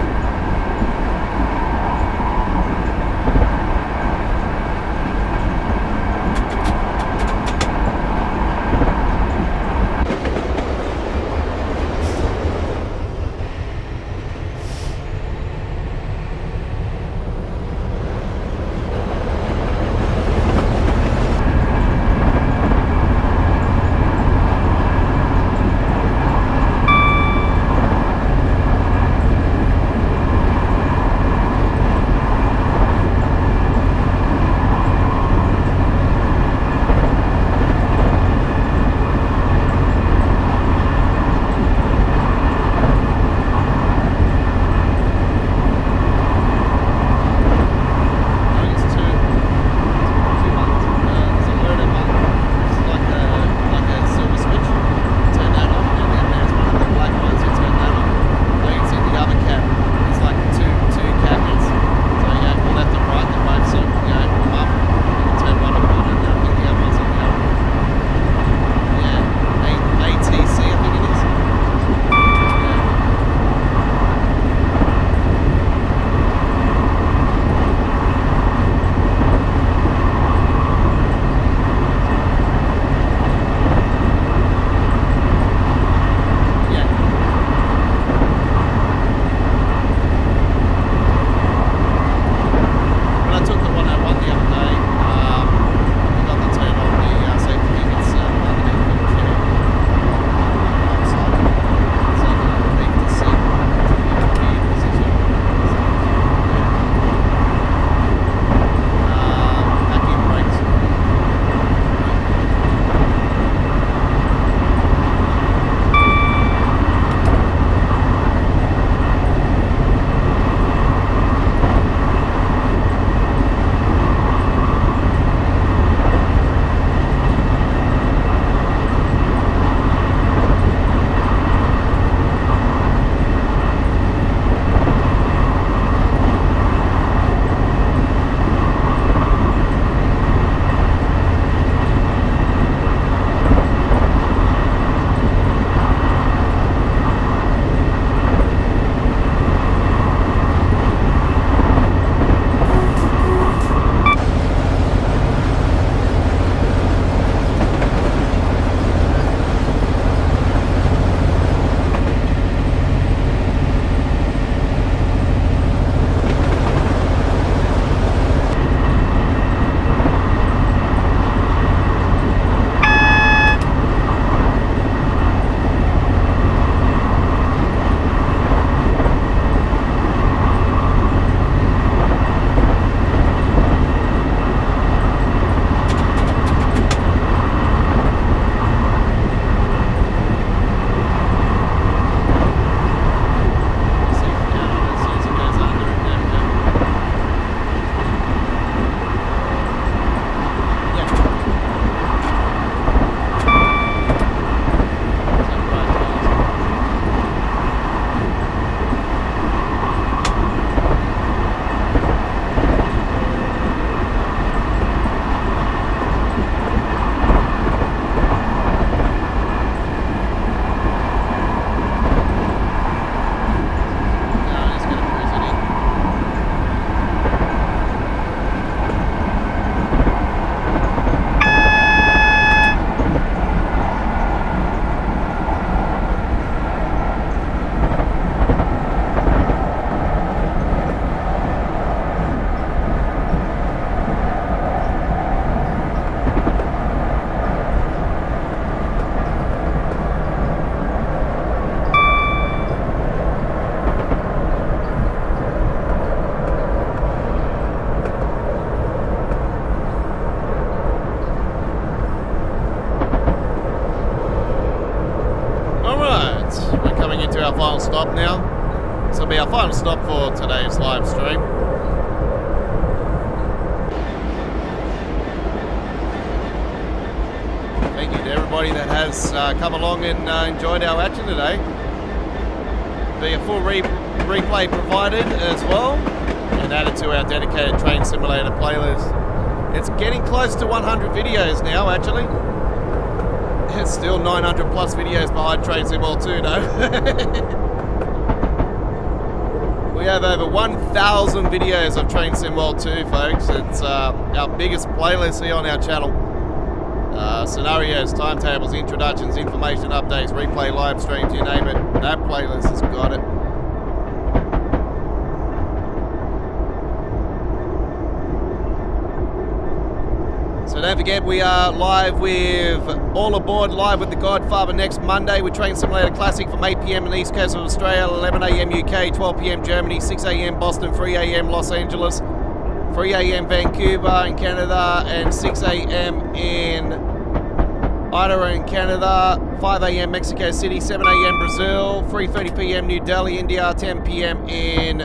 we're coming into our final stop now. This will be our final stop for today's live stream. Thank you to everybody that has come along and enjoyed our action today. Be a full replay provided as well, and added to our dedicated train simulator playlist. It's getting close to 100 videos now, actually. It's still 900 plus videos behind Train Sim World 2, though. We have over 1,000 videos of Train Sim World 2, folks. It's our biggest playlist here on our channel. Scenarios, timetables, introductions, information updates, replay, live streams, you name it. That playlist has got it. So don't forget, we are live with All Aboard, live with the Godfather next Monday with Train Simulator Classic from 8 PM on the East Coast of Australia, 11 AM UK, 12 PM Germany, 6 AM Boston, 3 AM Los Angeles, 3 AM Vancouver in Canada, and 6 AM in Idaho in Canada, 5 AM Mexico City, 7 AM Brazil, 3:30 PM New Delhi, India, 10 PM in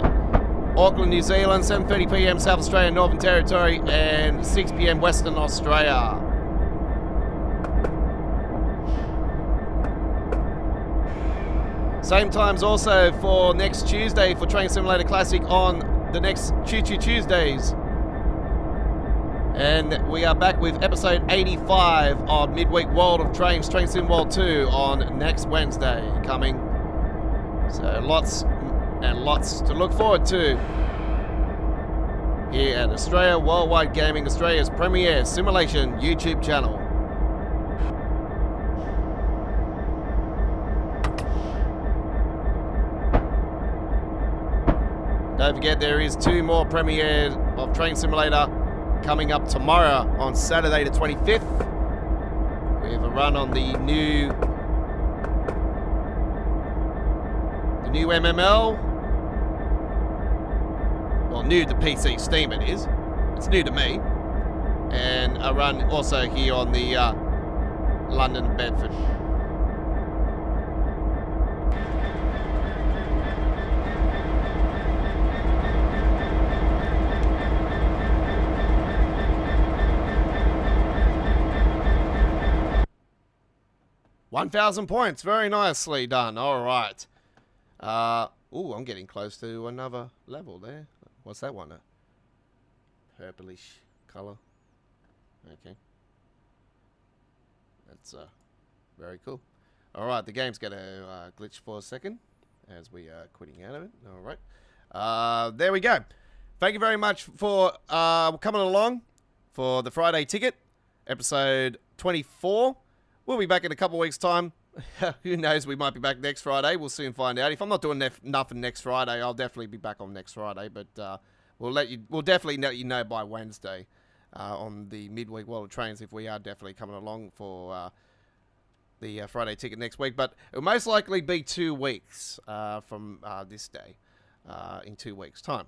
Auckland, New Zealand, 7:30 PM South Australia, Northern Territory, and 6 PM Western Australia. Same times also for next Tuesday for Train Simulator Classic on the next Choo Tuesdays. And we are back with episode 85 of Midweek World of Trains, Train Sim World 2 on next Wednesday coming. So lots and lots to look forward to here at Australia Worldwide Gaming, Australia's premier simulation YouTube channel. Don't forget, there is 2 more premieres of Train Simulator coming up tomorrow on Saturday the 25th. We have a run on the new MML. Well, new to PC Steam it is. It's new to me. And a run also here on the London Bedford. $1,000 points. Very nicely done. All right. Ooh, I'm getting close to another level there. What's that one? A purplish color. Okay. That's very cool. All right, the game's going to glitch for a second as we are quitting out of it. All right. There we go. Thank you very much for coming along for the Friday ticket, episode 24. We'll be back in a couple of weeks' time. Who knows? We might be back next Friday. We'll soon find out. If I'm not doing nothing next Friday, I'll definitely be back on next Friday. But we'll definitely let you know by Wednesday on the Midweek World of Trains if we are definitely coming along for the Friday ticket next week. But it'll most likely be 2 weeks from this day in 2 weeks' time.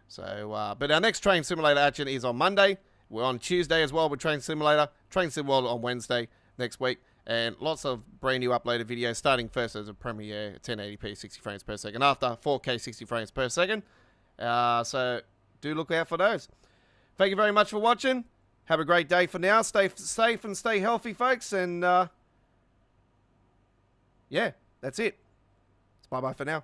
So, but our next Train Simulator action is on Monday. We're on Tuesday as well with Train Simulator. Train Sim World on Wednesday next week. And lots of brand new uploaded videos, starting first as a premiere, 1080p, 60 frames per second, after 4K, 60 frames per second. So do look out for those. Thank you very much for watching. Have a great day for now. Stay safe and stay healthy, folks. And yeah, that's it. It's bye-bye for now.